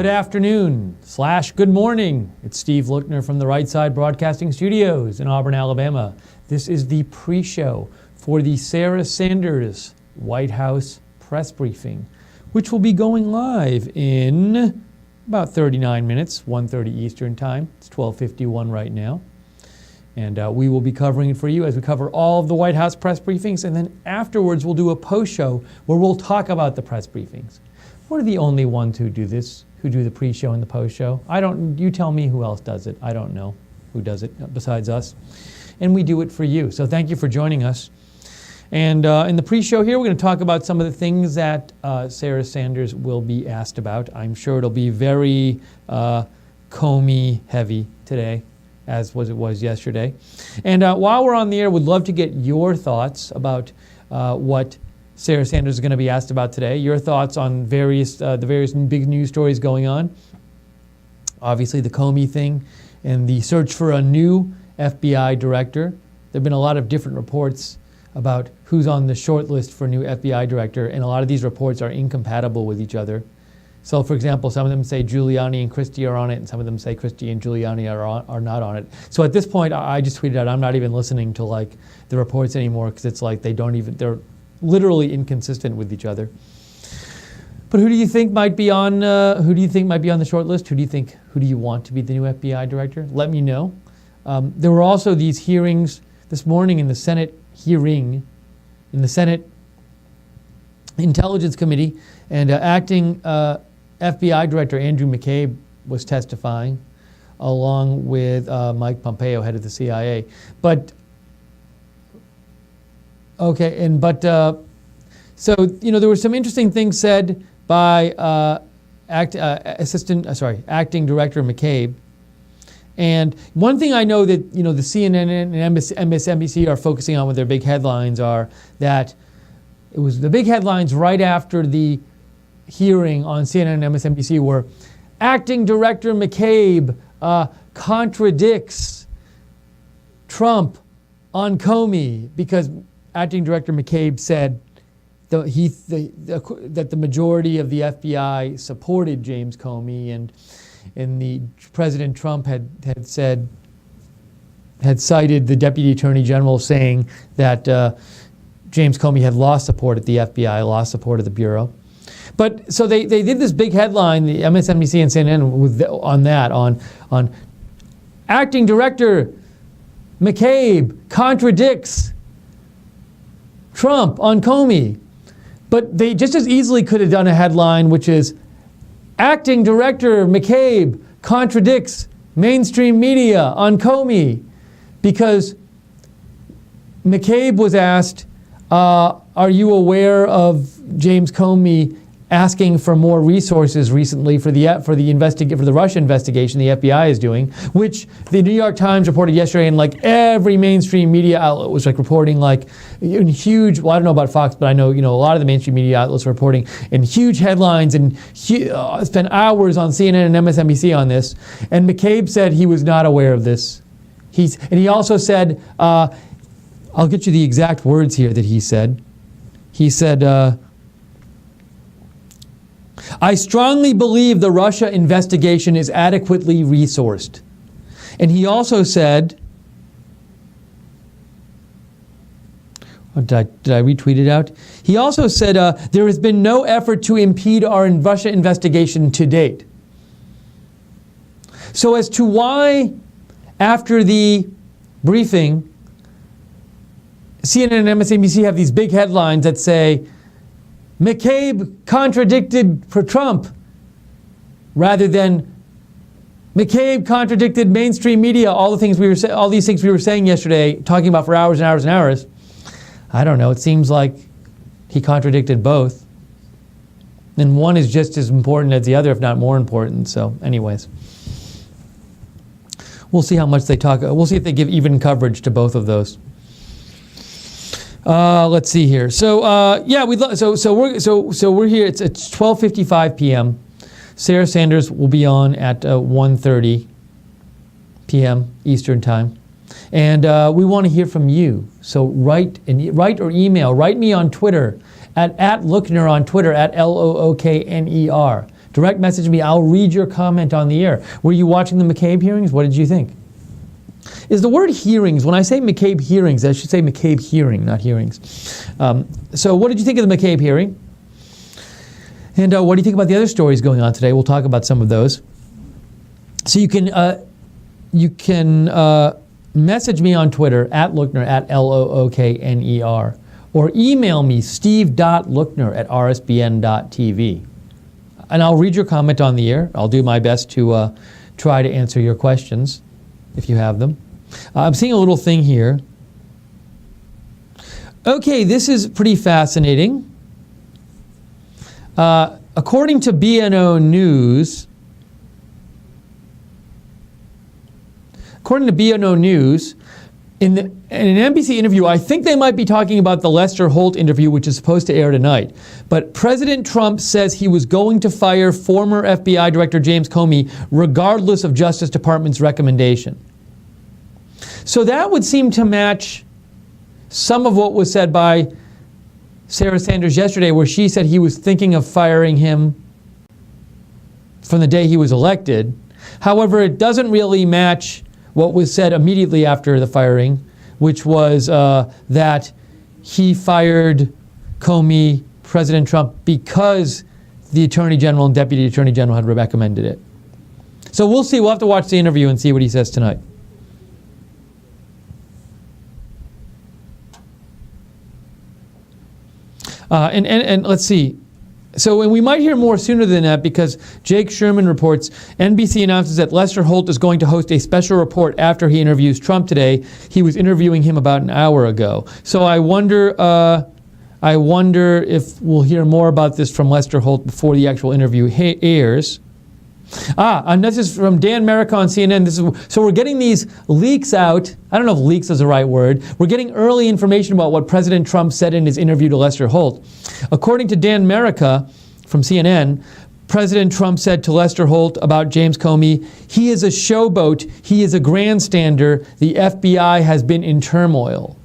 Good afternoon / good morning. It's Steve Lookner from the Right Side Broadcasting Studios in Auburn, Alabama. This is the pre-show for the Sarah Sanders White House press briefing, which will be going live in about 39 minutes, 1:30 Eastern Time. It's 12:51 right now. And we will be covering it for you as we cover all of the White House press briefings. And then afterwards, we'll do a post-show where we'll talk about the press briefings. We're the only ones who do this, who do the pre-show and the post-show. You tell me who else does it. I don't know who does it besides us. And we do it for you. So thank you for joining us. And in the pre-show here, we're going to talk about some of the things that Sarah Sanders will be asked about. I'm sure it'll be very Comey heavy today, as it was yesterday. And while we're on the air, we'd love to get your thoughts about what Sarah Sanders is going to be asked about today. Your thoughts on the various big news stories going on. Obviously, the Comey thing and the search for a new FBI director. There have been a lot of different reports about who's on the short list for a new FBI director, and a lot of these reports are incompatible with each other. So, for example, some of them say Giuliani and Christie are on it, and some of them say Christie and Giuliani are not on it. So at this point, I just tweeted out, I'm not even listening to the reports anymore, because it's like they're literally inconsistent with each other. But who do you think might be on the short list? Who do you want to be the new FBI director? Let me know. There were also these hearings this morning in the Senate Senate Intelligence Committee, and acting FBI Director Andrew McCabe was testifying, along with Mike Pompeo, head of the CIA. So there were some interesting things said by acting Director McCabe. And one thing I know that the CNN and MSNBC are focusing on with their big headlines are that it was the big headlines right after the hearing on CNN and MSNBC were acting Director McCabe contradicts Trump on Comey, because acting Director McCabe said that the majority of the FBI supported James Comey, and the President Trump had cited the Deputy Attorney General saying that James Comey had lost support at the FBI, lost support of the Bureau. But so they did this big headline, the MSNBC and CNN, on acting Director McCabe contradicts Trump on Comey. But they just as easily could have done a headline which is acting Director McCabe contradicts mainstream media on Comey, because McCabe was asked, are you aware of James Comey asking for more resources recently for the Russia investigation the FBI is doing, which the New York Times reported yesterday, and every mainstream media outlet was reporting in huge. Well, I don't know about Fox, but I know a lot of the mainstream media outlets are reporting in huge headlines and spent hours on CNN and MSNBC on this. And McCabe said he was not aware of this. He also said, I'll get you the exact words here that he said. He said, I strongly believe the Russia investigation is adequately resourced. And he also said, did I retweet it out? He also said, there has been no effort to impede our Russia investigation to date. So as to why, after the briefing, CNN and MSNBC have these big headlines that say, McCabe contradicted for Trump, rather than McCabe contradicted mainstream media, all these things we were saying yesterday, talking about for hours and hours and hours. I don't know, it seems like he contradicted both. And one is just as important as the other, if not more important. So anyways, we'll see how much they talk. We'll see if they give even coverage to both of those. Let's see here. So we're here. It's 12:55 p.m. Sarah Sanders will be on at 1:30 p.m. Eastern Time, and we want to hear from you. So write or email. Write me on Twitter at Lookner on Twitter at LOOKNER. Direct message me. I'll read your comment on the air. Were you watching the McCabe hearings? What did you think? Is the word hearings, when I say McCabe hearings, I should say McCabe hearing, not hearings. So what did you think of the McCabe hearing? And what do you think about the other stories going on today? We'll talk about some of those. So you can message me on Twitter, @Lookner, @LOOKNER, or email me, steve.lookner@rsbn.tv. And I'll read your comment on the air. I'll do my best to try to answer your questions, if you have them. I'm seeing a little thing here. Okay, this is pretty fascinating. According to BNO News, in an NBC interview, I think they might be talking about the Lester Holt interview, which is supposed to air tonight. But President Trump says he was going to fire former FBI Director James Comey regardless of Justice Department's recommendation. So that would seem to match some of what was said by Sarah Sanders yesterday, where she said he was thinking of firing him from the day he was elected. However, it doesn't really match what was said immediately after the firing, which was that he fired Comey, President Trump, because the Attorney General and Deputy Attorney General had recommended it. So we'll see. We'll have to watch the interview and see what he says tonight. And let's see. So we might hear more sooner than that, because Jake Sherman reports NBC announces that Lester Holt is going to host a special report after he interviews Trump today. He was interviewing him about an hour ago. So I wonder if we'll hear more about this from Lester Holt before the actual interview airs. And this is from Dan Merrick on CNN. So we're getting these leaks out. I don't know if leaks is the right word. We're getting early information about what President Trump said in his interview to Lester Holt. According to Dan Merrick from CNN, President Trump said to Lester Holt about James Comey, "He is a showboat. He is a grandstander. The FBI has been in turmoil."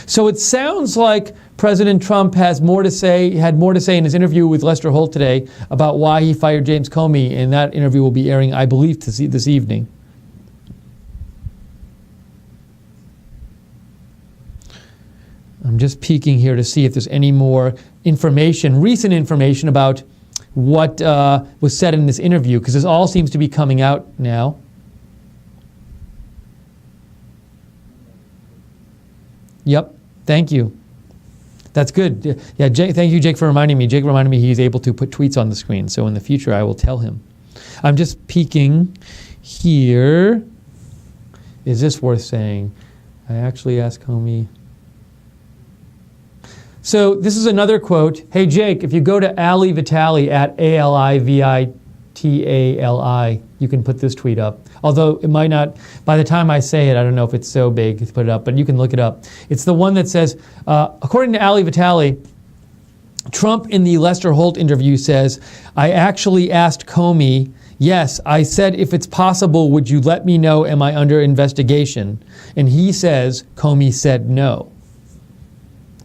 So it sounds like President Trump had more to say in his interview with Lester Holt today about why he fired James Comey, and that interview will be airing, I believe, this evening. I'm just peeking here to see if there's any more information, recent information about what was said in this interview, because this all seems to be coming out now. Yep, thank you. That's good. Yeah, Jake, thank you, Jake, for reminding me. Jake reminded me he's able to put tweets on the screen, so in the future I will tell him. I'm just peeking here. Is this worth saying? I actually asked Comey. So this is another quote. Hey, Jake, if you go to Ali Vitali at ALIVITALI, you can put this tweet up. Although it might not, by the time I say it, I don't know if it's so big to put it up, but you can look it up. It's the one that says, according to Ali Vitali, Trump in the Lester Holt interview says, "I actually asked Comey, yes, I said, if it's possible, would you let me know, am I under investigation?" And he says, Comey said no.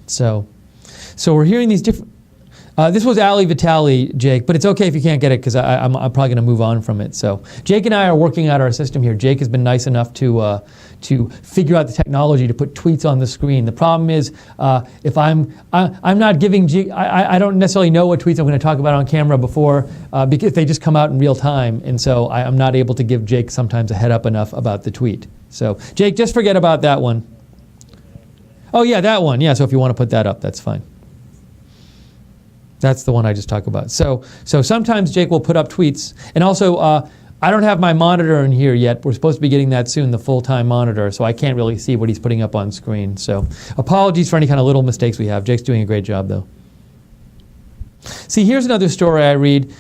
So we're hearing these different... this was Ali Vitali, Jake, but it's okay if you can't get it, because I'm probably going to move on from it. So Jake and I are working out our system here. Jake has been nice enough to figure out the technology to put tweets on the screen. The problem is, if I'm not giving Jake, I don't necessarily know what tweets I'm going to talk about on camera before, because they just come out in real time, and so I'm not able to give Jake sometimes a head up enough about the tweet. So Jake, just forget about that one. Oh yeah, that one. Yeah, so if you want to put that up, that's fine. That's the one I just talked about. So sometimes Jake will put up tweets. And also, I don't have my monitor in here yet. We're supposed to be getting that soon, the full-time monitor, so I can't really see what he's putting up on screen. So apologies for any kind of little mistakes we have. Jake's doing a great job, though. See, here's another story I read.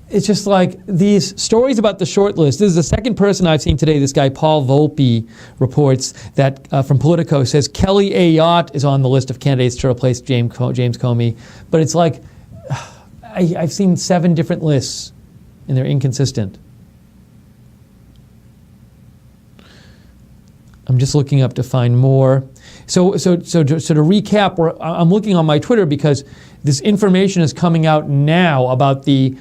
It's just like these stories about the short list. This is the second person I've seen today. This guy, Paul Volpe, reports that from Politico, says Kelly Ayotte is on the list of candidates to replace James Comey. But it's like, I've seen 7 different lists, and they're inconsistent. I'm just looking up to find more. So to recap, I'm looking on my Twitter because this information is coming out now about the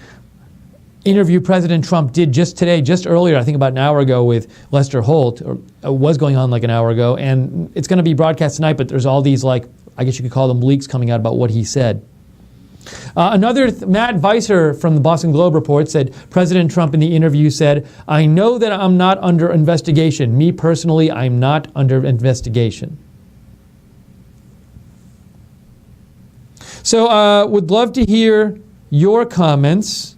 interview President Trump did just today, just earlier, I think about an hour ago with Lester Holt, or was going on like an hour ago, and it's going to be broadcast tonight, but there's all these, like, I guess you could call them leaks coming out about what he said. Matt Weiser from the Boston Globe report said President Trump in the interview said, "I know that I'm not under investigation. Me personally, I'm not under investigation." So would love to hear your comments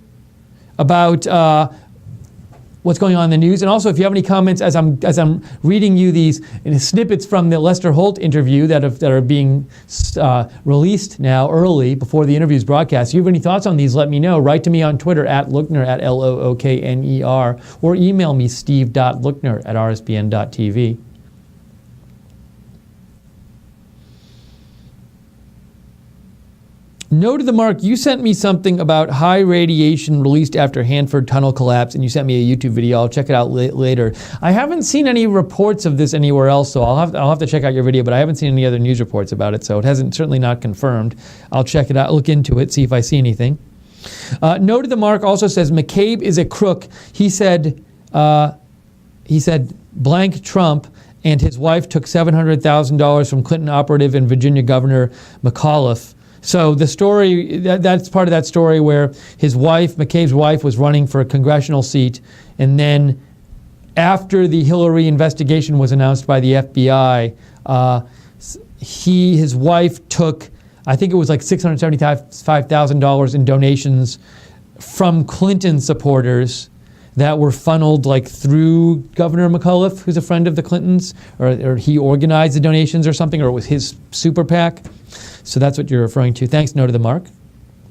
about what's going on in the news, and also if you have any comments as I'm reading you these snippets from the Lester Holt interview that are being released now early before the interview's broadcast. If you have any thoughts on these, let me know. Write to me on Twitter at Lookner, at Lookner, or email me steve.lookner@rsbn.tv. No to the mark, you sent me something about high radiation released after Hanford tunnel collapse, and you sent me a YouTube video. I'll check it out later. I haven't seen any reports of this anywhere else, so I'll have to check out your video, but I haven't seen any other news reports about it, so it hasn't, certainly not confirmed. I'll check it out, look into it, see if I see anything. No to the mark also says McCabe is a crook. He said blank Trump and his wife took $700,000 from Clinton operative and Virginia Governor McAuliffe. So the story, that's part of that story where his wife, McCabe's wife, was running for a congressional seat, and then after the Hillary investigation was announced by the FBI, his wife took, I think it was like $675,000 in donations from Clinton supporters that were funneled like through Governor McAuliffe, who's a friend of the Clintons, or he organized the donations or something, or it was his super PAC. So that's what you're referring to. Thanks, No to the Mark,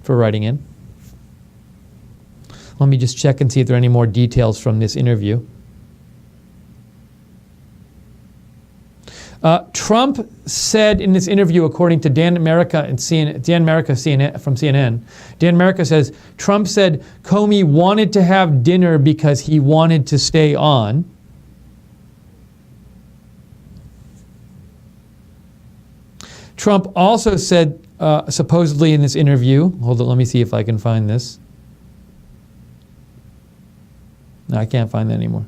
for writing in. Let me just check and see if there are any more details from this interview. Trump said in this interview, according to Dan America from CNN, Dan America says, Trump said Comey wanted to have dinner because he wanted to stay on. Trump also said, supposedly in this interview, hold on, let me see if I can find this. No, I can't find that anymore.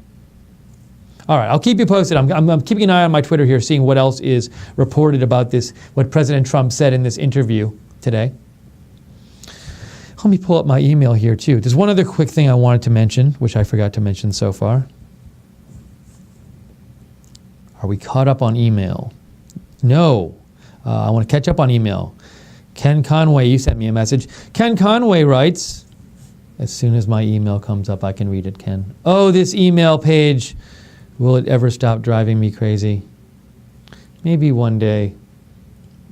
All right, I'll keep you posted. I'm keeping an eye on my Twitter here, seeing what else is reported about this, what President Trump said in this interview today. Let me pull up my email here, too. There's one other quick thing I wanted to mention, which I forgot to mention so far. Are we caught up on email? No. I want to catch up on email. Ken Conway, you sent me a message. Ken Conway writes, as soon as my email comes up, I can read it, Ken. Oh, this email page. Will it ever stop driving me crazy? Maybe one day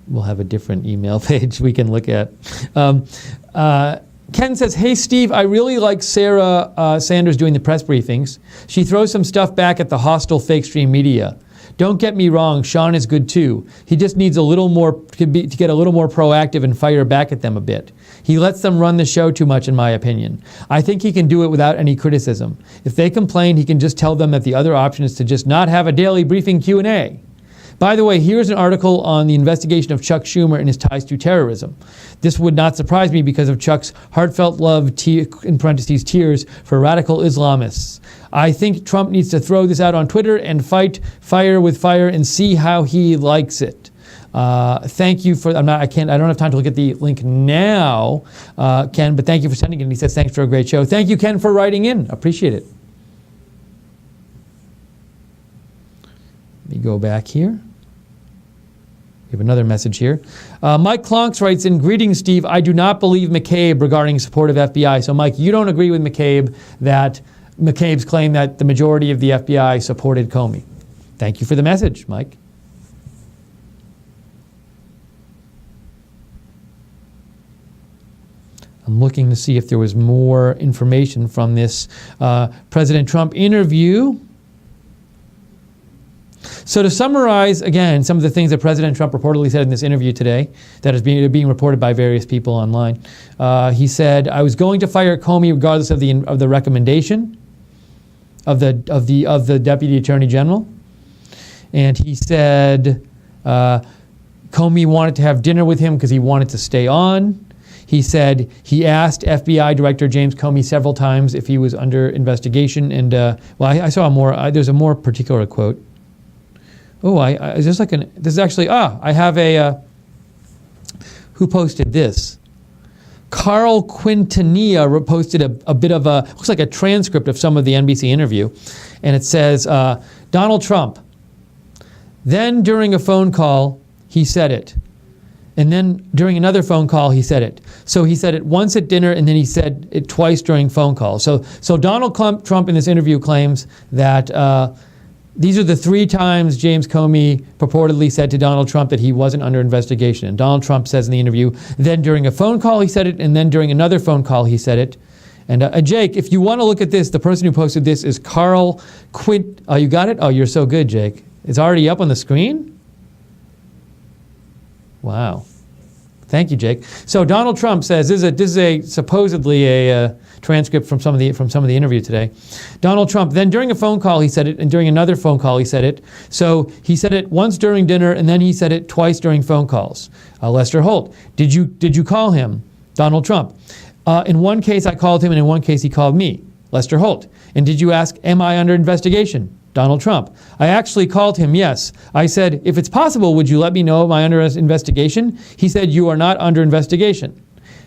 we'll have a different email page we can look at. Ken says, hey, Steve, I really like Sarah Sanders doing the press briefings. She throws some stuff back at the hostile fake stream media. Don't get me wrong, Sean is good too. He just needs a little more to get a little more proactive and fire back at them a bit. He lets them run the show too much, in my opinion. I think he can do it without any criticism. If they complain, he can just tell them that the other option is to just not have a daily briefing Q&A. By the way, here's an article on the investigation of Chuck Schumer and his ties to terrorism. This would not surprise me because of Chuck's heartfelt love, in parentheses, tears, for radical Islamists. I think Trump needs to throw this out on Twitter and fight fire with fire and see how he likes it. Thank you for, I don't have time to look at the link now, Ken, but thank you for sending it. And he says, thanks for a great show. Thank you, Ken, for writing in. Appreciate it. Let me go back here. We have another message here. Mike Klonks writes in, greetings, Steve. I do not believe McCabe regarding support of FBI. So, Mike, you don't agree with McCabe that McCabe's claim that the majority of the FBI supported Comey. Thank you for the message, Mike. I'm looking to see if there was more information from this President Trump interview. So to summarize, again, some of the things that President Trump reportedly said in this interview today that is being reported by various people online, he said, I was going to fire Comey regardless of the recommendation of the Deputy Attorney General. And he said Comey wanted to have dinner with him because he wanted to stay on. He said he asked FBI Director James Comey several times if he was under investigation. And, I saw there's a more particular quote. Oh, is this like this is actually, I have who posted this? Carl Quintanilla posted a bit of looks like a transcript of some of the NBC interview. And it says, Donald Trump, then during a phone call, he said it. And then during another phone call, he said it. So he said it once at dinner, and then he said it twice during phone calls. So Donald Trump in this interview claims that these are the 3 times James Comey purportedly said to Donald Trump that he wasn't under investigation. And Donald Trump says in the interview, then during a phone call he said it, and then during another phone call he said it. And Jake, if you want to look at this, the person who posted this is Carl Quint. Oh, you got it? Oh, you're so good, Jake. It's already up on the screen? Wow. Thank you, Jake. So Donald Trump says this is supposedly a transcript from some of the interview today. Donald Trump, then during a phone call he said it, and during another phone call he said it. So he said it once during dinner, and then he said it twice during phone calls. Lester Holt, did you call him? Donald Trump, in one case I called him, and in one case he called me. Lester Holt, and did you ask, am I under investigation? Donald Trump, I actually called him, yes. I said, if it's possible, would you let me know, am I under investigation? He said, you are not under investigation.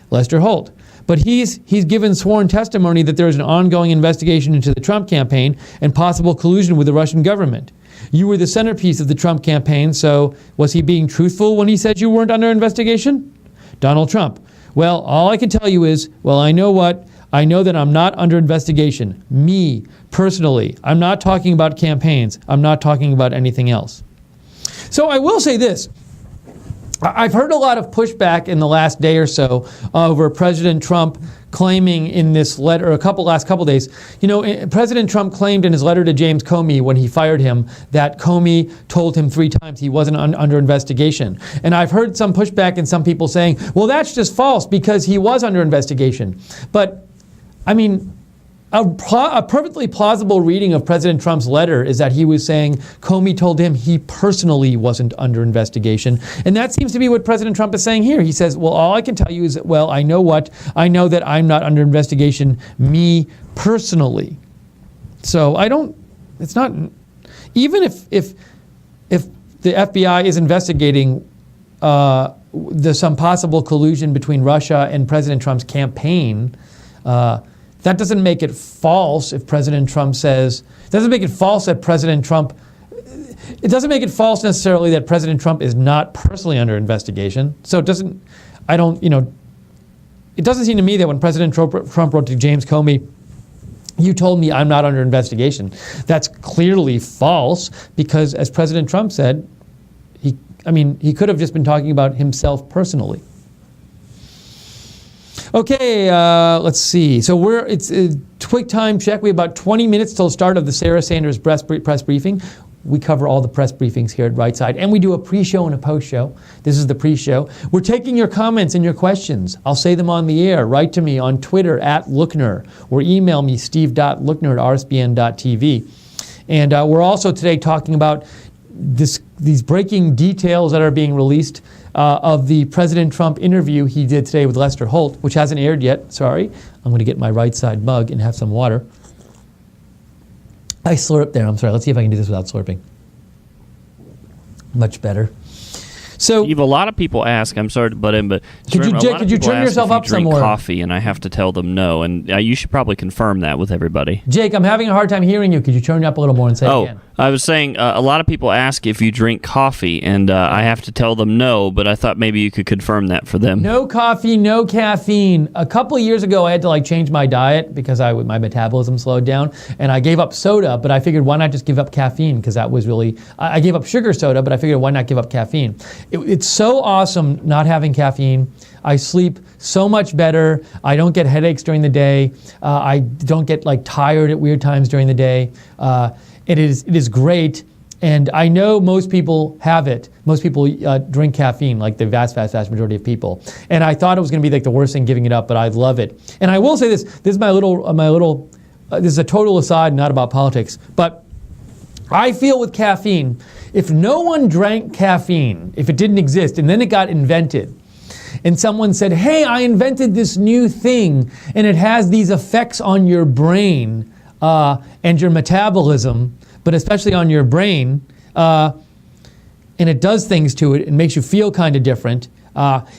Lester Holt, but he's given sworn testimony that there is an ongoing investigation into the Trump campaign and possible collusion with the Russian government. You were the centerpiece of the Trump campaign, so was he being truthful when he said you weren't under investigation? Donald Trump, well, all I can tell you is, well, I know what? I know that I'm not under investigation. Me, personally. I'm not talking about campaigns. I'm not talking about anything else. So I will say this. I've heard a lot of pushback in the last day or so over President Trump claiming in this letter, last couple days, President Trump claimed in his letter to James Comey when he fired him that Comey told him 3 times he wasn't under investigation. And I've heard some pushback and some people saying, well, that's just false because he was under investigation. But I mean, a perfectly plausible reading of President Trump's letter is that he was saying Comey told him he personally wasn't under investigation. And that seems to be what President Trump is saying here. He says, well, all I can tell you is, well, I know what? I know that I'm not under investigation, me personally. So it's not, even if the FBI is investigating some possible collusion between Russia and President Trump's campaign, that doesn't make it false if President Trump says, it doesn't make it false that President Trump, it doesn't make it false necessarily that President Trump is not personally under investigation. So it doesn't seem to me that when President Trump wrote to James Comey, you told me I'm not under investigation. That's clearly false because as President Trump said, he could have just been talking about himself personally. Okay, let's see. So it's a quick time check. We have about 20 minutes till the start of the Sarah Sanders press briefing. We cover all the press briefings here at Right Side, and we do a pre-show and a post-show. This is the pre-show. We're taking your comments and your questions. I'll say them on the air. Write to me on Twitter @Lookner, or email me steve.lookner@rsbn.tv. And we're also today talking about these breaking details that are being released of the President Trump interview he did today with Lester Holt, which hasn't aired yet. Sorry. I'm going to get my Right Side mug and have some water. I slurp there. I'm sorry. Let's see if I can do this without slurping. Much better. So, Steve, a lot of people ask, I'm sorry to butt in, but could you turn yourself up some more? Coffee, and I have to tell them no, and you should probably confirm that with everybody. Jake, I'm having a hard time hearing you. Could you turn it up a little more and say it again? I was saying a lot of people ask if you drink coffee, and I have to tell them no, but I thought maybe you could confirm that for them. No coffee, no caffeine. A couple of years ago, I had to change my diet because my metabolism slowed down, and I gave up soda, but I figured why not just give up caffeine, because that was really, I gave up sugar soda, but I figured why not give up caffeine. It's so awesome not having caffeine. I sleep so much better. I don't get headaches during the day. I don't get tired at weird times during the day. It is great, and I know most people have it. Most people drink caffeine, like the vast majority of people. And I thought it was going to be the worst thing giving it up, but I love it. And I will say this. This is my little. This is a total aside, not about politics. But I feel with caffeine, if no one drank caffeine, if it didn't exist, and then it got invented, and someone said, hey, I invented this new thing, and it has these effects on your brain and your metabolism, but especially on your brain, and it does things to it and makes you feel kind of different,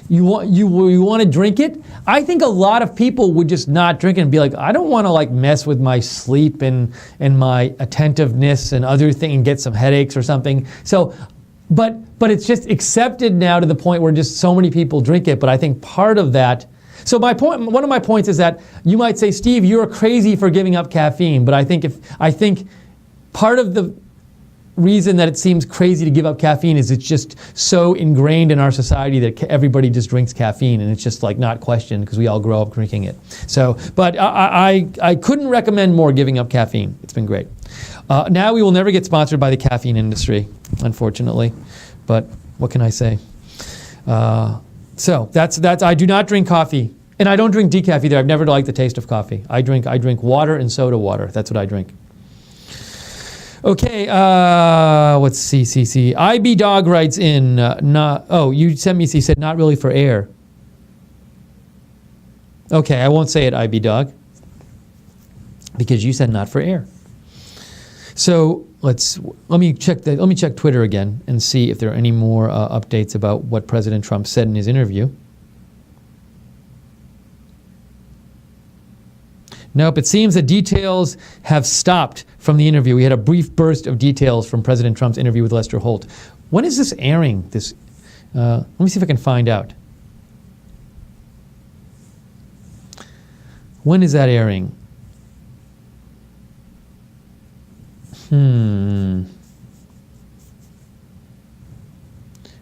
you want to drink it? I think a lot of people would just not drink it and be like, I don't want to like mess with my sleep and my attentiveness and other things and get some headaches or something. So, but it's just accepted now to the point where just so many people drink it. But I think part of that. So one of my points is that you might say, Steve, you're crazy for giving up caffeine. But I think part of the reason that it seems crazy to give up caffeine is it's just so ingrained in our society that everybody just drinks caffeine, and it's just like not questioned because we all grow up drinking it. So, but I couldn't recommend more giving up caffeine. It's been great. Now we will never get sponsored by the caffeine industry, unfortunately, but what can I say? So that's I do not drink coffee, and I don't drink decaf either. I've never liked the taste of coffee. I drink water and soda water. That's what I drink. Okay, let's see. IB Dog writes in, you sent me, he said, not really for air. Okay, I won't say it, IB Dog, because you said not for air. So let me check Twitter again and see if there are any more updates about what President Trump said in his interview. Nope, it seems that details have stopped from the interview. We had a brief burst of details from President Trump's interview with Lester Holt. When is this airing? Let me see if I can find out. When is that airing?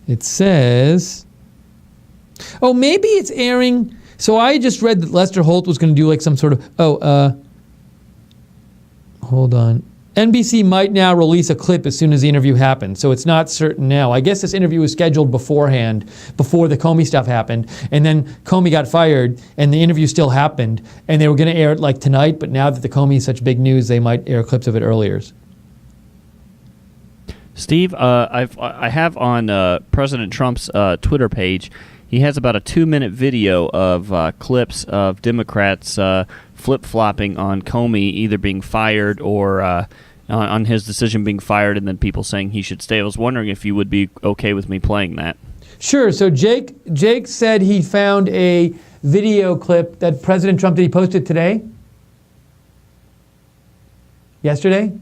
It says, maybe it's airing. So I just read that Lester Holt was going to do like some sort of, hold on. NBC might now release a clip as soon as the interview happens, so it's not certain now. I guess this interview was scheduled beforehand, before the Comey stuff happened, and then Comey got fired, and the interview still happened, and they were going to air it like tonight, but now that the Comey is such big news, they might air clips of it earlier. Steve, I have on President Trump's Twitter page, he has about a 2-minute video of clips of Democrats flip-flopping on Comey either being fired or on his decision being fired, and then people saying he should stay. I was wondering if you would be okay with me playing that. Sure. So Jake said he found a video clip that President Trump, did he post it today? Yesterday?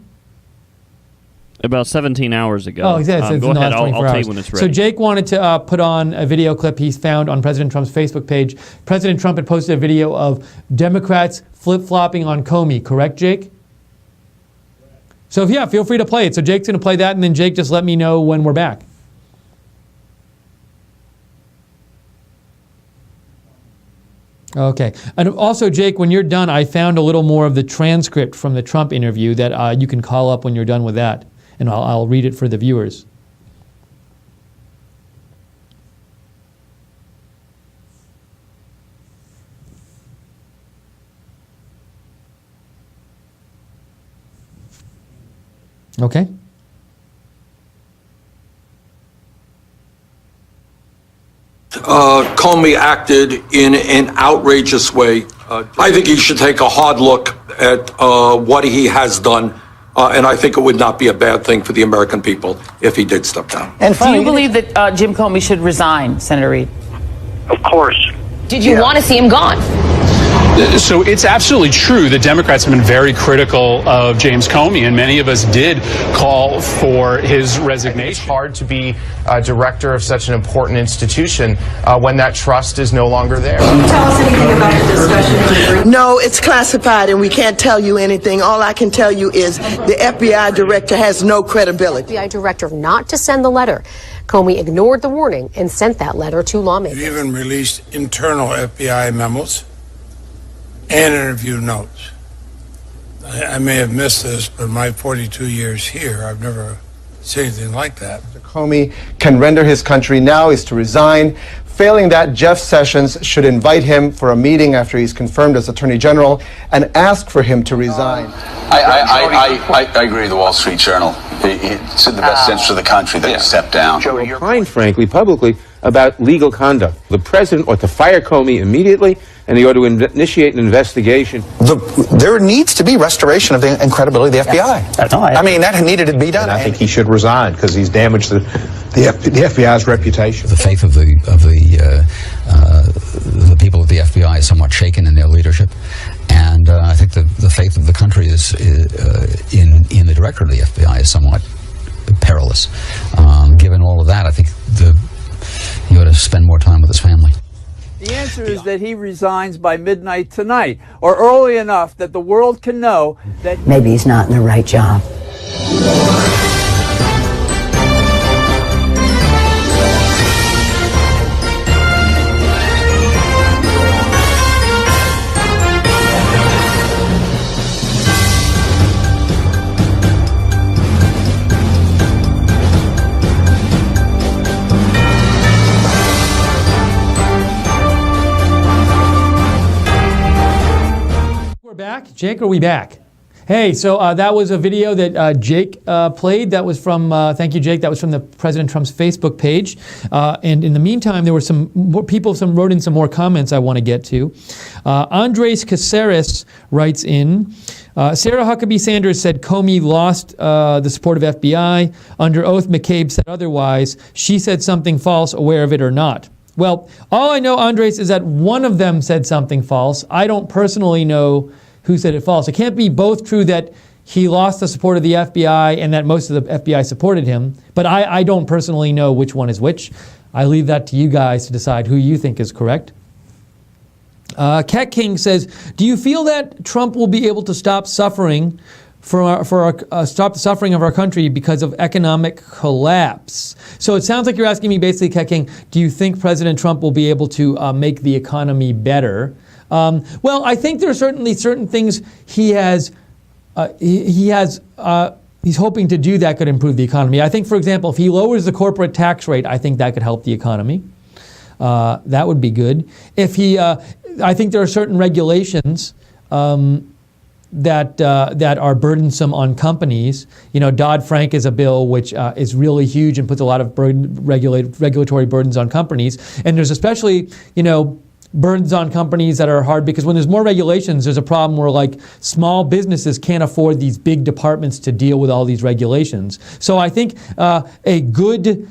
About 17 hours ago. Oh, exactly. Go ahead. I'll tell you when it's ready. So Jake wanted to put on a video clip he's found on President Trump's Facebook page. President Trump had posted a video of Democrats flip-flopping on Comey. Correct, Jake? So yeah, feel free to play it. So Jake's going to play that, and then Jake, just let me know when we're back. Okay. And also, Jake, when you're done, I found a little more of the transcript from the Trump interview that you can call up when you're done with that. And I'll read it for the viewers. Okay. Comey acted in an outrageous way. I think he should take a hard look at what he has done. And I think it would not be a bad thing for the American people if he did step down. And do you believe that Jim Comey should resign, Senator Reid? Of course. Did you want to see him gone? So it's absolutely true that Democrats have been very critical of James Comey, and many of us did call for his resignation. It's hard to be a director of such an important institution when that trust is no longer there. Can you tell us anything about the discussion? No, it's classified and we can't tell you anything. All I can tell you is the FBI director has no credibility. FBI director not to send the letter. Comey ignored the warning and sent that letter to lawmakers. He even released internal FBI memos and interview notes. I may have missed this, but my 42 years here, I've never seen anything like that. Comey can render his country now is to resign. Failing that, Jeff Sessions should invite him for a meeting after he's confirmed as Attorney General and ask for him to resign. I agree with the Wall Street Journal. It's in the best interest of the country that he step down. Opined, frankly, publicly, about legal conduct. The president ought to fire Comey immediately, and he ought to initiate an investigation. There needs to be restoration of the credibility of the FBI. I mean, that needed to be done. And I think he should resign because he's damaged the FBI's reputation. The faith of the people of the FBI is somewhat shaken in their leadership, and I think the faith of the country is in the director of the FBI is somewhat perilous. Given all of that, I think he ought to spend more time with his family. The answer is that he resigns by midnight tonight, or early enough that the world can know that maybe he's not in the right job. Back? Jake, are we back? Hey, so that was a video that Jake played. That was from, thank you, Jake. That was from the President Trump's Facebook page. And in the meantime, there were some more people, wrote in some more comments I want to get to. Andres Caceres writes in, Sarah Huckabee Sanders said Comey lost the support of FBI. Under oath, McCabe said otherwise. She said something false, aware of it or not. Well, all I know, Andres, is that one of them said something false. I don't personally know who said it false. It can't be both true that he lost the support of the FBI and that most of the FBI supported him, but I don't personally know which one is which. I leave that to you guys to decide who you think is correct. Cat King says, do you feel that Trump will be able to stop suffering stop the suffering of our country because of economic collapse? So it sounds like you're asking me basically, Cat King, do you think President Trump will be able to make the economy better? Well, I think there are certainly certain things he's hoping to do that could improve the economy. I think, for example, if he lowers the corporate tax rate, I think that could help the economy. That would be good. If he, I think there are certain regulations that are burdensome on companies. You know, Dodd-Frank is a bill which is really huge and puts a lot of regulatory burdens on companies. And there's especially, burdens on companies that are hard because when there's more regulations, there's a problem where like small businesses can't afford these big departments to deal with all these regulations. So I think a good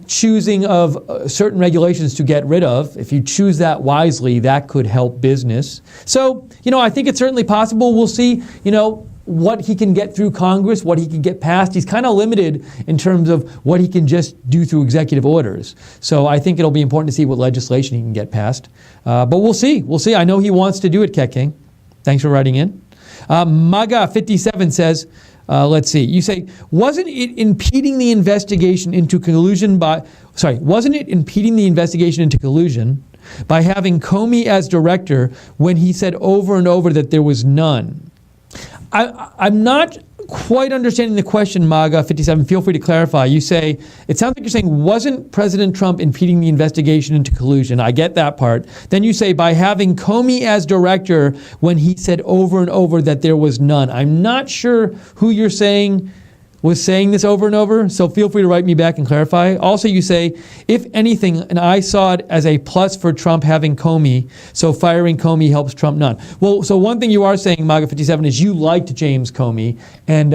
choosing of certain regulations to get rid of, if you choose that wisely, that could help business. So, I think it's certainly possible. We'll see, what he can get through Congress, what he can get passed. He's kind of limited in terms of what he can just do through executive orders. So I think it'll be important to see what legislation he can get passed. But we'll see. We'll see. I know he wants to do it, Ket King. Thanks for writing in. MAGA 57 says, let's see. You say, wasn't it impeding the investigation into collusion by having Comey as director when he said over and over that there was none? I'm not quite understanding the question, MAGA 57. Feel free to clarify. You say, it sounds like you're saying, wasn't President Trump impeding the investigation into collusion? I get that part. Then you say, by having Comey as director when he said over and over that there was none. I'm not sure who you're saying was saying this over and over, so feel free to write me back and clarify. Also, you say, if anything, and I saw it as a plus for Trump having Comey, so firing Comey helps Trump none. Well, so one thing you are saying, MAGA 57, is you liked James Comey, and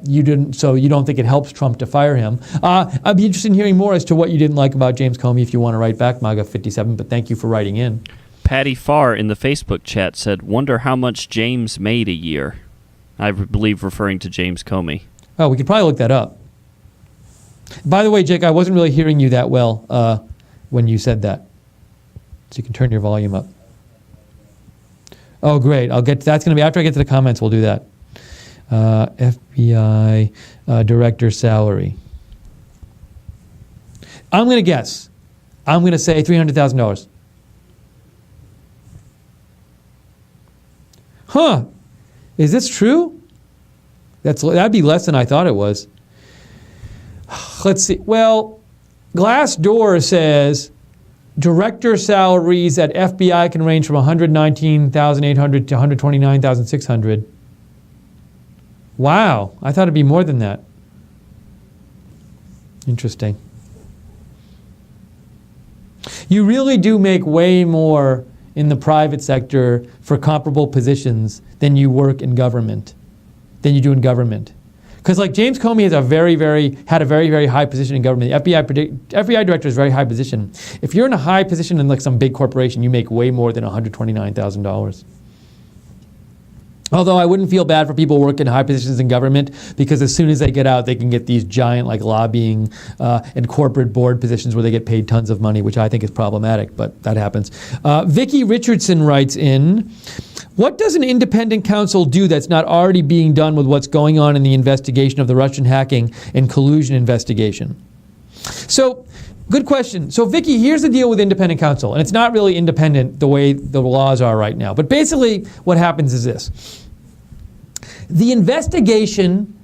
you didn't, so you don't think it helps Trump to fire him. I'd be interested in hearing more as to what you didn't like about James Comey if you want to write back, MAGA 57, but thank you for writing in. Patty Farr in the Facebook chat said, wonder how much James made a year. I believe referring to James Comey. Oh, we could probably look that up. By the way, Jake, I wasn't really hearing you that well when you said that. So you can turn your volume up. Oh, great. I'll get to, that's going to be after I get to the comments. We'll do that. FBI director salary. I'm going to guess. I'm going to say $300,000. Huh? Is this true? That'd be less than I thought it was. Let's see. Well, Glassdoor says director salaries at FBI can range from $119,800 to $129,600. Wow, I thought it'd be more than that. Interesting. You really do make way more in the private sector for comparable positions than you work in government, than you do in government. Because like James Comey has had a very, very high position in government. The FBI director is a very high position. If you're in a high position in like some big corporation, you make way more than $129,000. Although I wouldn't feel bad for people working in high positions in government, because as soon as they get out, they can get these giant like lobbying and corporate board positions where they get paid tons of money, which I think is problematic, but that happens. Vicky Richardson writes in, what does an independent counsel do that's not already being done with what's going on in the investigation of the Russian hacking and collusion investigation? So, good question. So, Vicky, here's the deal with independent counsel, and it's not really independent the way the laws are right now. But basically, what happens is this. The investigation,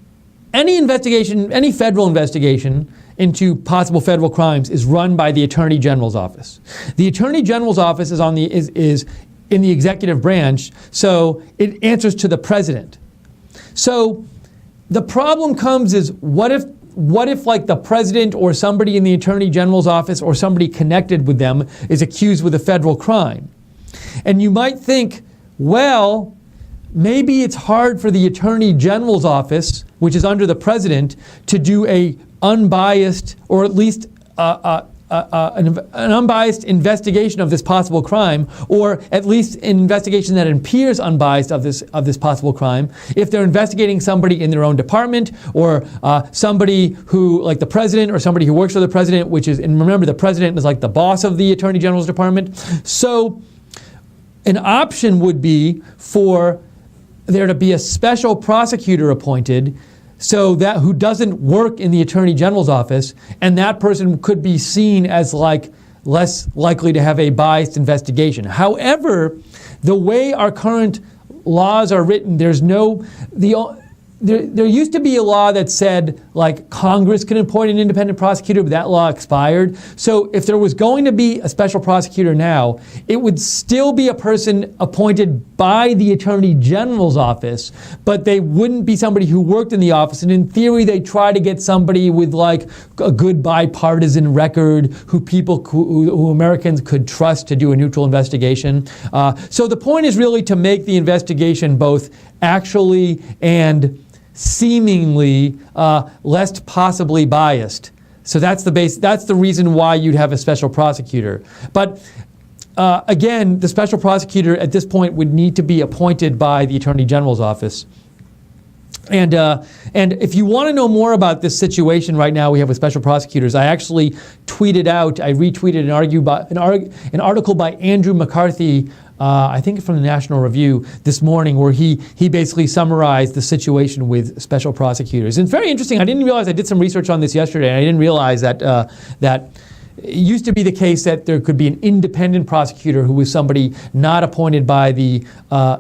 any federal investigation into possible federal crimes is run by the Attorney General's office. The Attorney General's office is in the executive branch, so it answers to the president. So the problem comes is, what if like the president or somebody in the Attorney General's office or somebody connected with them is accused with a federal crime? And you might think, well, maybe it's hard for the Attorney General's office, which is under the president, to do a unbiased, or at least an unbiased investigation of this possible crime, or at least an investigation that appears unbiased of this possible crime, if they're investigating somebody in their own department, or somebody who, like the president, or somebody who works for the president, and remember, the president is like the boss of the Attorney General's department. So an option would be for there to be a special prosecutor appointed, so that who doesn't work in the Attorney General's office, and that person could be seen as like less likely to have a biased investigation. However, the way our current laws are written, there used to be a law that said like Congress can appoint an independent prosecutor, but that law expired. So if there was going to be a special prosecutor now, it would still be a person appointed by the Attorney General's office, but they wouldn't be somebody who worked in the office. And in theory, they try to get somebody with like a good bipartisan record who Americans could trust to do a neutral investigation. So the point is really to make the investigation both actually and seemingly less possibly biased. So that's the reason why you'd have a special prosecutor. But again, the special prosecutor at this point would need to be appointed by the Attorney General's office. And if you want to know more about this situation right now we have with special prosecutors, I actually retweeted an article by Andrew McCarthy, I think from the National Review this morning, where he basically summarized the situation with special prosecutors. And it's very interesting. I didn't realize, I did some research on this yesterday, and I didn't realize that it used to be the case that there could be an independent prosecutor who was somebody not appointed by the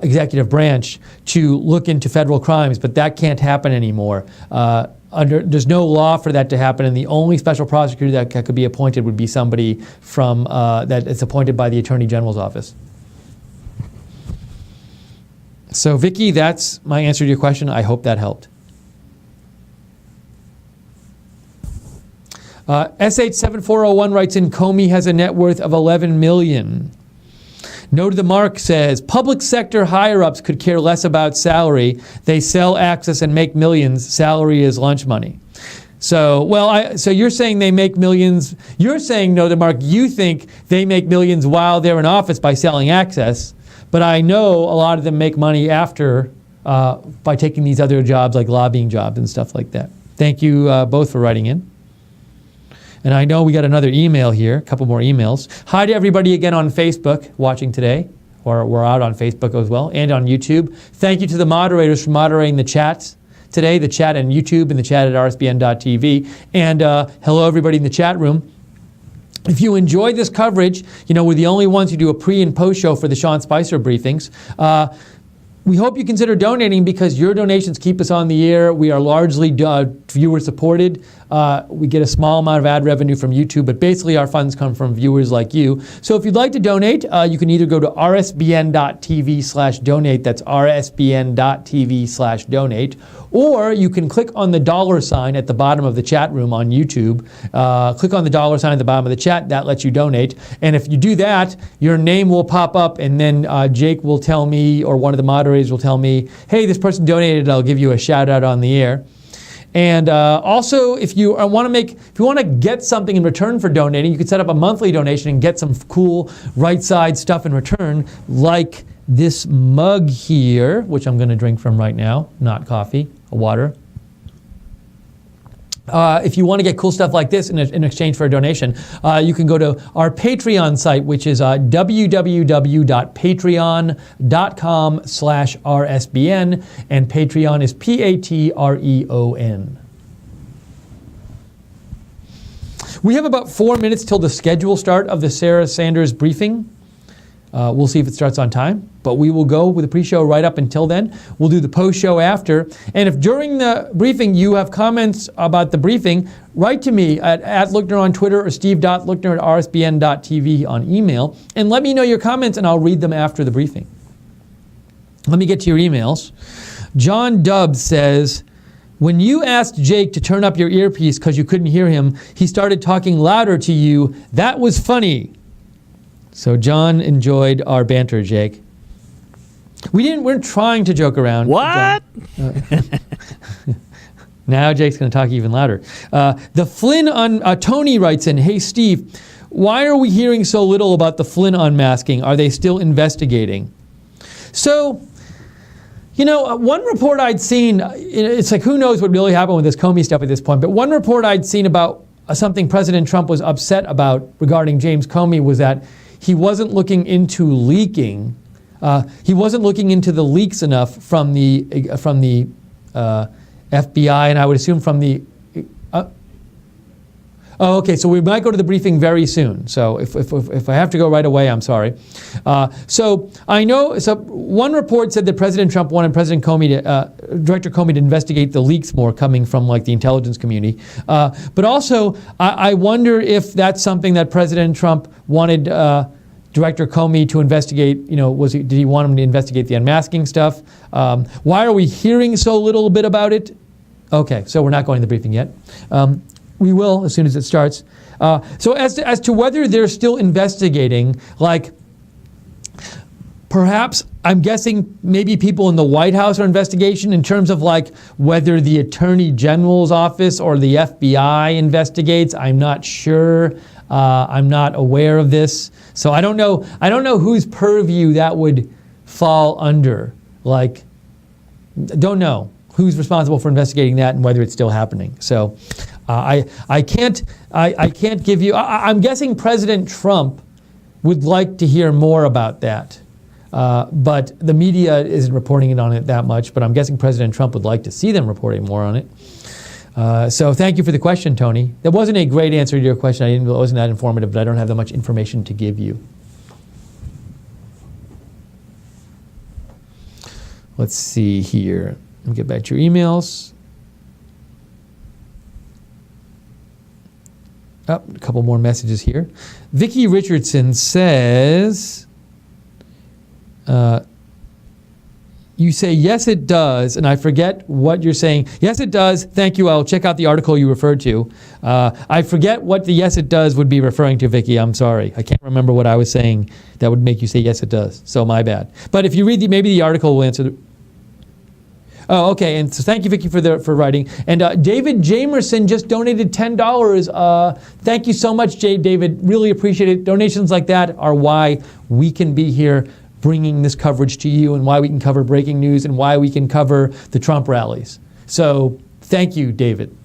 executive branch to look into federal crimes, but that can't happen anymore. There's no law for that to happen, and the only special prosecutor that could be appointed would be somebody from that is appointed by the Attorney General's office. So, Vicky, that's my answer to your question. I hope that helped. SH7401 writes in, Comey has a net worth of $11 million. No to the Mark says, public sector higher-ups could care less about salary. They sell access and make millions. Salary is lunch money. So, so you're saying they make millions. You're saying, no to the Mark, you think they make millions while they're in office by selling access. But I know a lot of them make money after by taking these other jobs like lobbying jobs and stuff like that. Thank you both for writing in. And I know we got another email here, a couple more emails. Hi to everybody again on Facebook watching today, or we're out on Facebook as well, and on YouTube. Thank you to the moderators for moderating the chats today, the chat on YouTube and the chat at rsbn.tv. And hello everybody in the chat room. If you enjoyed this coverage, we're the only ones who do a pre and post show for the Sean Spicer briefings. we hope you consider donating because your donations keep us on the air. We are largely viewer supported. We get a small amount of ad revenue from YouTube, but basically our funds come from viewers like you. So if you'd like to donate, you can either go to rsbn.tv/donate. That's rsbn.tv/donate. Or you can click on the $ at the bottom of the chat room on YouTube. Click on the $ at the bottom of the chat. That lets you donate. And if you do that, your name will pop up, and then Jake will tell me, or one of the moderators will tell me, hey, this person donated. I'll give you a shout out on the air. And also, if you want to get something in return for donating, you can set up a monthly donation and get some cool right side stuff in return, like this mug here, which I'm going to drink from right now, not coffee, a water. If you want to get cool stuff like this in exchange for a donation, you can go to our Patreon site, which is www.patreon.com/RSBN, and Patreon is Patreon. We have about 4 minutes till the scheduled start of the Sarah Sanders briefing. We'll see if it starts on time, but we will go with the pre-show right up until then. We'll do the post-show after. And if during the briefing you have comments about the briefing, write to me at @Lookner on Twitter or steve.lookner@rsbn.tv on email, and let me know your comments, and I'll read them after the briefing. Let me get to your emails. John Dubbs says, when you asked Jake to turn up your earpiece because you couldn't hear him, he started talking louder to you. That was funny. So John enjoyed our banter, Jake. We weren't trying to joke around. What? Now Jake's going to talk even louder. The Flynn Tony writes in, hey Steve, why are we hearing so little about the Flynn unmasking? Are they still investigating? So, one report I'd seen, it's like who knows what really happened with this Comey stuff at this point, but one report I'd seen about something President Trump was upset about regarding James Comey was that he wasn't looking into leaking. He wasn't looking into the leaks enough from the FBI, and I would assume from the. Okay, so we might go to the briefing very soon. So if I have to go right away, I'm sorry. So I know. So one report said that President Trump wanted President Comey Director Comey to investigate the leaks more coming from like the intelligence community. But also, I wonder if that's something that President Trump wanted Director Comey to investigate. Did he want him to investigate the unmasking stuff? Why are we hearing so little bit about it? Okay, so we're not going to the briefing yet. We will as soon as it starts. So as to whether they're still investigating, like perhaps I'm guessing maybe people in the White House are investigation in terms of like whether the Attorney General's office or the FBI investigates. I'm not sure. I'm not aware of this. So I don't know whose purview that would fall under. Like, don't know who's responsible for investigating that and whether it's still happening. So I can't give you. I'm guessing President Trump would like to hear more about that, but the media isn't reporting on it that much. But I'm guessing President Trump would like to see them reporting more on it. So thank you for the question, Tony. That wasn't a great answer to your question. It wasn't that informative, but I don't have that much information to give you. Let's see here. Let me get back to your emails. A couple more messages here. Vicky Richardson says, you say, yes, it does, and I forget what you're saying. Yes, it does. Thank you. I'll check out the article you referred to. I forget what the yes, it does would be referring to, Vicky. I'm sorry. I can't remember what I was saying that would make you say, yes, it does. So my bad. But if you read maybe the article will answer. Oh, okay. And so thank you, Vicky, for writing. And David Jamerson just donated $10. Thank you so much, David. Really appreciate it. Donations like that are why we can be here bringing this coverage to you, and why we can cover breaking news, and why we can cover the Trump rallies. So thank you, David.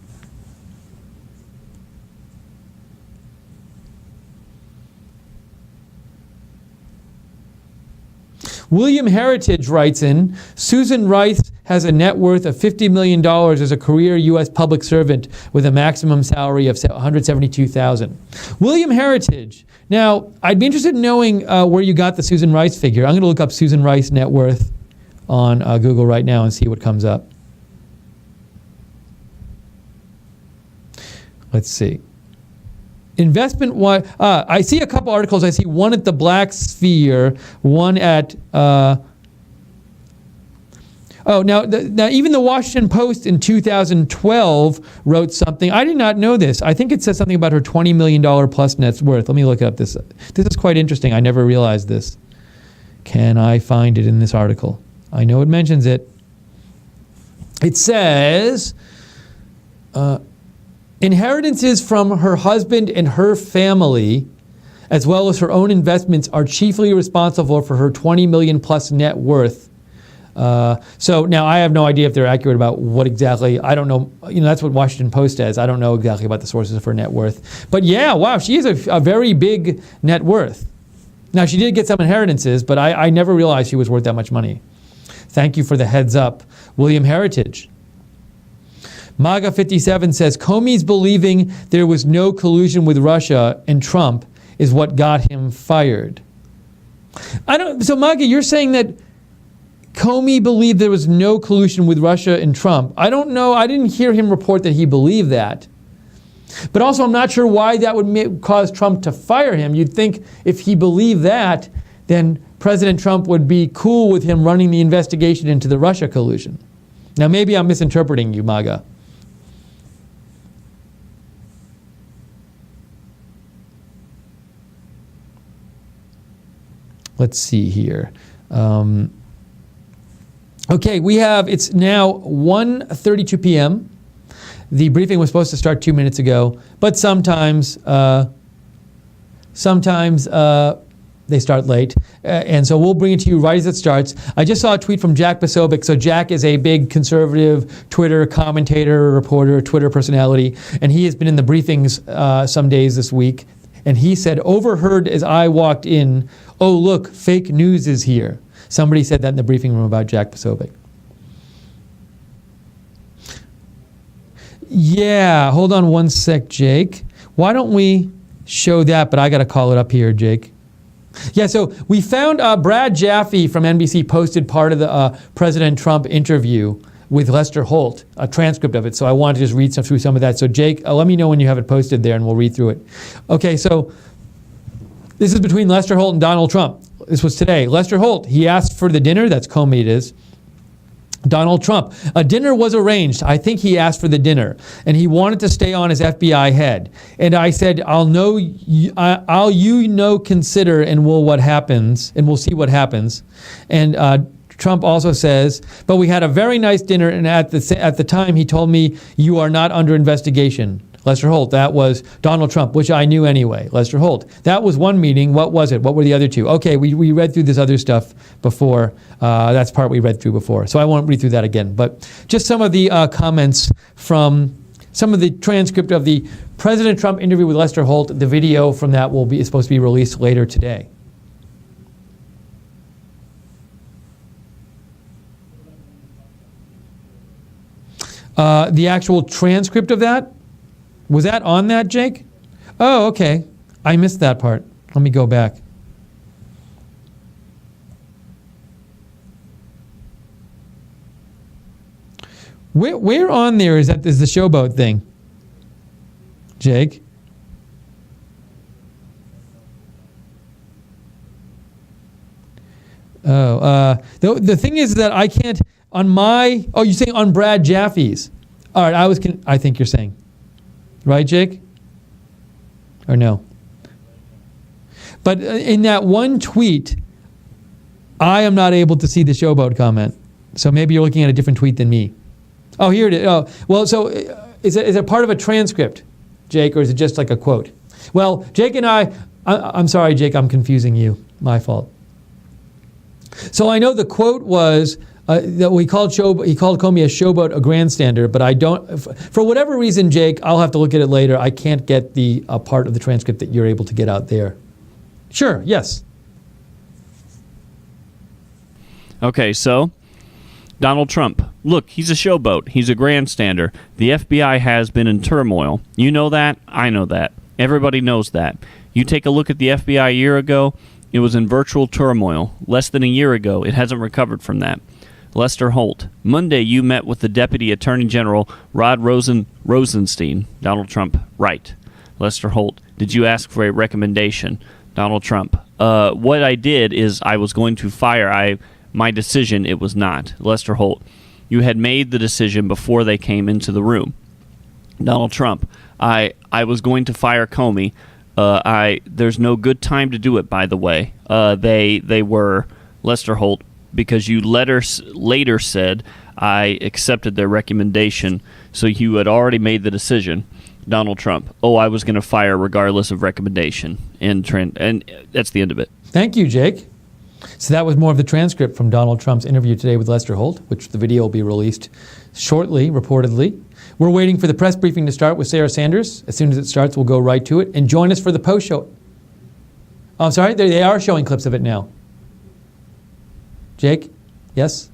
William Heritage writes in, Susan Rice has a net worth of $50 million as a career U.S. public servant with a maximum salary of $172,000. William Heritage. Now, I'd be interested in knowing where you got the Susan Rice figure. I'm going to look up Susan Rice net worth on Google right now and see what comes up. Let's see. Investment. I see a couple articles. I see one at the Black Sphere, one at. Now even the Washington Post in 2012 wrote something. I did not know this. I think it says something about her $20 million plus net worth. Let me look up this. This is quite interesting. I never realized this. Can I find it in this article? I know it mentions it. It says, inheritances from her husband and her family, as well as her own investments, are chiefly responsible for her $20 million plus net worth. So now I have no idea if they're accurate about what exactly. I don't know. That's what Washington Post says. I don't know exactly about the sources of her net worth. But yeah, wow, she has a very big net worth. Now, she did get some inheritances, but I never realized she was worth that much money. Thank you for the heads up. William Heritage. MAGA 57 says, Comey's believing there was no collusion with Russia and Trump is what got him fired. So MAGA, you're saying that Comey believed there was no collusion with Russia and Trump. I don't know. I didn't hear him report that he believed that. But also, I'm not sure why that would cause Trump to fire him. You'd think if he believed that, then President Trump would be cool with him running the investigation into the Russia collusion. Now, maybe I'm misinterpreting you, MAGA. Let's see here. Okay, it's now 1:32 p.m. The briefing was supposed to start 2 minutes ago, but sometimes they start late. And so we'll bring it to you right as it starts. I just saw a tweet from Jack Posobiec. So Jack is a big conservative Twitter commentator, reporter, Twitter personality, and he has been in the briefings some days this week. And he said, overheard as I walked in, oh, look, fake news is here. Somebody said that in the briefing room about Jack Posobiec. Yeah, hold on one sec, Jake. Why don't we show that, but I got to call it up here, Jake. Yeah, so we found Brad Jaffe from NBC posted part of the President Trump interview with Lester Holt, a transcript of it. So I wanted to just read through some of that. So Jake, let me know when you have it posted there and we'll read through it. Okay, so this is between Lester Holt and Donald Trump. This was today. Lester Holt, he asked for the dinner. That's Comey it is. Donald Trump, a dinner was arranged. I think he asked for the dinner. And he wanted to stay on as FBI head. And I said, consider and we'll see what happens. And Trump also says, but we had a very nice dinner, and at the time he told me, you are not under investigation. Lester Holt, that was Donald Trump, which I knew anyway. Lester Holt, that was one meeting. What was it? What were the other two? Okay, we read through this other stuff before. That's part we read through before. So I won't read through that again. But just some of the comments from some of the transcript of the President Trump interview with Lester Holt. The video from that is supposed to be released later today. The actual transcript of that? Was that on that, Jake? Oh, okay. I missed that part. Let me go back. Where on there is the showboat thing? Jake? Oh, the thing is that I can't on my. Oh, you're saying on Brad Jaffe's? All right, I think you're saying, right, Jake? Or no? But in that one tweet, I am not able to see the showboat comment. So maybe you're looking at a different tweet than me. Oh, here it is. Oh, well, so is it part of a transcript, Jake, or is it just like a quote? Well, Jake and I'm sorry, Jake, I'm confusing you. My fault. So I know the quote was that he called Comey a showboat, a grandstander, but I don't, for whatever reason, Jake, I'll have to look at it later. I can't get the part of the transcript that you're able to get out there. Sure, yes. Okay, so Donald Trump. Look, he's a showboat. He's a grandstander. The FBI has been in turmoil. You know that. I know that. Everybody knows that. You take a look at the FBI a year ago, it was in virtual turmoil. Less than a year ago, it hasn't recovered from that. Lester Holt, Monday you met with the Deputy Attorney General Rod Rosenstein. Donald Trump, right. Lester Holt, did you ask for a recommendation? Donald Trump, what I did is I was going to fire. My decision, it was not. Lester Holt, you had made the decision before they came into the room. Donald Trump, I was going to fire Comey. There's no good time to do it, by the way. They were, Lester Holt, because you later said I accepted their recommendation, so you had already made the decision. Donald Trump, I was going to fire regardless of recommendation. And that's the end of it. Thank you, Jake. So that was more of the transcript from Donald Trump's interview today with Lester Holt, which the video will be released shortly, reportedly. We're waiting for the press briefing to start with Sarah Sanders. As soon as it starts, we'll go right to it. And join us for the post-show. Oh, I'm sorry, they are showing clips of it now. Jake? Yes?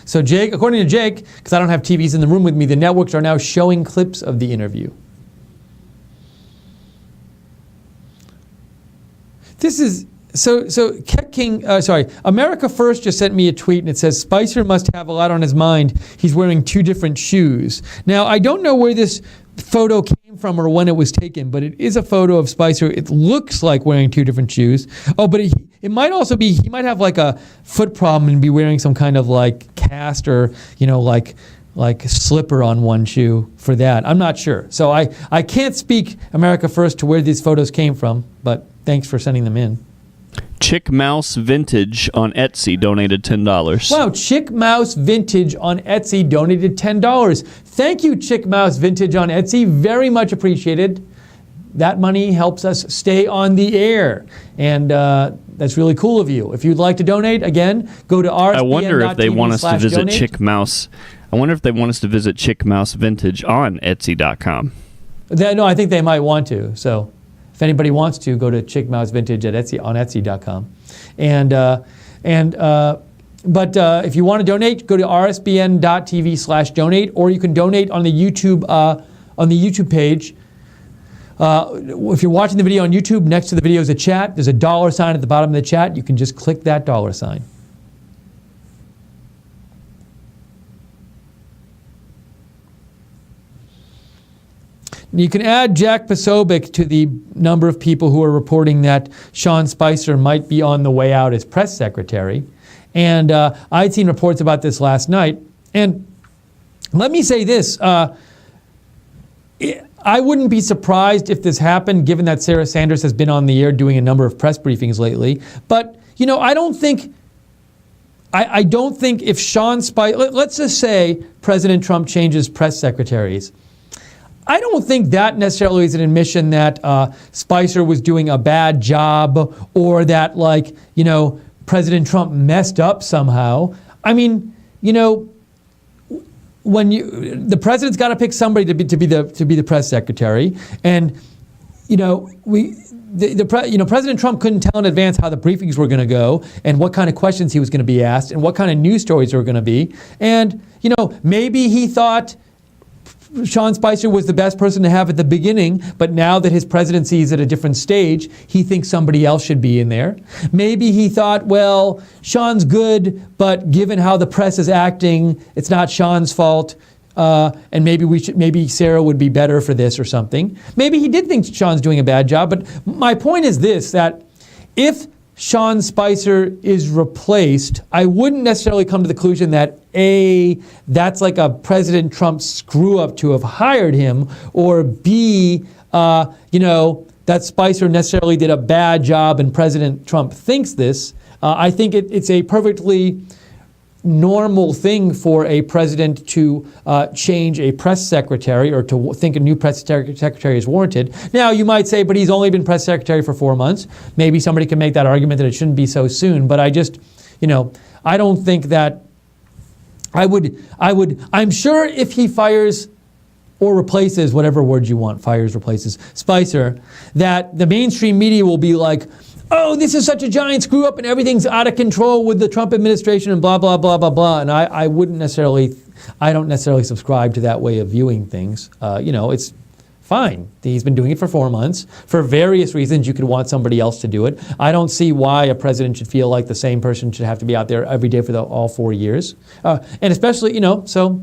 So Jake, according to Jake, because I don't have TVs in the room with me, the networks are now showing clips of the interview. This is... So King, America First just sent me a tweet and it says, Spicer must have a lot on his mind. He's wearing 2 different shoes. Now, I don't know where this photo came from or when it was taken, but it is a photo of Spicer. It looks like wearing 2 different shoes. Oh, but it might also be, he might have like a foot problem and be wearing some kind of like cast or, like slipper on one shoe for that. I'm not sure. So I can't speak America First to where these photos came from, but thanks for sending them in. Chick Mouse Vintage on Etsy donated $10. Wow, Chick Mouse Vintage on Etsy donated $10. Thank you, Chick Mouse Vintage on Etsy. Very much appreciated. That money helps us stay on the air. And that's really cool of you. If you'd like to donate, again, go to rsbn.tv/donate. I wonder if they want us to visit Chick Mouse. I wonder if they want us to visit Chick Mouse Vintage on Etsy.com. No, I think they might want to. So if anybody wants to, go to Chick Mouse Vintage at Etsy on Etsy.com. But if you want to donate, go to rsbn.tv/donate, or you can donate on the YouTube page. If you're watching the video on YouTube, next to the video is a chat. There's a $sign at the bottom of the chat. You can just click that $sign. You can add Jack Posobiec to the number of people who are reporting that Sean Spicer might be on the way out as press secretary. And I'd seen reports about this last night. And let me say this. I wouldn't be surprised if this happened, given that Sarah Sanders has been on the air doing a number of press briefings lately. But, I don't think... I don't think if Sean Spicer... Let's just say President Trump changes press secretaries. I don't think that necessarily is an admission that Spicer was doing a bad job or that, President Trump messed up somehow. I mean, when the president's got to pick somebody to be the press secretary, and President Trump couldn't tell in advance how the briefings were going to go and what kind of questions he was going to be asked and what kind of news stories there were going to be, and maybe he thought Sean Spicer was the best person to have at the beginning, but now that his presidency is at a different stage, he thinks somebody else should be in there. Maybe he thought, well, Sean's good, but given how the press is acting, it's not Sean's fault, and maybe Sarah would be better for this or something. Maybe he did think Sean's doing a bad job, but my point is this, that if Sean Spicer is replaced, I wouldn't necessarily come to the conclusion that A, that's like a President Trump screw up to have hired him, or B, that Spicer necessarily did a bad job and President Trump thinks this. I think it's a perfectly normal thing for a president to change a press secretary or to think a new press secretary is warranted. Now, you might say, but he's only been press secretary for 4 months. Maybe somebody can make that argument that it shouldn't be so soon, but I just, I don't think that I'm sure if he fires or replaces, whatever word you want, fires, replaces, Spicer, that the mainstream media will be like, oh, this is such a giant screw up and everything's out of control with the Trump administration and blah, blah, blah, blah, blah. And I don't necessarily subscribe to that way of viewing things. It's Fine. He's been doing it for 4 months. For various reasons, you could want somebody else to do it. I don't see why a president should feel like the same person should have to be out there every day for all 4 years. And especially, so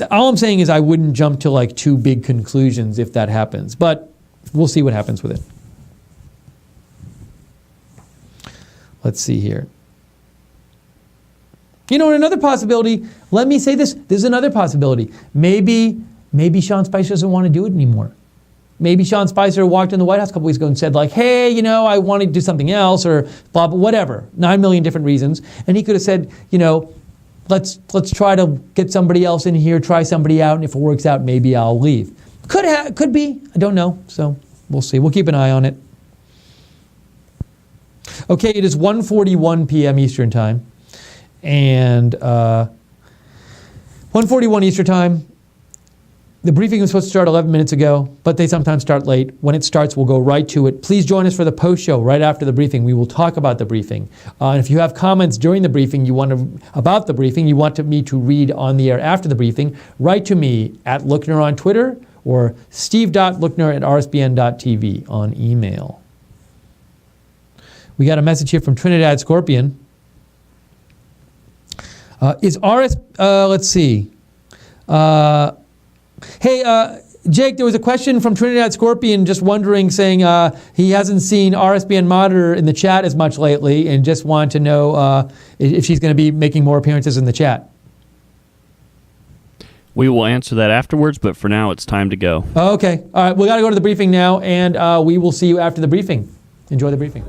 all I'm saying is I wouldn't jump to like too big conclusions if that happens. But we'll see what happens with it. Let's see here. Another possibility, let me say this. There's another possibility. Maybe Sean Spicer doesn't want to do it anymore. Maybe Sean Spicer walked in the White House a couple weeks ago and said like, hey, I want to do something else or blah, blah, whatever. 9 million different reasons. And he could have said, let's try to get somebody else in here, try somebody out, and if it works out, maybe I'll leave. Could be. I don't know. So we'll see. We'll keep an eye on it. Okay, it is 1:41 p.m. Eastern Time. And 1:41 Eastern Time. The briefing was supposed to start 11 minutes ago, but they sometimes start late. When it starts, we'll go right to it. Please join us for the post show right after the briefing. We will talk about the briefing. And if you have comments during the briefing about the briefing, you want me to read on the air after the briefing, write to me at Lookner on Twitter or steve.lookner@rsbn.tv on email. We got a message here from Trinidad Scorpion. Let's see. Hey, Jake, there was a question from Trinidad Scorpion just wondering, saying he hasn't seen RSBN Monitor in the chat as much lately and just wanted to know if she's going to be making more appearances in the chat. We will answer that afterwards, but for now it's time to go. Okay. All right, we got to go to the briefing now, and we will see you after the briefing. Enjoy the briefing.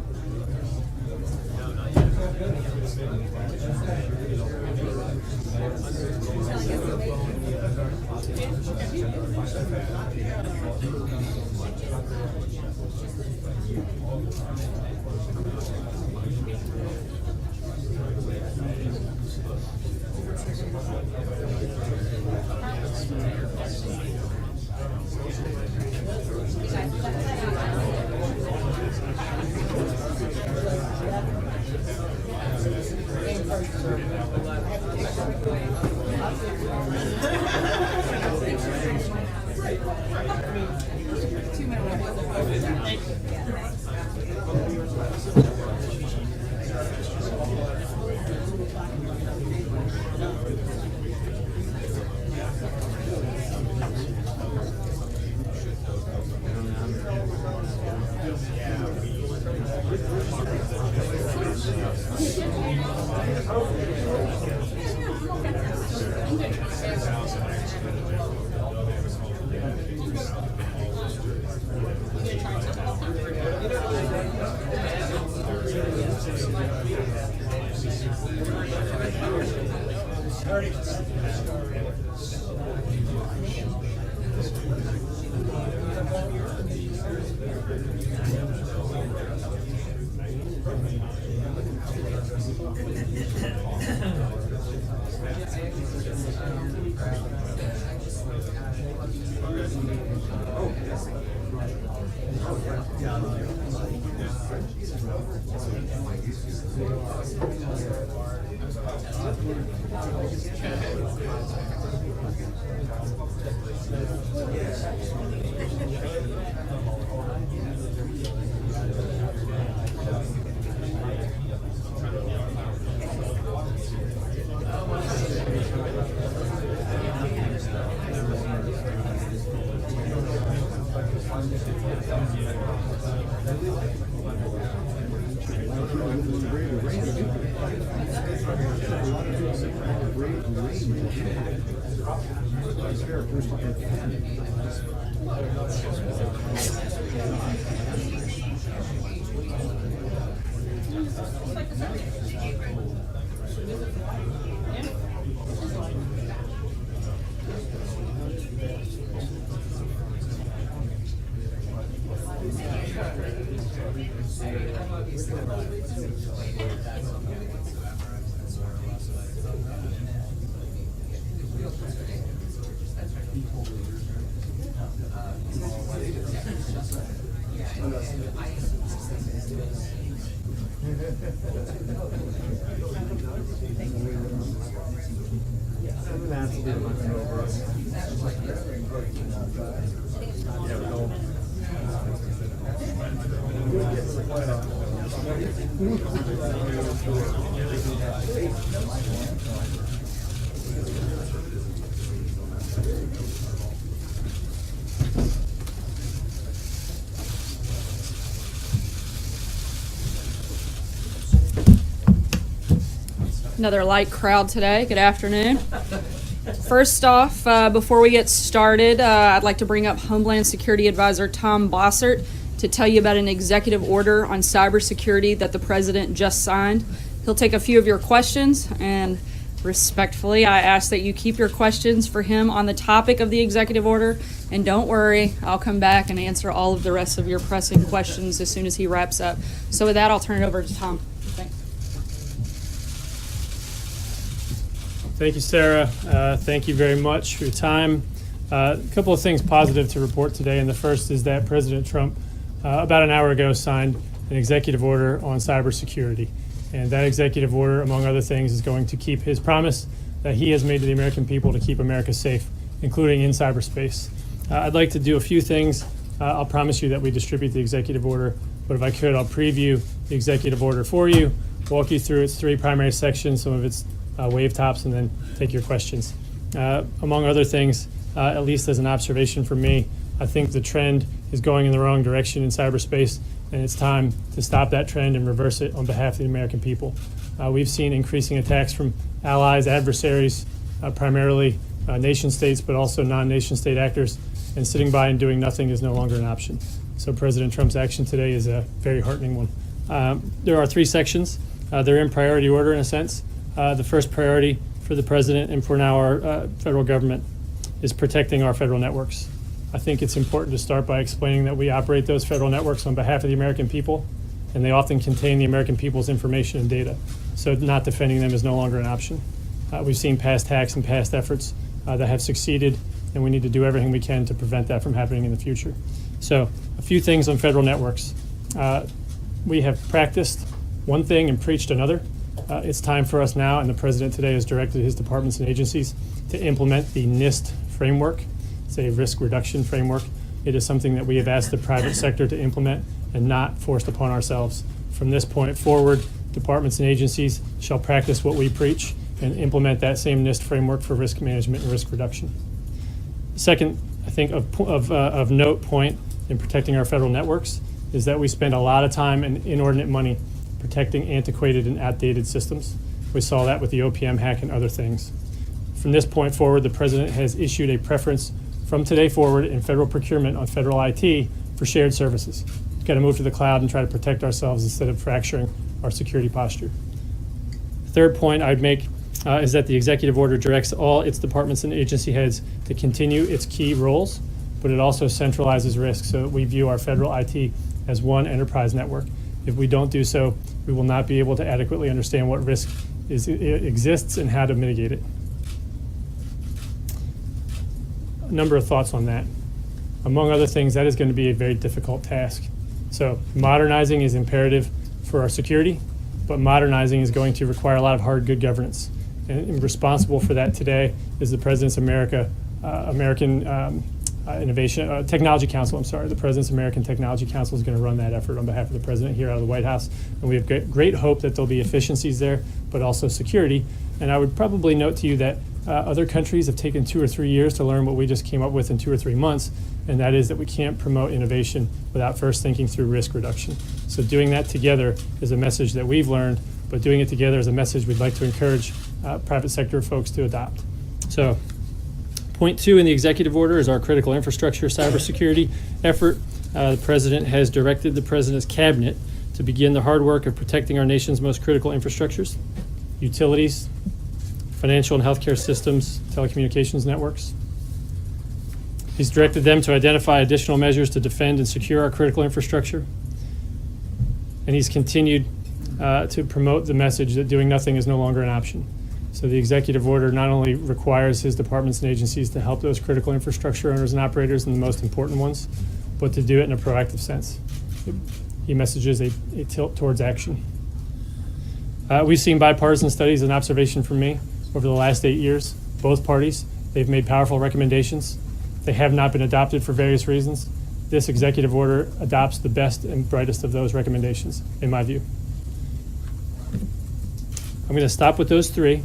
Another light crowd today. Good afternoon. First off, before we get started, I'd like to bring up Homeland Security Advisor Tom Bossert to tell you about an executive order on cybersecurity that the president just signed. He'll take a few of your questions, and respectfully, I ask that you keep your questions for him on the topic of the executive order. And don't worry, I'll come back and answer all of the rest of your pressing questions as soon as he wraps up. So with that, I'll turn it over to Tom. Thanks. Thank you, Sarah. Thank you very much for your time. A couple of things positive to report today, and the first is that President Trump, about an hour ago, signed an executive order on cybersecurity. And that executive order, among other things, is going to keep his promise that he has made to the American people to keep America safe, including in cyberspace. I'd like to do a few things. I'll promise you that we distribute the executive order, but if I could, I'll preview the executive order for you, walk you through its three primary sections, some of its wave tops, and then take your questions. Among other things, at least as an observation from me, I think the trend is going in the wrong direction in cyberspace, and it's time to stop that trend and reverse it on behalf of the American people. We've seen increasing attacks from allies, adversaries, primarily nation states, but also non-nation state actors, and sitting by and doing nothing is no longer an option. So President Trump's action today is a very heartening one. There are three sections. They're in priority order in a sense. The first priority for the president and for now our federal government is protecting our federal networks. I think it's important to start by explaining that we operate those federal networks on behalf of the American people, and they often contain the American people's information and data. So not defending them is no longer an option. We've seen past hacks and past efforts that have succeeded, and we need to do everything we can to prevent that from happening in the future. So a few things on federal networks. We have practiced one thing and preached another. It's time for us now, and the president today has directed his departments and agencies to implement the NIST framework. It's a risk reduction framework. It is something that we have asked the private sector to implement and not forced upon ourselves. From this point forward, departments and agencies shall practice what we preach and implement that same NIST framework for risk management and risk reduction. Second, I think of note point in protecting our federal networks is that we spend a lot of time and inordinate money protecting antiquated and outdated systems. We saw that with the OPM hack and other things. From this point forward, the president has issued a preference from today forward in federal procurement on federal IT for shared services. We've got to move to the cloud and try to protect ourselves instead of fracturing our security posture. Third point I'd make is that the executive order directs all its departments and agency heads to continue its key roles, but it also centralizes risk so that we view our federal IT as one enterprise network. If we don't do so, we will not be able to adequately understand what risk exists and how to mitigate it. A number of thoughts on that. Among other things, that is going to be a very difficult task. So modernizing is imperative for our security, but modernizing is going to require a lot of hard, good governance. And responsible for that today is the President's American Technology Council. The President's American Technology Council is going to run that effort on behalf of the President here out of the White House. And we have great hope that there'll be efficiencies there, but also security. And I would probably note to you that other countries have taken 2 or 3 years to learn what we just came up with in 2 or 3 months, and that is that we can't promote innovation without first thinking through risk reduction. So doing that together is a message that we've learned, but doing it together is a message we'd like to encourage private sector folks to adopt. So point 2 in the executive order is our critical infrastructure cybersecurity effort. The President has directed the President's cabinet to begin the hard work of protecting our nation's most critical infrastructures, utilities, financial and healthcare systems, telecommunications networks. He's directed them to identify additional measures to defend and secure our critical infrastructure. And he's continued to promote the message that doing nothing is no longer an option. So the executive order not only requires his departments and agencies to help those critical infrastructure owners and operators and the most important ones, but to do it in a proactive sense. He messages a tilt towards action. We've seen bipartisan studies and observation from me over the last 8 years. Both parties, they've made powerful recommendations. They have not been adopted for various reasons. This executive order adopts the best and brightest of those recommendations, in my view. I'm going to stop with those three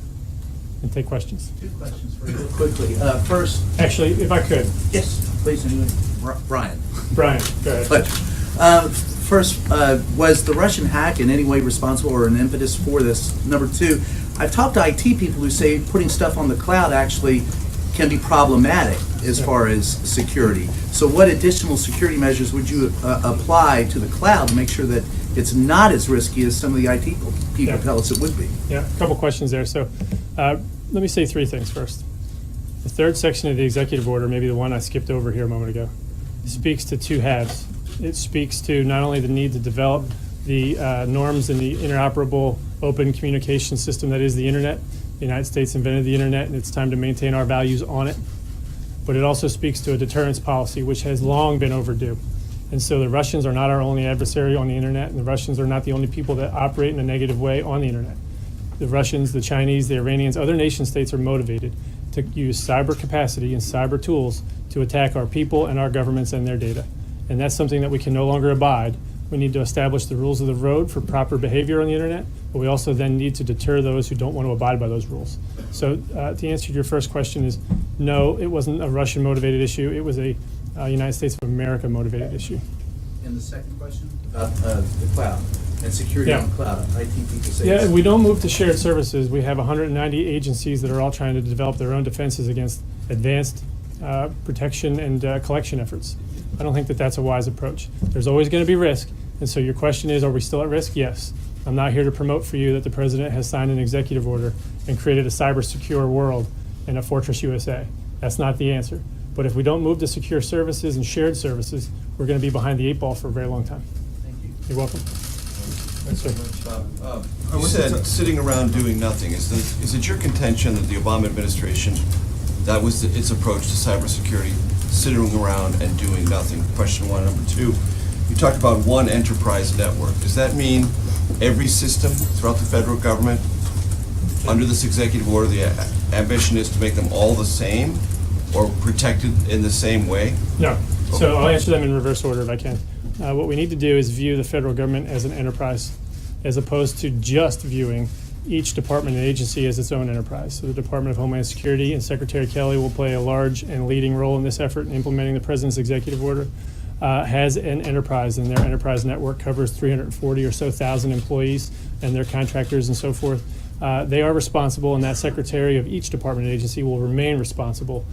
and take questions. Two questions for you real quickly. First, actually, if I could. Yes, please. Brian. Brian, go ahead. Pleasure. First, was the Russian hack in any way responsible or an impetus for this? Number two, I've talked to IT people who say putting stuff on the cloud actually can be problematic as far as security. So what additional security measures would you apply to the cloud to make sure that it's not as risky as some of the IT people tell us it would be? Yeah, a couple questions there. So let me say three things first. The third section of the executive order, maybe the one I skipped over here a moment ago, speaks to two halves. It speaks to not only the need to develop the norms in the interoperable open communication system that is the internet. The United States invented the internet, and it's time to maintain our values on it. But it also speaks to a deterrence policy, which has long been overdue. And so the Russians are not our only adversary on the internet, and the Russians are not the only people that operate in a negative way on the internet. The Russians, the Chinese, the Iranians, other nation states are motivated to use cyber capacity and cyber tools to attack our people and our governments and their data. And that's something that we can no longer abide. We need to establish the rules of the road for proper behavior on the internet, but we also then need to deter those who don't want to abide by those rules. So to answer your first question is, no, it wasn't a Russian-motivated issue. It was a United States of America-motivated issue. And the second question about the cloud and security on the cloud. IT people say if we don't move to shared services, we have 190 agencies that are all trying to develop their own defenses against advanced protection and collection efforts. I don't think that that's a wise approach. There's always going to be risk. And so your question is, are we still at risk? Yes. I'm not here to promote for you that the president has signed an executive order and created a cyber secure world and a Fortress USA. That's not the answer. But if we don't move to secure services and shared services, we're going to be behind the eight ball for a very long time. Thank you. You're welcome. Thanks so much. You said sitting around doing nothing. Is it your contention that the Obama administration, that was its approach to cybersecurity, sitting around and doing nothing? Question one. Number two, you talked about one enterprise network. Does that mean every system throughout the federal government, under this executive order, the ambition is to make them all the same or protected in the same way? No. So I'll answer them in reverse order if I can. What we need to do is view the federal government as an enterprise, as opposed to just viewing each department and agency as its own enterprise. So the Department of Homeland Security and Secretary Kelly will play a large and leading role in this effort in implementing the president's executive order. Has an enterprise, and their enterprise network covers 340 or so thousand employees and their contractors and so forth. They are responsible, and that secretary of each department and agency will remain responsible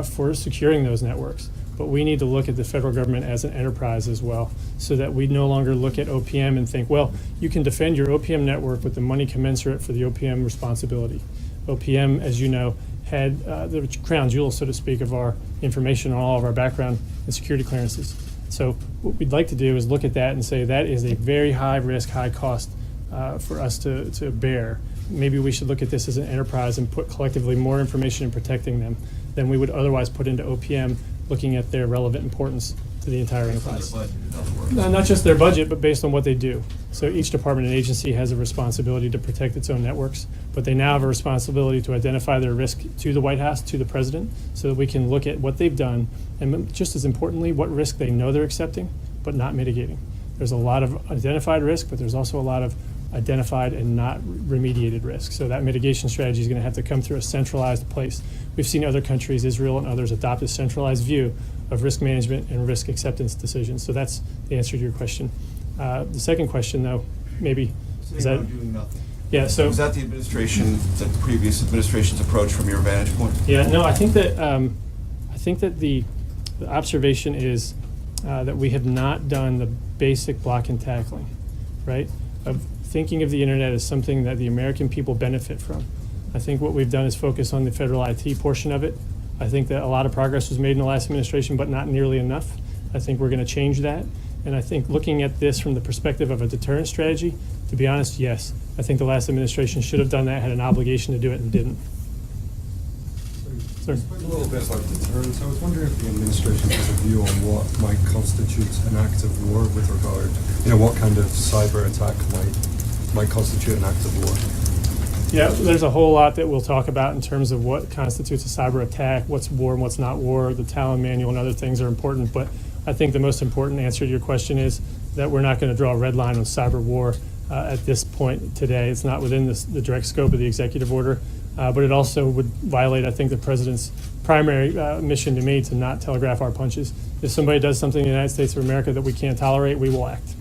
for securing those networks. But we need to look at the federal government as an enterprise as well, so that we no longer look at OPM and think, well, you can defend your OPM network with the money commensurate for the OPM responsibility. OPM, as you know, had the crown jewel, so to speak, of our information on all of our background and security clearances. So what we'd like to do is look at that and say that is a very high risk, high cost for us to bear. Maybe we should look at this as an enterprise and put collectively more information in protecting them than we would otherwise put into OPM, looking at their relevant importance to the entire enterprise. Not just their budget, but based on what they do. So each department and agency has a responsibility to protect its own networks, but they now have a responsibility to identify their risk to the White House, to the president, so that we can look at what they've done, and just as importantly, what risk they know they're accepting, but not mitigating. There's a lot of identified risk, but there's also a lot of identified and not remediated risk. So that mitigation strategy is going to have to come through a centralized place. We've seen other countries, Israel and others, adopt a centralized view of risk management and risk acceptance decisions. So that's the answer to your question. The second question, though, maybe is that doing nothing. Yeah. So was that the previous administration's approach from your vantage point? Yeah. No, I think that the observation is that we have not done the basic block and tackling, right? Of thinking of the internet as something that the American people benefit from. I think what we've done is focus on the federal IT portion of it. I think that a lot of progress was made in the last administration, but not nearly enough. I think we're going to change that. And I think looking at this from the perspective of a deterrent strategy, to be honest, yes. I think the last administration should have done that, had an obligation to do it, and didn't. Sorry. A little bit about deterrence. I was wondering if the administration has a view on what might constitute an act of war with regard, what kind of cyber attack might constitute an act of war. Yeah, there's a whole lot that we'll talk about in terms of what constitutes a cyber attack, what's war and what's not war. The Talon Manual and other things are important, but I think the most important answer to your question is that we're not going to draw a red line on cyber war. at this point today. It's not within the direct scope of the executive order, but it also would violate, I think, the president's primary mission to me to not telegraph our punches. If somebody does something in the United States of America that we can't tolerate, we will act.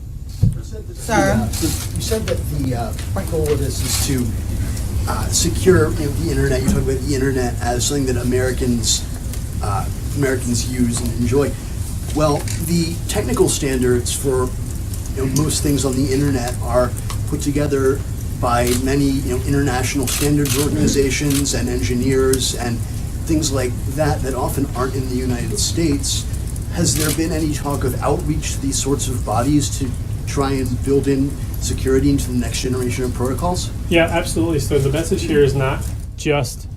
Sir? You said that the point goal of this is to secure the internet. You talk about the internet as something that Americans use and enjoy. Well, the technical standards for most things on the internet are put together by many international standards organizations and engineers and things like that often aren't in the United States. Has there been any talk of outreach to these sorts of bodies to try and build in security into the next generation of protocols? Yeah, absolutely. So the message here is not just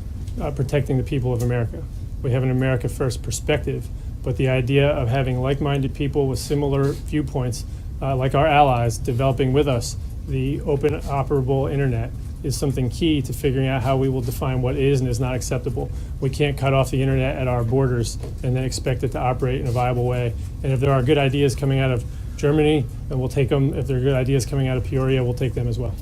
protecting the people of America. We have an America First perspective, but the idea of having like-minded people with similar viewpoints, like our allies, developing with us the open, operable internet is something key to figuring out how we will define what is and is not acceptable. We can't cut off the internet at our borders and then expect it to operate in a viable way. And if there are good ideas coming out of Germany, and we'll take them. If there are good ideas coming out of Peoria, we'll take them as well.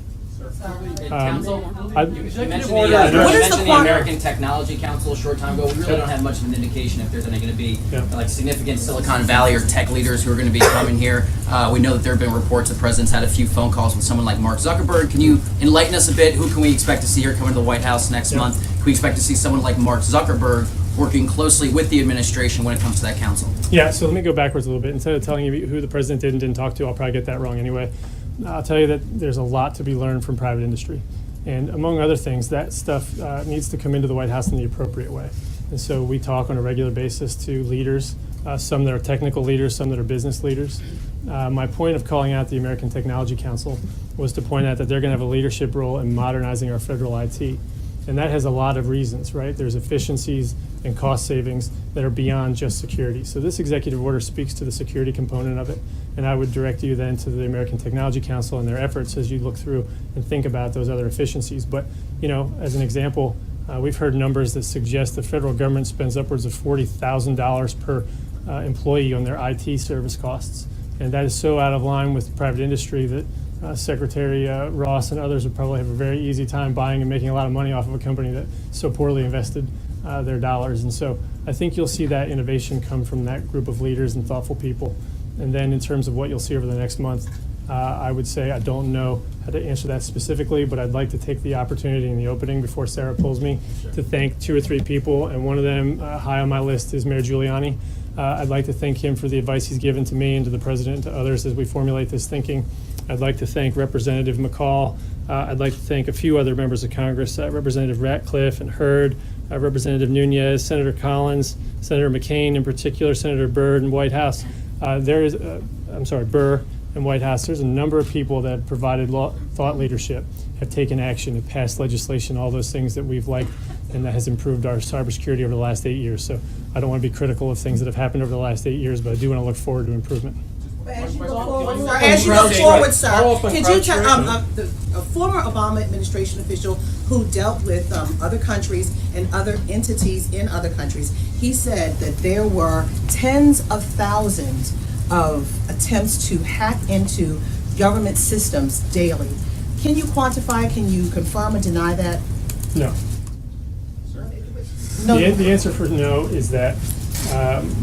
Council, you mentioned the American Technology Council a short time ago. We really don't have much of an indication if there's any going to be like significant Silicon Valley or tech leaders who are going to be coming here. We know that there have been reports the president's had a few phone calls with someone like Mark Zuckerberg. Can you enlighten us a bit? Who can we expect to see here coming to the White House next month? Can we expect to see someone like Mark Zuckerberg working closely with the administration when it comes to that council? Yeah, so let me go backwards a little bit. Instead of telling you who the president did and didn't talk to, I'll probably get that wrong anyway. I'll tell you that there's a lot to be learned from private industry. And among other things, that stuff needs to come into the White House in the appropriate way. And so we talk on a regular basis to leaders, some that are technical leaders, some that are business leaders. My point of calling out the American Technology Council was to point out that they're going to have a leadership role in modernizing our federal IT. And that has a lot of reasons, right? There's efficiencies and cost savings that are beyond just security. So this executive order speaks to the security component of it. And I would direct you then to the American Technology Council and their efforts as you look through and think about those other efficiencies. But, as an example, we've heard numbers that suggest the federal government spends upwards of $40,000 per employee on their IT service costs. And that is so out of line with private industry that Secretary Ross and others would probably have a very easy time buying and making a lot of money off of a company that so poorly invested their dollars. And so I think you'll see that innovation come from that group of leaders and thoughtful people. And then in terms of what you'll see over the next month, I would say I don't know how to answer that specifically, but I'd like to take the opportunity in the opening before Sarah pulls me to thank 2 or 3 people. And one of them high on my list is Mayor Giuliani. I'd like to thank him for the advice he's given to me and to the president and to others as we formulate this thinking. I'd like to thank Representative McCall. I'd like to thank a few other members of Congress, Representative Ratcliffe and Hurd, Representative Nunez, Senator Collins, Senator McCain in particular, Senator Byrd and White House. Burr and White House. There's a number of people that have provided thought leadership, have taken action, have passed legislation, all those things that we've liked, and that has improved our cybersecurity over the last 8 years. So I don't want to be critical of things that have happened over the last 8 years, but I do want to look forward to improvement. As you look forward, sir, could you tell a former Obama administration official who dealt with other countries and other entities in other countries, he said that there were tens of thousands of attempts to hack into government systems daily. Can you quantify, can you confirm or deny that? No. The answer for no is that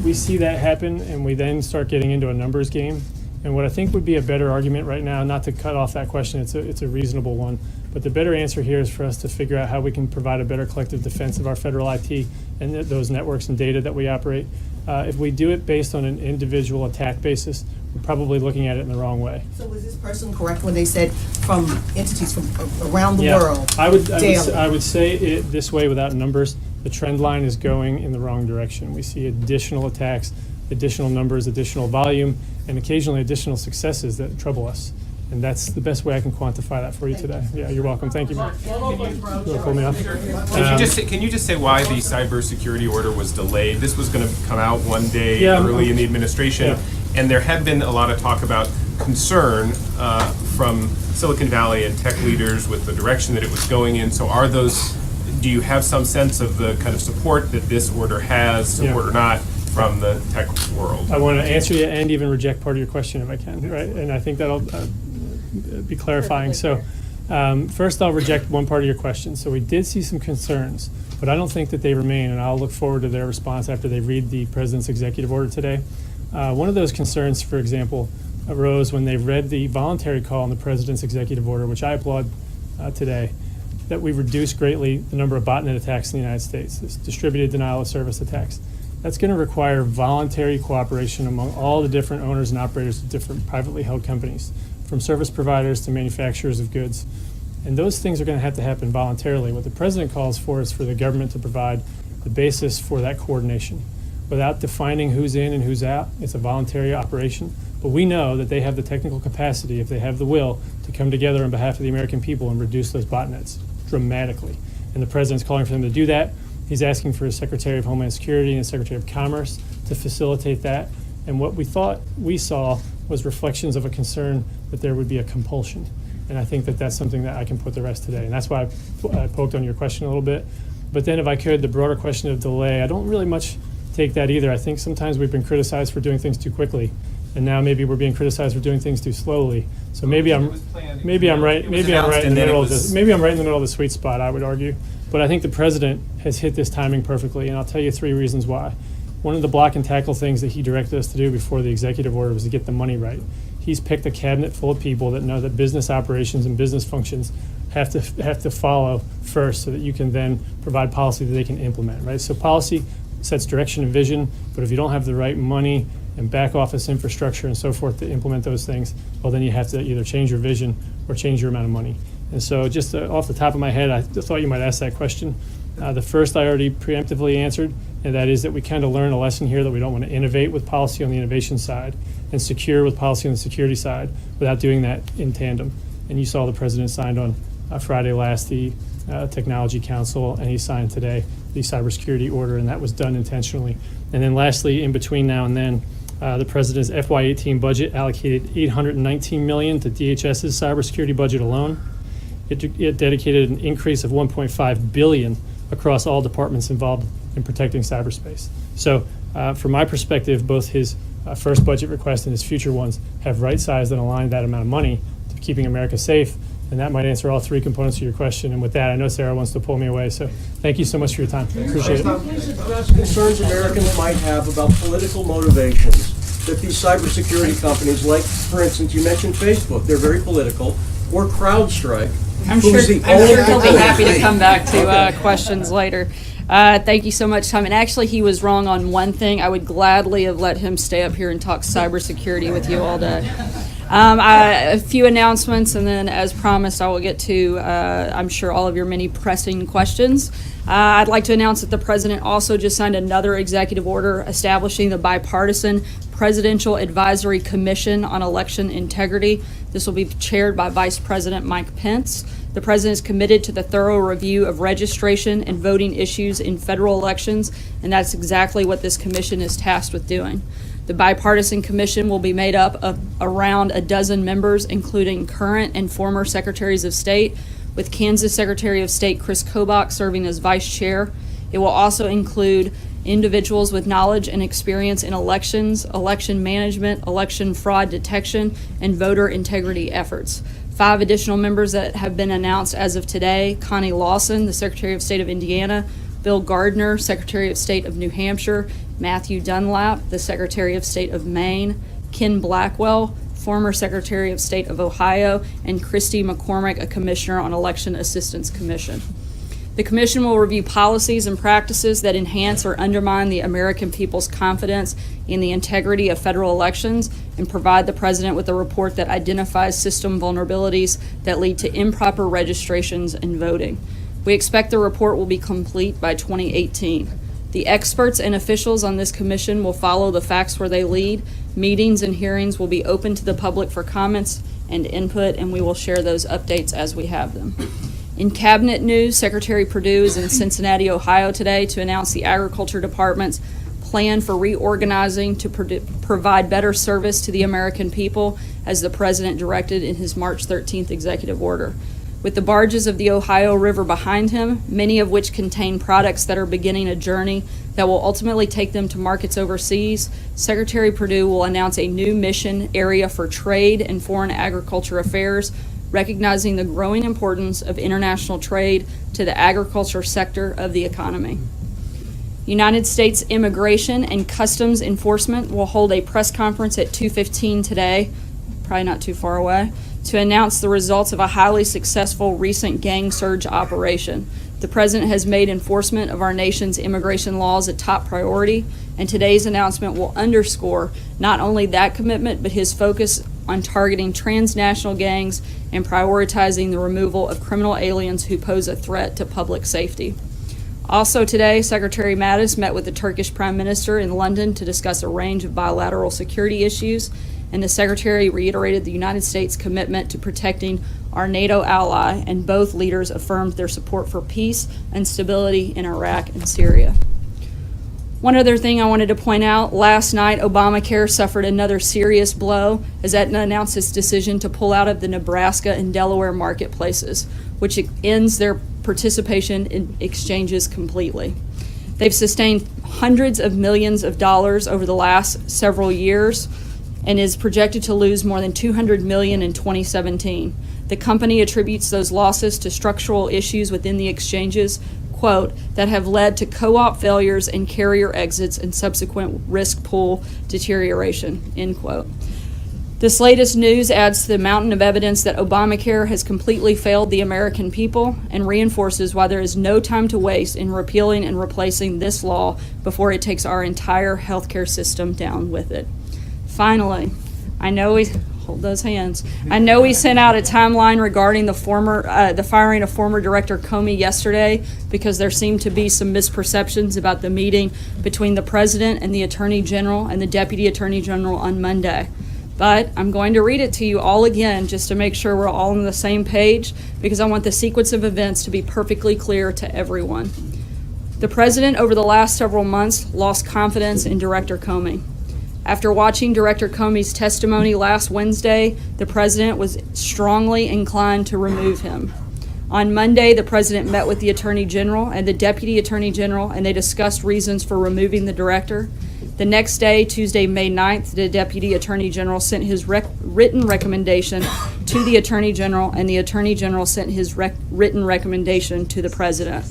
we see that happen and we then start getting into a numbers game. And what I think would be a better argument right now, not to cut off that question, it's a reasonable one, but the better answer here is for us to figure out how we can provide a better collective defense of our federal IT and those networks and data that we operate. If we do it based on an individual attack basis, we're probably looking at it in the wrong way. So was this person correct when they said from entities from around the world? I would say it this way without numbers. The trend line is going in the wrong direction. We see additional attacks, additional numbers, additional volume, and occasionally additional successes that trouble us. And that's the best way I can quantify that for you today. Yeah, you're welcome. Thank you, Mark. You want to pull me off? Can you just say why the cybersecurity order was delayed? This was going to come out one day early in the administration, and there had been a lot of talk about concern from Silicon Valley and tech leaders with the direction that it was going in. So do you have some sense of the kind of support that this order has, support or not, from the tech world? I want to answer you and even reject part of your question if I can, right? And I think that'll be clarifying. So first, I'll reject one part of your question. So we did see some concerns, but I don't think that they remain, and I'll look forward to their response after they read the president's executive order today. One of those concerns, for example, arose when they read the voluntary call in the president's executive order, which I applaud today, that we reduced greatly the number of botnet attacks in the United States, this distributed denial of service attacks. That's going to require voluntary cooperation among all the different owners and operators of different privately held companies, from service providers to manufacturers of goods. And those things are going to have to happen voluntarily. What the president calls for is for the government to provide the basis for that coordination. Without defining who's in and who's out, it's a voluntary operation. But we know that they have the technical capacity, if they have the will, to come together on behalf of the American people and reduce those botnets dramatically. And the president's calling for them to do that. He's asking for his Secretary of Homeland Security and his Secretary of Commerce to facilitate that. And what we thought we saw was reflections of a concern that there would be a compulsion. And I think that that's something that I can put to rest today. And that's why I poked on your question a little bit. But then if I could, the broader question of delay, I don't really much take that either. I think sometimes we've been criticized for doing things too quickly. And now maybe we're being criticized for doing things too slowly. So maybe I'm right in the middle of the sweet spot, I would argue. But I think the president has hit this timing perfectly, and I'll tell you 3 reasons why. One of the block and tackle things that he directed us to do before the executive order was to get the money right. He's picked a cabinet full of people that know that business operations and business functions have to follow first, so that you can then provide policy that they can implement, right? So policy sets direction and vision, but if you don't have the right money and back office infrastructure and so forth to implement those things, well, then you have to either change your vision or change your amount of money. And so just off the top of my head, I thought you might ask that question. The first I already preemptively answered, and that is that we kind of learned a lesson here that we don't want to innovate with policy on the innovation side and secure with policy on the security side without doing that in tandem. And you saw the president signed on Friday last the Technology Council, and he signed today the cybersecurity order, and that was done intentionally. And then lastly, in between now and then, the president's FY18 budget allocated $819 million to DHS's cybersecurity budget alone. It dedicated an increase of $1.5 billion across all departments involved in protecting cyberspace. So from my perspective, both his first budget request and his future ones have right-sized and aligned that amount of money to keeping America safe. And that might answer all 3 components of your question. And with that, I know Sarah wants to pull me away. So thank you so much for your time. Appreciate it. Please address concerns Americans might have about political motivations that these cybersecurity companies, like, for instance, you mentioned Facebook, they're very political, or CrowdStrike. I'm sure he'll be happy to come back to questions later. Thank you so much, Tom. And actually, he was wrong on one thing. I would gladly have let him stay up here and talk cybersecurity with you all day. A few announcements, and then, as promised, I will get to, I'm sure, all of your many pressing questions. I'd like to announce that the president also just signed another executive order establishing the bipartisan Presidential Advisory Commission on Election Integrity. This will be chaired by Vice President Mike Pence. The president is committed to the thorough review of registration and voting issues in federal elections, and that's exactly what this commission is tasked with doing. The bipartisan commission will be made up of around a dozen members, including current and former secretaries of state, with Kansas Secretary of State Chris Kobach serving as vice chair. It will also include individuals with knowledge and experience in elections, election management, election fraud detection, and voter integrity efforts. 5 additional members that have been announced as of today: Connie Lawson, the Secretary of State of Indiana; Bill Gardner, Secretary of State of New Hampshire; Matthew Dunlap, the Secretary of State of Maine; Ken Blackwell, former Secretary of State of Ohio; and Christy McCormick, a Commissioner on Election Assistance Commission. The Commission will review policies and practices that enhance or undermine the American people's confidence in the integrity of federal elections and provide the President with a report that identifies system vulnerabilities that lead to improper registrations and voting. We expect the report will be complete by 2018. The experts and officials on this commission will follow the facts where they lead. Meetings and hearings will be open to the public for comments and input, and we will share those updates as we have them. In cabinet news, Secretary Perdue is in Cincinnati, Ohio today to announce the Agriculture Department's plan for reorganizing to provide better service to the American people, as the President directed in his March 13th executive order. With the barges of the Ohio River behind him, many of which contain products that are beginning a journey that will ultimately take them to markets overseas, Secretary Perdue will announce a new mission area for trade and foreign agriculture affairs, recognizing the growing importance of international trade to the agriculture sector of the economy. United States Immigration and Customs Enforcement will hold a press conference at 2:15 today, probably not too far away, to announce the results of a highly successful recent gang surge operation. The President has made enforcement of our nation's immigration laws a top priority, and today's announcement will underscore not only that commitment, but his focus on targeting transnational gangs and prioritizing the removal of criminal aliens who pose a threat to public safety. Also today, Secretary Mattis met with the Turkish Prime Minister in London to discuss a range of bilateral security issues, and the Secretary reiterated the United States' commitment to protecting our NATO ally, and both leaders affirmed their support for peace and stability in Iraq and Syria. One other thing I wanted to point out, last night Obamacare suffered another serious blow as Aetna announced its decision to pull out of the Nebraska and Delaware marketplaces, which ends their participation in exchanges completely. They've sustained hundreds of millions of dollars over the last several years and is projected to lose more than $200 million in 2017. The company attributes those losses to structural issues within the exchanges, quote, that have led to co-op failures and carrier exits and subsequent risk pool deterioration, end quote. This latest news adds to the mountain of evidence that Obamacare has completely failed the American people and reinforces why there is no time to waste in repealing and replacing this law before it takes our entire healthcare system down with it. Finally, I know we hold those hands. I know we sent out a timeline regarding the firing of former Director Comey yesterday because there seemed to be some misperceptions about the meeting between the President and the Attorney General and the Deputy Attorney General on Monday. But I'm going to read it to you all again just to make sure we're all on the same page because I want the sequence of events to be perfectly clear to everyone. The President over the last several months lost confidence in Director Comey. After watching Director Comey's testimony last Wednesday, the President was strongly inclined to remove him. On Monday, the President met with the Attorney General and the Deputy Attorney General, and they discussed reasons for removing the Director. The next day, Tuesday, May 9th, the Deputy Attorney General sent his written recommendation to the Attorney General, and the Attorney General sent his written recommendation to the President.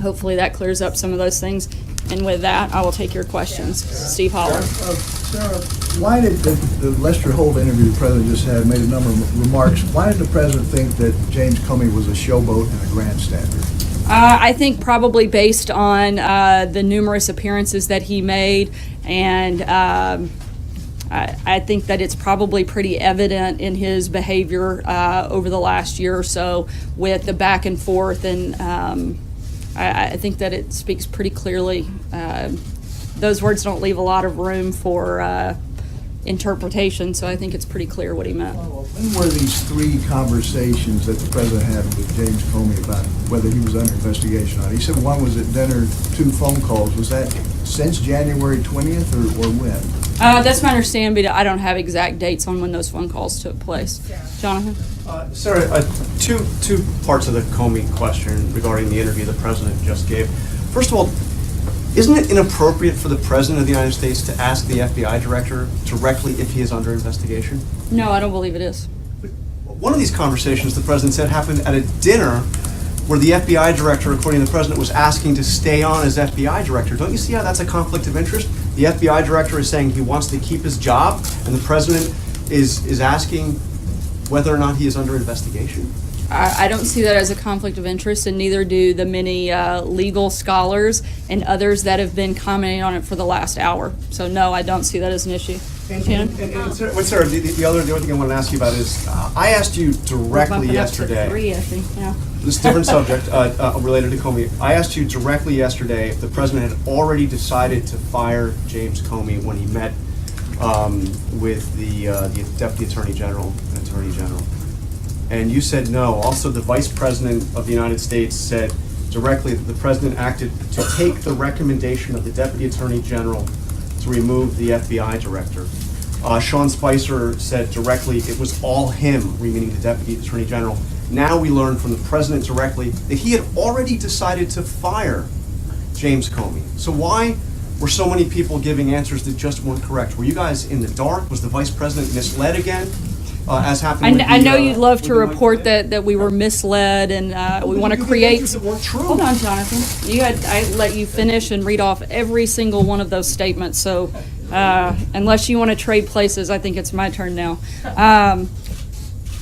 Hopefully that clears up some of those things. And with that, I will take your questions. Steve Holler. Sarah, why did the Lester Holt interview the President just had made a number of remarks? Why did the President think that James Comey was a showboat and a grandstander? I think probably based on the numerous appearances that he made, and I think that it's probably pretty evident in his behavior over the last year or so with the back and forth, and I think that it speaks pretty clearly. Those words don't leave a lot of room for interpretation, so I think it's pretty clear what he meant. When were these three conversations that the President had with James Comey about whether he was under investigation or not? He said one was at dinner, 2 phone calls. Was that since January 20th or when? That's my understanding, but I don't have exact dates on when those phone calls took place. Jonathan? Sarah, two parts of the Comey question regarding the interview the President just gave. First of all, isn't it inappropriate for the President of the United States to ask the FBI Director directly if he is under investigation? No, I don't believe it is. One of these conversations, the President said, happened at a dinner where the FBI Director, according to the President, was asking to stay on as FBI Director. Don't you see how that's a conflict of interest? The FBI Director is saying he wants to keep his job, and the President is asking whether or not he is under investigation? I don't see that as a conflict of interest, and neither do the many legal scholars and others that have been commenting on it for the last hour. So no, I don't see that as an issue. Sarah, the other thing I want to ask you about is, I asked you directly yesterday. 3, I think, yeah. This is a different subject related to Comey. I asked you directly yesterday if the President had already decided to fire James Comey when he met with the Deputy Attorney General and Attorney General. And you said no. Also, the Vice President of the United States said directly that the President acted to take the recommendation of the Deputy Attorney General to remove the FBI Director. Sean Spicer said directly it was all him, meaning the Deputy Attorney General. Now we learn from the president directly that he had already decided to fire James Comey. So why were so many people giving answers that just weren't correct? Were you guys in the dark? Was the vice president misled again, as happened? I know you'd love to report that we were misled, and we want to create. Hold on, Jonathan. I let you finish and read off every single one of those statements. So, unless you want to trade places, I think it's my turn now.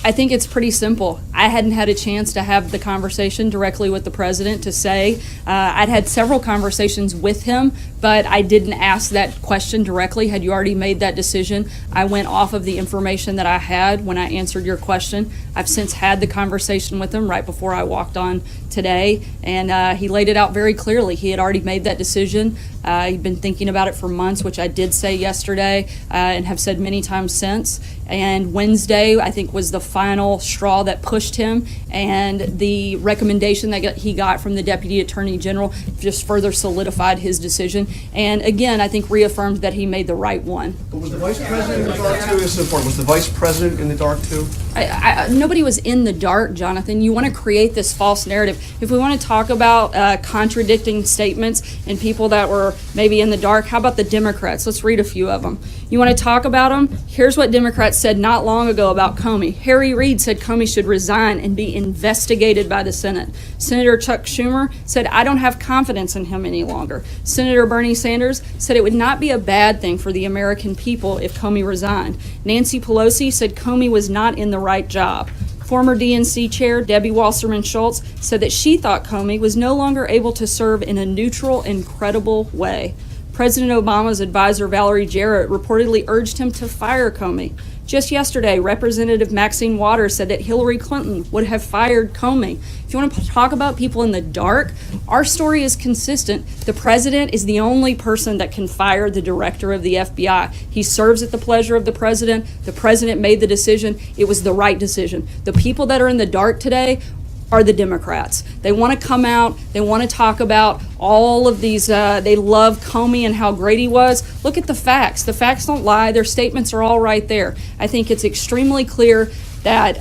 I think it's pretty simple. I hadn't had a chance to have the conversation directly with the president to say. I'd had several conversations with him, but I didn't ask that question directly. Had you already made that decision? I went off of the information that I had when I answered your question. I've since had the conversation with him right before I walked on today, and he laid it out very clearly. He had already made that decision. He'd been thinking about it for months, which I did say yesterday and have said many times since. And Wednesday, I think, was the final straw that pushed him, and the recommendation that he got from the Deputy Attorney General just further solidified his decision. And again, I think reaffirmed that he made the right one. But was the vice president in the dark too? This is important. Was the vice president in the dark too? Nobody was in the dark, Jonathan. You want to create this false narrative. If we want to talk about contradicting statements and people that were maybe in the dark, how about the Democrats? Let's read a few of them. You want to talk about them? Here's what Democrats said not long ago about Comey. Harry Reid said Comey should resign and be investigated by the Senate. Senator Chuck Schumer said, I don't have confidence in him any longer. Senator Bernie Sanders said it would not be a bad thing for the American people if Comey resigned. Nancy Pelosi said Comey was not in the right job. Former DNC chair Debbie Wasserman Schultz said that she thought Comey was no longer able to serve in a neutral and credible way. President Obama's advisor Valerie Jarrett reportedly urged him to fire Comey. Just yesterday, Representative Maxine Waters said that Hillary Clinton would have fired Comey. If you want to talk about people in the dark, our story is consistent. The president is the only person that can fire the director of the FBI. He serves at the pleasure of the president. The president made the decision. It was the right decision. The people that are in the dark today are the Democrats. They want to come out, they want to talk about all of these, they love Comey and how great he was. Look at the facts. The facts don't lie. Their statements are all right there. I think it's extremely clear that,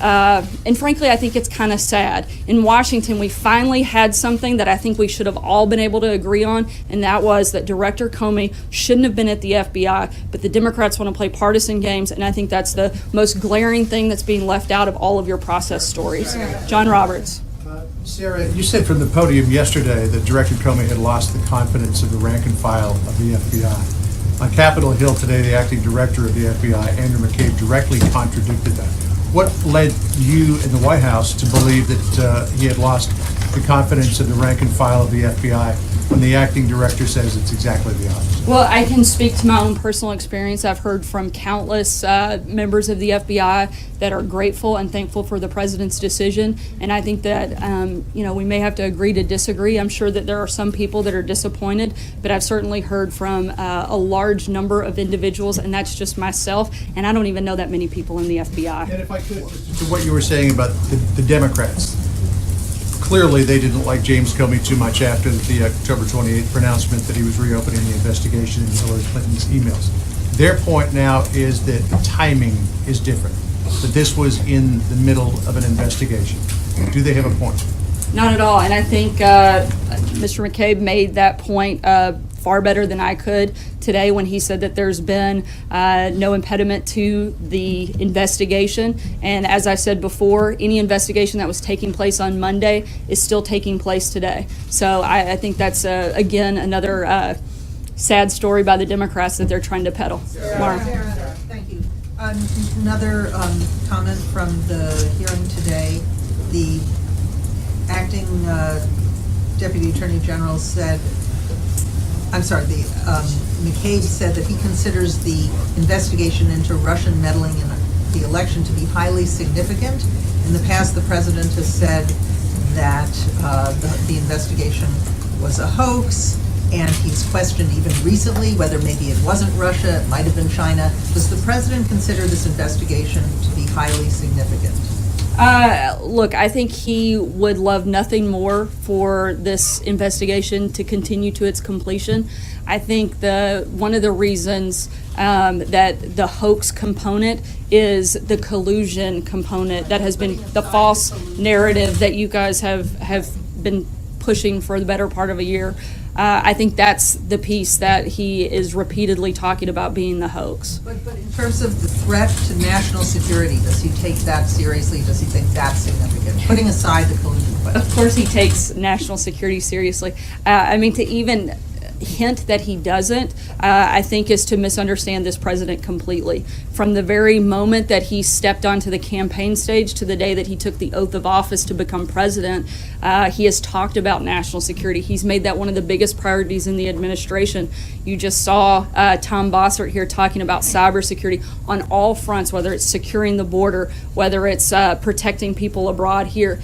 and frankly, I think it's kind of sad. In Washington, we finally had something that I think we should have all been able to agree on, and that was that Director Comey shouldn't have been at the FBI, but the Democrats want to play partisan games, and I think that's the most glaring thing that's being left out of all of your process stories. John Roberts. Sarah, you said from the podium yesterday that Director Comey had lost the confidence of the rank and file of the FBI. On Capitol Hill today, the acting director of the FBI, Andrew McCabe, directly contradicted that. What led you in the White House to believe that he had lost the confidence of the rank and file of the FBI when the acting director says it's exactly the opposite? Well, I can speak to my own personal experience. I've heard from countless members of the FBI that are grateful and thankful for the president's decision. And I think that, we may have to agree to disagree. I'm sure that there are some people that are disappointed, but I've certainly heard from a large number of individuals, and that's just myself. And I don't even know that many people in the FBI. And if I could, to what you were saying about the Democrats. Clearly, they didn't like James Comey too much after the October 28th pronouncement that he was reopening the investigation into Hillary Clinton's emails. Their point now is that the timing is different, that this was in the middle of an investigation. Do they have a point? Not at all. And I think Mr. McCabe made that point far better than I could today when he said that there's been no impediment to the investigation. And as I said before, any investigation that was taking place on Monday is still taking place today. So I think that's, again, another sad story by the Democrats that they're trying to peddle. Mara. Thank you. Another comment from the hearing today. The acting Deputy Attorney General said, McCabe said that he considers the investigation into Russian meddling in the election to be highly significant. In the past, the president has said that the investigation was a hoax, and he's questioned even recently whether maybe it wasn't Russia, it might have been China. Does the president consider this investigation to be highly significant? Look, I think he would love nothing more for this investigation to continue to its completion. I think one of the reasons that the hoax component is the collusion component that has been the false narrative that you guys have been pushing for the better part of a year. I think that's the piece that he is repeatedly talking about being the hoax. But in terms of the threat to national security, does he take that seriously? Does he think that's significant? Putting aside the collusion question. Of course he takes national security seriously. I mean, to even hint that he doesn't, I think is to misunderstand this president completely. From the very moment that he stepped onto the campaign stage to the day that he took the oath of office to become president, he has talked about national security. He's made that one of the biggest priorities in the administration. You just saw Tom Bossert here talking about cybersecurity on all fronts, whether it's securing the border, whether it's protecting people abroad here.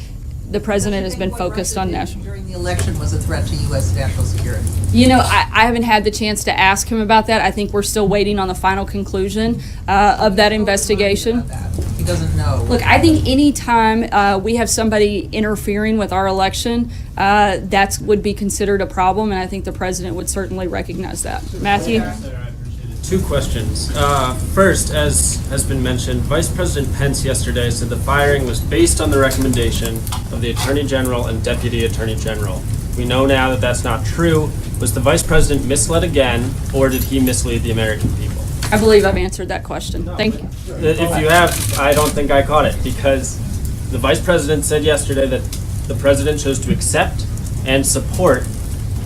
The president has been focused on national. During the election was a threat to U.S. national security. You know, I haven't had the chance to ask him about that. I think we're still waiting on the final conclusion of that investigation. He doesn't know. Look, I think any time we have somebody interfering with our election, that would be considered a problem, and I think the president would certainly recognize that. Matthew? Two questions. First, as has been mentioned, Vice President Pence yesterday said the firing was based on the recommendation of the Attorney General and Deputy Attorney General. We know now that that's not true. Was the Vice President misled again, or did he mislead the American people? I believe I've answered that question. Thank you. If you have, I don't think I caught it, because the Vice President said yesterday that the President chose to accept and support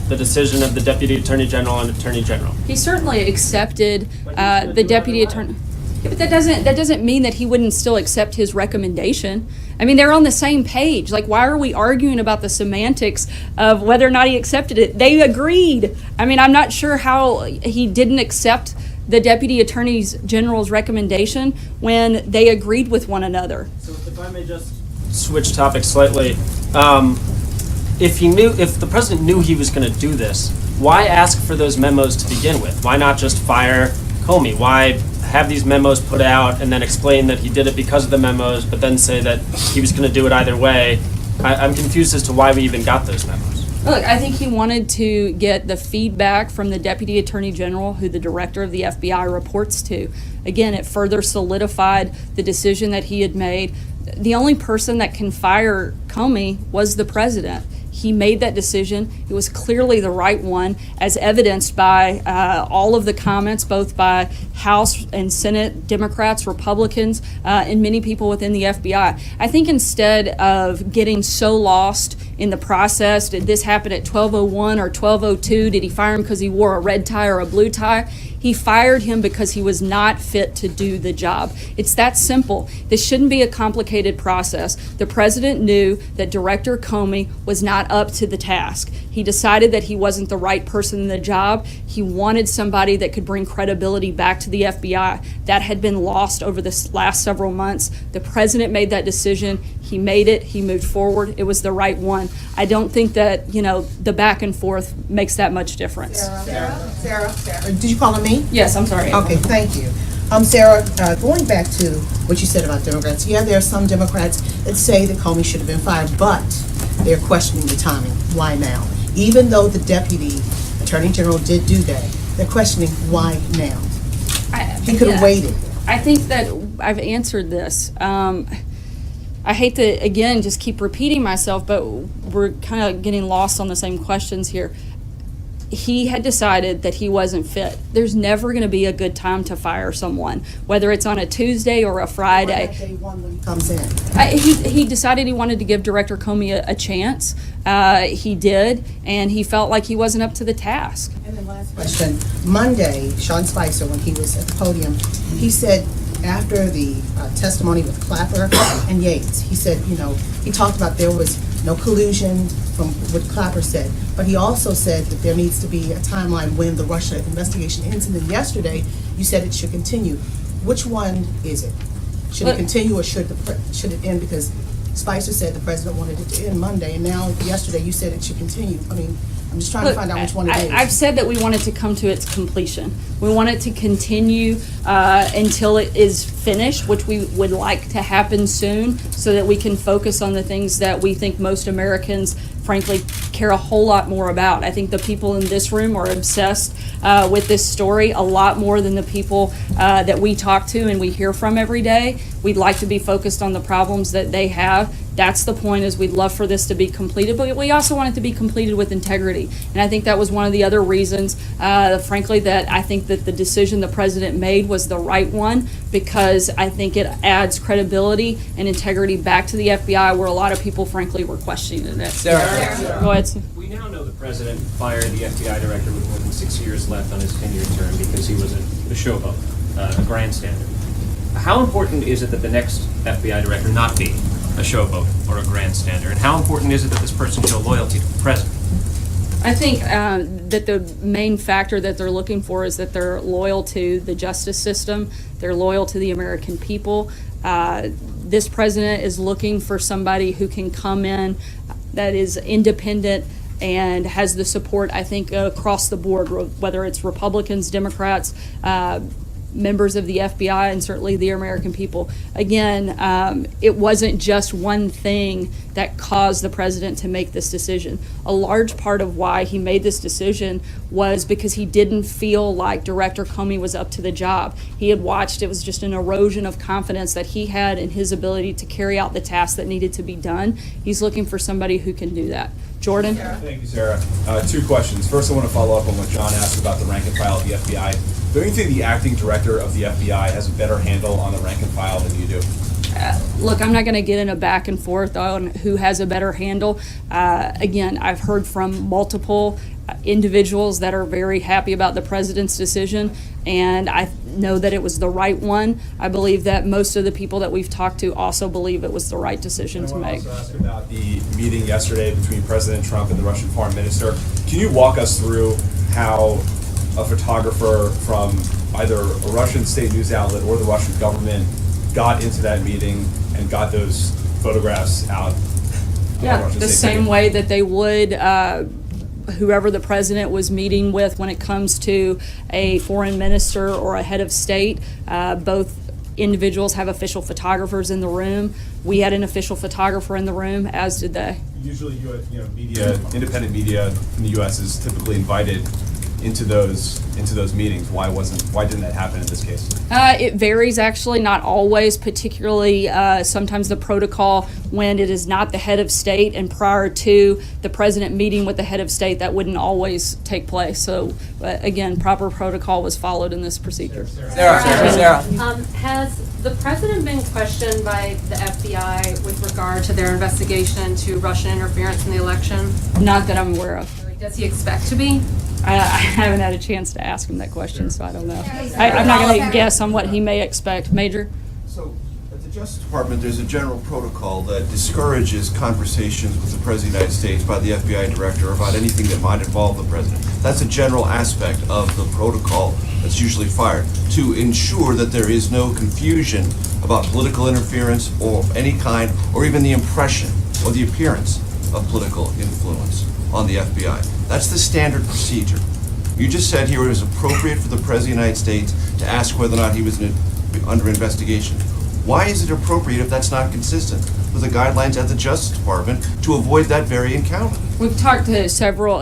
the decision of the Deputy Attorney General and Attorney General. He certainly accepted the Deputy Attorney. Yeah, but that doesn't mean that he wouldn't still accept his recommendation. I mean, they're on the same page. Like, why are we arguing about the semantics of whether or not he accepted it? They agreed. I mean, I'm not sure how he didn't accept the Deputy Attorney General's recommendation when they agreed with one another. So if I may just switch topics slightly. If the president knew he was going to do this, why ask for those memos to begin with? Why not just fire Comey? Why have these memos put out and then explain that he did it because of the memos, but then say that he was going to do it either way? I'm confused as to why we even got those memos. Look, I think he wanted to get the feedback from the Deputy Attorney General, who the director of the FBI reports to. Again, it further solidified the decision that he had made. The only person that can fire Comey was the president. He made that decision. It was clearly the right one, as evidenced by all of the comments, both by House and Senate Democrats, Republicans, and many people within the FBI. I think instead of getting so lost in the process, did this happen at 12:01 or 12:02? Did he fire him because he wore a red tie or a blue tie? He fired him because he was not fit to do the job. It's that simple. This shouldn't be a complicated process. The president knew that Director Comey was not up to the task. He decided that he wasn't the right person in the job. He wanted somebody that could bring credibility back to the FBI. That had been lost over the last several months. The president made that decision. He made it. He moved forward. It was the right one. I don't think that, the back and forth makes that much difference. Sarah, did you call me? Yes, I'm sorry. Okay, thank you. Sarah, going back to what you said about Democrats, there are some Democrats that say that Comey should have been fired, but they're questioning the timing. Why now? Even though the Deputy Attorney General did do that, they're questioning why now. He could have waited. I think that I've answered this. I hate to, again, just keep repeating myself, but we're kind of getting lost on the same questions here. He had decided that he wasn't fit. There's never going to be a good time to fire someone, whether it's on a Tuesday or a Friday. Day one when he comes in. He decided he wanted to give Director Comey a chance. He did, and he felt like he wasn't up to the task. And then last question. Monday, Sean Spicer, when he was at the podium, he said after the testimony with Clapper and Yates, he said, he talked about there was no collusion from what Clapper said, but he also said that there needs to be a timeline when the Russia investigation ends. And then yesterday, you said it should continue. Which one is it? Should it continue or should it end? Because Spicer said the president wanted it to end Monday, and now yesterday you said it should continue. I mean, I'm just trying to find out which one it is. I've said that we want it to come to its completion. We want it to continue until it is finished, which we would like to happen soon, so that we can focus on the things that we think most Americans, frankly, care a whole lot more about. I think the people in this room are obsessed with this story a lot more than the people that we talk to and we hear from every day. We'd like to be focused on the problems that they have. That's the point, is we'd love for this to be completed, but we also want it to be completed with integrity. And I think that was one of the other reasons, frankly, that I think that the decision the president made was the right one, because I think it adds credibility and integrity back to the FBI, where a lot of people, frankly, were questioning it. Sarah. Go ahead, Steve. We now know the president fired the FBI director with more than 6 years left on his tenure term because he was a showboat, a grandstander. How important is it that the next FBI director not be a showboat or a grandstander? And how important is it that this person show loyalty to the president? I think that the main factor that they're looking for is that they're loyal to the justice system, they're loyal to the American people. This president is looking for somebody who can come in that is independent and has the support, I think, across the board, whether it's Republicans, Democrats, members of the FBI, and certainly the American people. Again, it wasn't just one thing that caused the president to make this decision. A large part of why he made this decision was because he didn't feel like Director Comey was up to the job. He had watched, it was just an erosion of confidence that he had in his ability to carry out the tasks that needed to be done. He's looking for somebody who can do that. Jordan? Thank you, Sarah. Two questions. First, I want to follow up on what John asked about the rank and file of the FBI. Don't you think the acting director of the FBI has a better handle on the rank and file than you do? Look, I'm not going to get in a back and forth on who has a better handle. Again, I've heard from multiple individuals that are very happy about the president's decision, and I know that it was the right one. I believe that most of the people that we've talked to also believe it was the right decision to make. I want to also ask about the meeting yesterday between President Trump and the Russian foreign minister. Can you walk us through how a photographer from either a Russian state news outlet or the Russian government got into that meeting and got those photographs out? Yeah, the same way that they would whoever the president was meeting with when it comes to a foreign minister or a head of state. Both individuals have official photographers in the room. We had an official photographer in the room, as did they. Usually, media, independent media in the U.S. is typically invited into those meetings. Why didn't that happen in this case? It varies, actually, not always, particularly sometimes the protocol when it is not the head of state and prior to the president meeting with the head of state, that wouldn't always take place. So again, proper protocol was followed in this procedure. Sarah. Has the president been questioned by the FBI with regard to their investigation into Russian interference in the election? Not that I'm aware of. Does he expect to be? I haven't had a chance to ask him that question, so I don't know. I'm not going to guess on what he may expect. Major? So, at the Justice Department, there's a general protocol that discourages conversations with the President of the United States by the FBI director about anything that might involve the President. That's a general aspect of the protocol that's usually fired, to ensure that there is no confusion about political interference or any kind, or even the impression or the appearance of political influence on the FBI. That's the standard procedure. You just said here it was appropriate for the President of the United States to ask whether or not he was under investigation. Why is it appropriate if that's not consistent with the guidelines at the Justice Department to avoid that very encounter? We've talked to several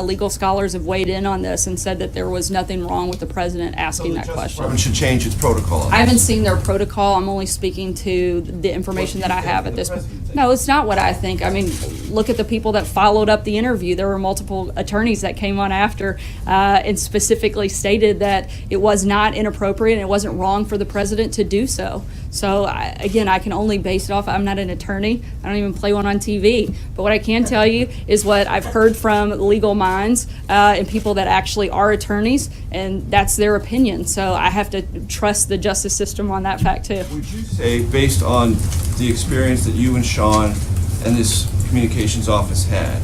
legal scholars have weighed in on this and said that there was nothing wrong with the president asking that question. The Justice Department should change its protocol. I haven't seen their protocol. I'm only speaking to the information that I have at this point. No, it's not what I think. I mean, look at the people that followed up the interview. There were multiple attorneys that came on after and specifically stated that it was not inappropriate and it wasn't wrong for the president to do so. So, again, I can only base it off. I'm not an attorney. I don't even play one on TV. But what I can tell you is what I've heard from legal minds and people that actually are attorneys, and that's their opinion. So I have to trust the justice system on that fact, too. Would you say, based on the experience that you and Sean and this communications office had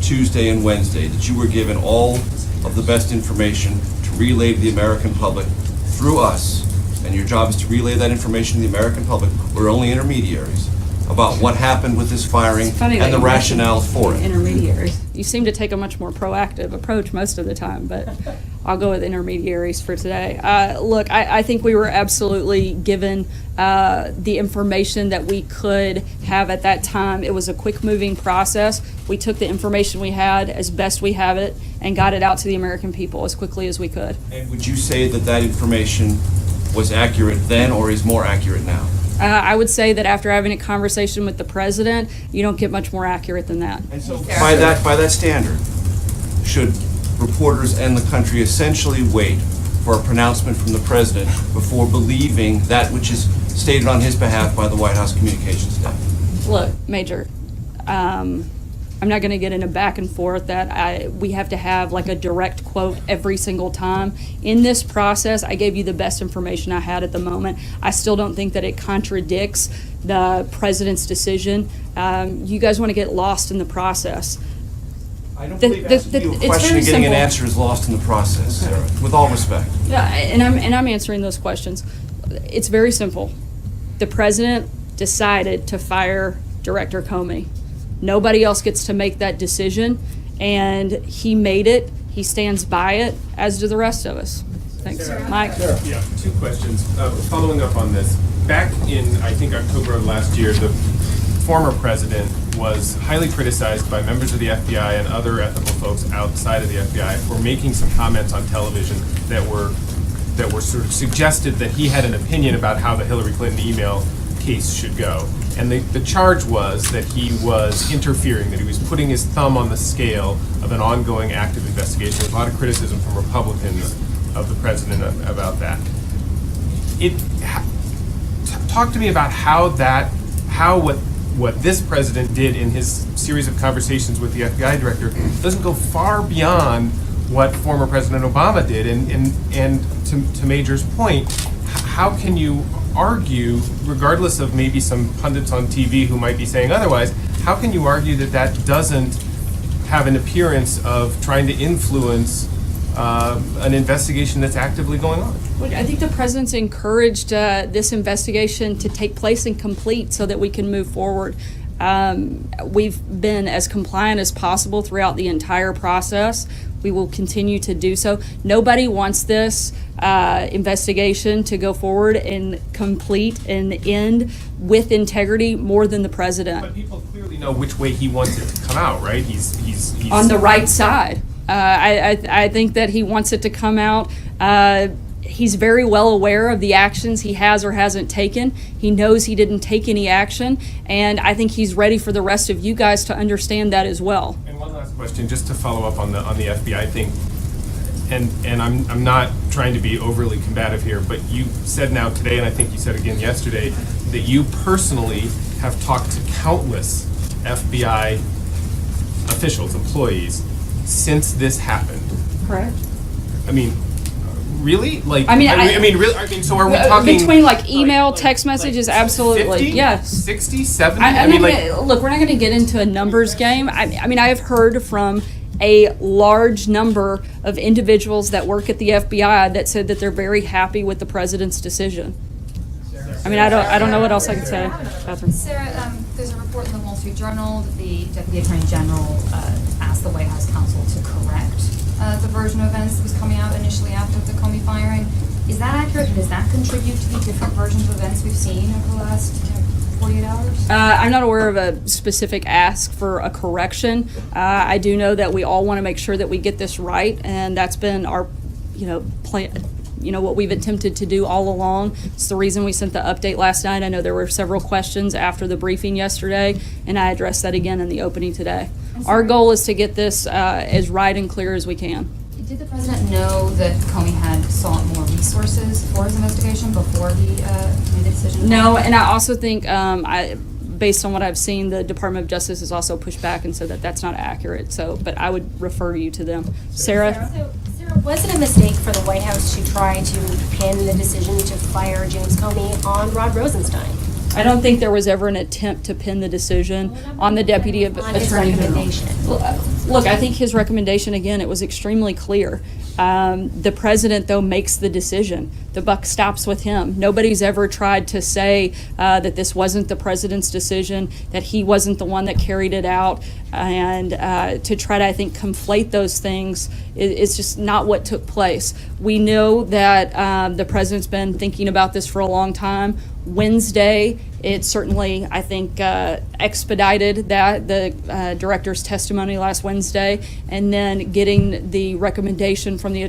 Tuesday and Wednesday, that you were given all of the best information to relay to the American public through us, and your job is to relay that information to the American public, we're only intermediaries, about what happened with this firing Funny that and the you mentioned rationale for it. intermediaries. You seem to take a much more proactive approach most of the time, but I'll go with intermediaries for today. Look, I think we were absolutely given the information that we could have at that time. It was a quick-moving process. We took the information we had as best we have it and got it out to the American people as quickly as we could. And would you say that that information was accurate then or is more accurate now? I would say that after having a conversation with the president, you don't get much more accurate than that. And so by that standard, should reporters and the country essentially wait for a pronouncement from the president before believing that which is stated on his behalf by the White House communications staff? Look, Major, I'm not going to get into back and forth that we have to have like a direct quote every single time. In this process, I gave you the best information I had at the moment. I still don't think that it contradicts the president's decision. You guys want to get lost in the process. I don't believe asking you a question and getting an answer is lost in the process, Sarah, with all respect. Yeah, and I'm answering those questions. It's very simple. The president decided to fire Director Comey. Nobody else gets to make that decision, and he made it. He stands by it, as do the rest of us. Thanks. Mike? Yeah, 2 questions. Following up on this, back in, I think, October of last year, the former president was highly criticized by members of the FBI and other ethical folks outside of the FBI for making some comments on television that were sort of suggested that he had an opinion about how the Hillary Clinton email case should go. And the charge was that he was interfering, that he was putting his thumb on the scale of an ongoing active investigation. There's a lot of criticism from Republicans of the president about that. Talk to me about how what this president did in his series of conversations with the FBI director doesn't go far beyond what former President Obama did. And to Major's point, how can you argue, regardless of maybe some pundits on TV who might be saying otherwise, how can you argue that that doesn't have an appearance of trying to influence an investigation that's actively going on? Look, I think the president's encouraged this investigation to take place and complete so that we can move forward. We've been as compliant as possible throughout the entire process. We will continue to do so. Nobody wants this investigation to go forward and complete and end with integrity more than the president. But people clearly know which way he wants it to come out, right? He's on the right side. I think that he wants it to come out. He's very well aware of the actions he has or hasn't taken. He knows he didn't take any action, and I think he's ready for the rest of you guys to understand that as well. And one last question, just to follow up on the FBI thing, and I'm not trying to be overly combative here, but you said now today, and I think you said again yesterday, that you personally have talked to countless FBI officials, employees, since this happened. Correct. I mean, really? Like, I mean, so are we talking between like email, text messages? Absolutely, 50, yes. 60, 70? Look, we're not going to get into a numbers game. I mean, I have heard from a large number of individuals that work at the FBI that said that they're very happy with the president's decision. I mean, I don't know what else I can say. Catherine. Sarah, there's a report in the Wall Street Journal that the Deputy Attorney General asked the White House counsel to correct the version of events that was coming out initially after the Comey firing. Is that accurate, and does that contribute to the different versions of events we've seen over the last 48 hours? I'm not aware of a specific ask for a correction. I do know that we all want to make sure that we get this right, and that's been our, plan. What we've attempted to do all along. It's the reason we sent the update last night. I know there were several questions after the briefing yesterday, and I addressed that again in the opening today. Our goal is to get this as right and clear as we can. Did the president know that Comey had sought more resources for his investigation before he made the decision? No, and I also think, based on what I've seen, the Department of Justice has also pushed back and said that that's not accurate. So, but I would refer you to them. Sarah? Was it a mistake for the White House to try to pin the decision to fire James Comey on Rod Rosenstein? I don't think there was ever an attempt to pin the decision on the Deputy Attorney General. Look, I think his recommendation, again, it was extremely clear. The president, though, makes the decision. The buck stops with him. Nobody's ever tried to say that this wasn't the president's decision, that he wasn't the one that carried it out, and to try to, I think, conflate those things is just not what took place. We know that the president's been thinking about this for a long time. Wednesday, it certainly, I think, expedited the director's testimony last Wednesday, and then getting the recommendation from the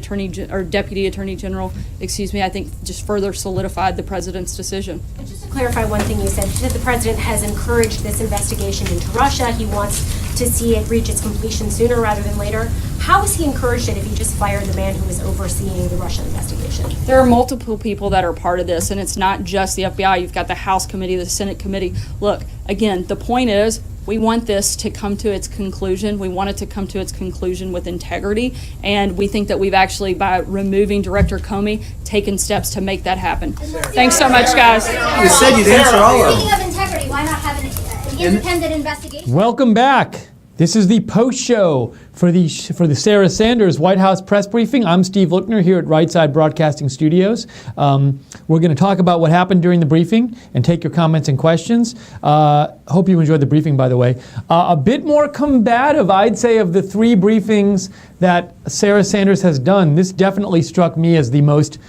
Deputy Attorney General, I think just further solidified the president's decision. And just to clarify one thing you said the president has encouraged this investigation into Russia. He wants to see it reach its completion sooner rather than later. How has he encouraged it if he just fired the man who was overseeing the Russia investigation? There are multiple people that are part of this, and it's not just the FBI. You've got the House committee, the Senate committee. Look, again, the point is we want this to come to its conclusion. We want it to come to its conclusion with integrity, and we think that we've actually, by removing Director Comey, taken steps to make that happen. Thanks so much, guys. You said you'd answer all of them. Speaking of integrity, why not have an independent investigation? Welcome back. This is the post show for the Sarah Sanders White House press briefing. I'm Steve Lookner here at Right Side Broadcasting Studios. We're going to talk about what happened during the briefing and take your comments and questions. Hope you enjoyed the briefing, by the way. A bit more combative, I'd say, of the three briefings that Sarah Sanders has done. This definitely struck me as the most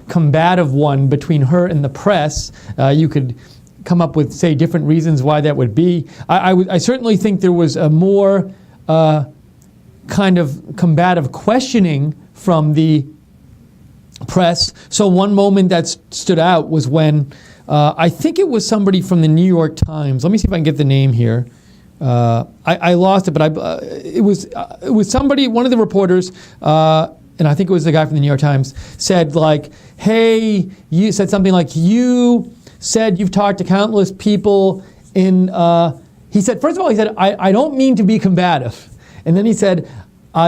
combative one between her and the press. You could come up with, say, different reasons why that would be. I certainly think there was a more kind of combative questioning from the press. So one moment that stood out was when I think it was somebody from the New York Times. Let me see if I can get the name here. I lost it, but it was somebody, one of the reporters, and I think it was the guy from the New York Times, said like, hey, you said something like, you said you've talked to countless people in, he said, first of all, he said, I don't mean to be combative. And then he said,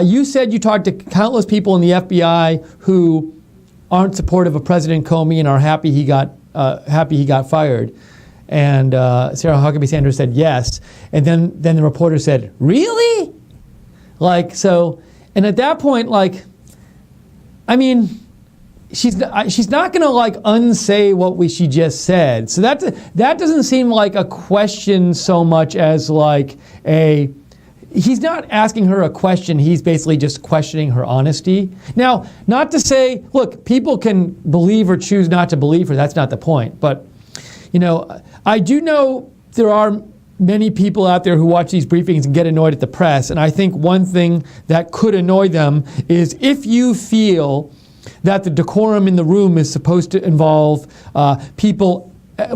you said you talked to countless people in the FBI who aren't supportive of President Comey and are happy he got fired. And Sarah Huckabee Sanders said yes. And then the reporter said, really? Like, so, and at that point, like, I mean, she's not going to like unsay what she just said. So that doesn't seem like a question so much as like he's not asking her a question. He's basically just questioning her honesty. Now, not to say, look, people can believe or choose not to believe her. That's not the point. But, you know, I do know there are many people out there who watch these briefings and get annoyed at the press. And I think one thing that could annoy them is if you feel that the decorum in the room is supposed to involve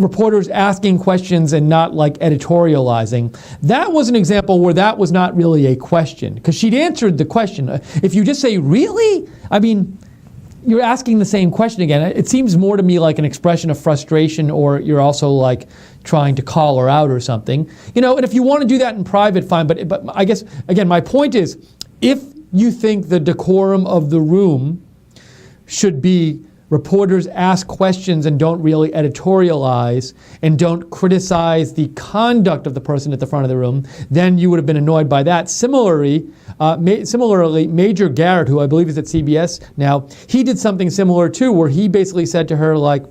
reporters asking questions and not like editorializing. That was an example where that was not really a question, because she'd answered the question. If you just say, really? I mean, you're asking the same question again. It seems more to me like an expression of frustration, or you're also like trying to call her out or something. You know, and if you want to do that in private, fine. But I guess, again, my point is, if you think the decorum of the room should be reporters ask questions and don't really editorialize and don't criticize the conduct of the person at the front of the room, then you would have been annoyed by that. Similarly, Major Garrett, who I believe is at CBS now, he did something similar too, where he basically said to her, like,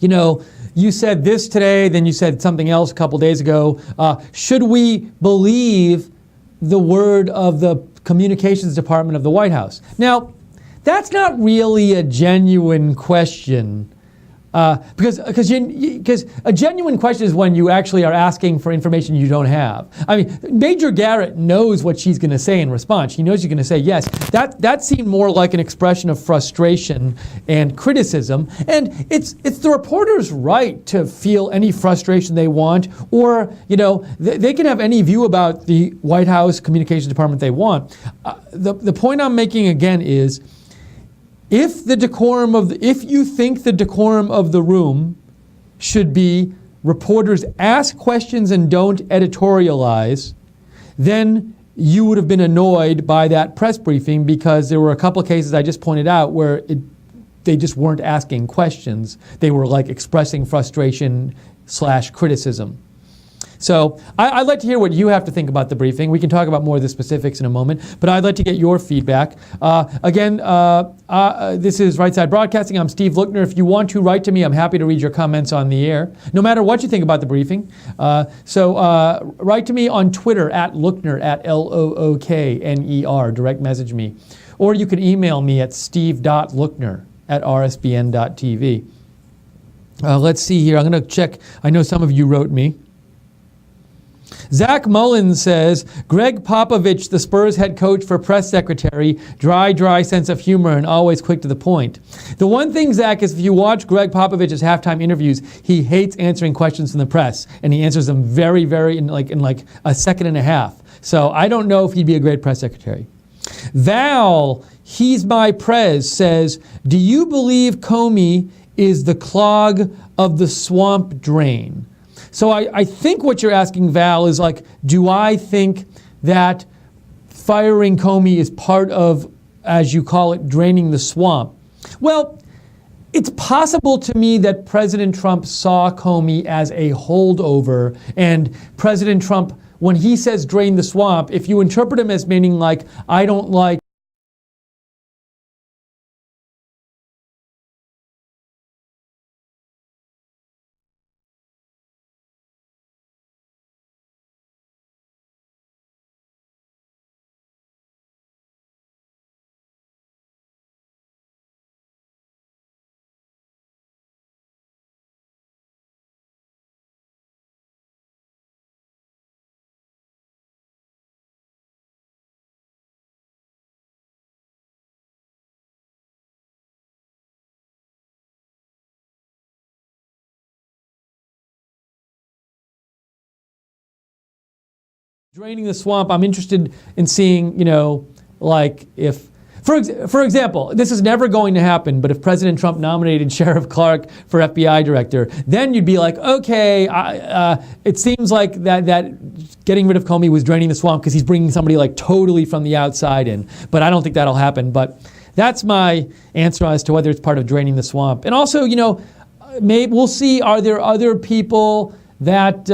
you know, you said this today, then you said something else a couple days ago. Should we believe the word of the communications department of the White House? Now, that's not really a genuine question, because a genuine question is when you actually are asking for information you don't have. I mean, Major Garrett knows what she's going to say in response. She knows she's going to say yes. That seemed more like an expression of frustration and criticism, and it's the reporter's right to feel any frustration they want, or you know they can have any view about the White House Communications Department they want. The point I'm making again is, if you think the decorum of the room should be reporters ask questions and don't editorialize, then you would have been annoyed by that press briefing, because there were a couple of cases I just pointed out where they just weren't asking questions. They were like expressing frustration / criticism. So I'd like to hear what you have to think about the briefing. We can talk about more of the specifics in a moment, but I'd like to get your feedback. This is Right Side Broadcasting. I'm Steve Lookner. If you want to write to me, I'm happy to read your comments on the air, no matter what you think about the briefing. So write to me on Twitter at Lookner, at Lookner. Direct message me. Or you can email me at steve.lookner@rsbn.tv. Let's see here. I'm going to check. I know some of you wrote me. Zach Mullins says, Greg Popovich, the Spurs head coach for press secretary, dry sense of humor and always quick to the point. The one thing, Zach, is if you watch Greg Popovich's halftime interviews, he hates answering questions from the press, and he answers them very, in like a second and a half. So I don't know if he'd be a great press secretary. Val, he's my prez, says, do you believe Comey is the clog of the swamp drain? So I think what you're asking, Val, is like, do I think that firing Comey is part of, as you call it, draining the swamp? Well, it's possible to me that President Trump saw Comey as a holdover, and President Trump, when he says drain the swamp, if you interpret him as meaning like, I don't like draining the swamp, I'm interested in seeing, like if, for example, this is never going to happen, but if President Trump nominated Sheriff Clark for FBI director, then you'd be like, okay, it seems like that getting rid of Comey was draining the swamp because he's bringing somebody like totally from the outside in. But I don't think that'll happen. But that's my answer as to whether it's part of draining the swamp. And also, maybe we'll see, are there other people that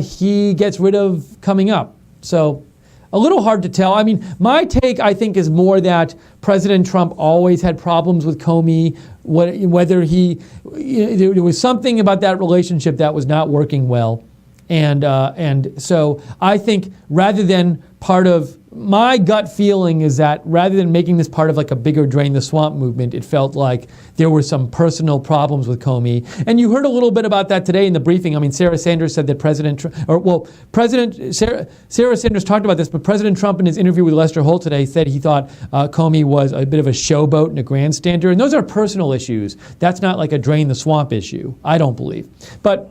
he gets rid of coming up? So a little hard to tell. I mean, my take, I think, is more that President Trump always had problems with Comey, whether there was something about that relationship that was not working well. And so I think rather than part of, my gut feeling is that rather than making this part of like a bigger drain the swamp movement, it felt like there were some personal problems with Comey. And you heard a little bit about that today in the briefing. I mean, Sarah Sanders said that Sarah Sanders talked about this, but President Trump in his interview with Lester Holt today said he thought Comey was a bit of a showboat and a grandstander. And those are personal issues. That's not like a drain the swamp issue, I don't believe. But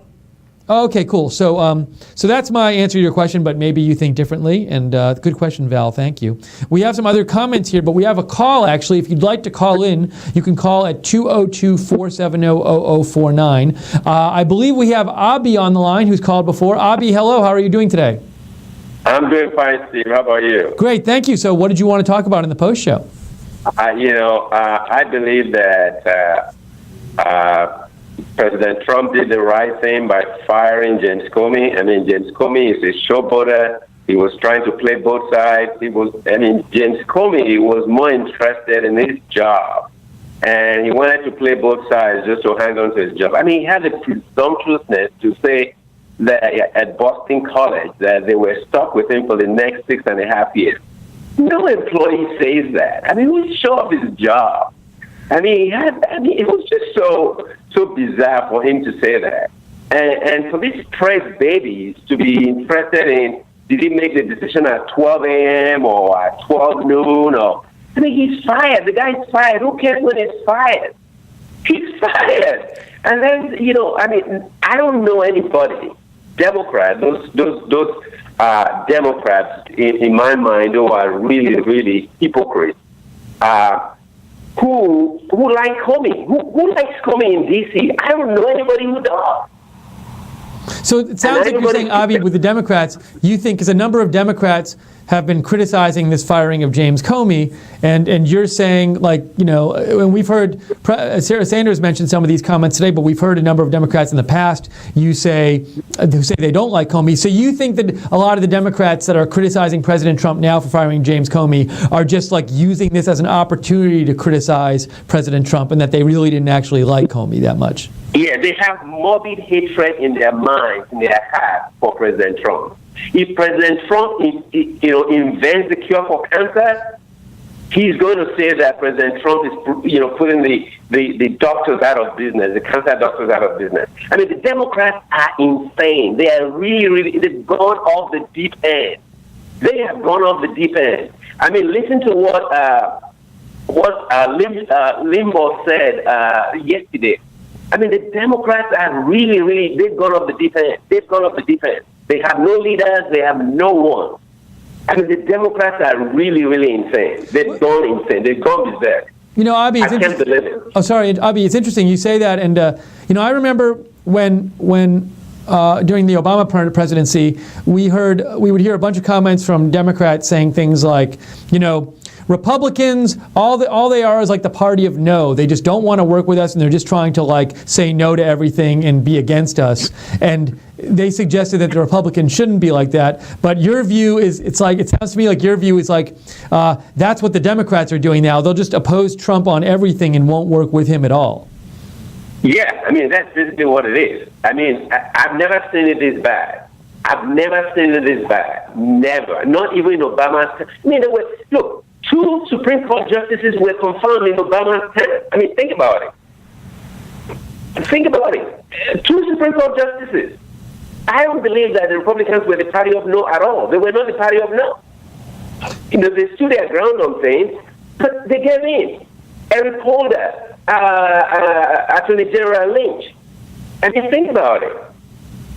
okay, cool. So that's my answer to your question, but maybe you think differently. And good question, Val. Thank you. We have some other comments here, but we have a call, actually. If you'd like to call in, you can call at 202-470-0049. I believe we have Abi on the line, who's called before. Abi, hello. How are you doing today? I'm doing fine, Steve. How about you? Great. Thank you. So what did you want to talk about in the post show? I believe that President Trump did the right thing by firing James Comey. I mean, James Comey is a showboater. He was trying to play both sides. James Comey was more interested in his job. And he wanted to play both sides just to hang on to his job. I mean, he had the presumptuousness to say that at Boston College that they were stuck with him for the next 6.5 years. No employee says that. I mean, he was sure of his job. It was just so bizarre for him to say that. And for these press babies to be interested in, did he make the decision at 12 a.m. or at 12 noon? He's fired. The guy's fired. Who cares when he's fired? He's fired. And then, I don't know anybody, Democrats, those Democrats in my mind who are really, really hypocrites. Who like Comey? Who likes Comey in D.C.? I don't know anybody who does. So it sounds like you're saying, Avi, with the Democrats, you think, because a number of Democrats have been criticizing this firing of James Comey, and you're saying, like, you know, and we've heard Sarah Sanders mention some of these comments today, but we've heard a number of Democrats in the past who say they don't like Comey. So you think that a lot of the Democrats that are criticizing President Trump now for firing James Comey are just like using this as an opportunity to criticize President Trump, and that they really didn't actually like Comey that much? Yeah, they have morbid hatred in their minds, in their hearts for President Trump. If President Trump, invents the cure for cancer, he's going to say that President Trump is, putting the doctors out of business, the cancer doctors out of business. I mean, the Democrats are insane. They are really, they've gone off the deep end. They have gone off the deep end. I mean, listen to what Limbaugh said yesterday. I mean, the Democrats are really, they've gone off the deep end. They've gone off the deep end. They have no leaders. They have no one. I mean, the Democrats are really insane. They've gone insane. They've gone berserk. You know, Abi, I can't believe it. Oh, sorry, Abi, it's interesting you say that. And, I remember when during the Obama presidency, we would hear a bunch of comments from Democrats saying things like, Republicans, all they are is like the party of no. They just don't want to work with us, and they're just trying to like say no to everything and be against us. And they suggested that the Republicans shouldn't be like that. But your view is, it sounds to me like your view is like, that's what the Democrats are doing now. They'll just oppose Trump on everything and won't work with him at all. Yeah, I mean, that's basically what it is. I mean, I've never seen it this bad. I've never seen it this bad. Never. Not even in Obama's time. I mean, look, 2 Supreme Court justices were confirmed in Obama's time. I mean, think about it. Think about it. 2 Supreme Court justices. I don't believe that the Republicans were the party of no at all. They were not the party of no. They stood their ground on things, but they gave in. Eric Holder, Attorney General Lynch. I mean, think about it.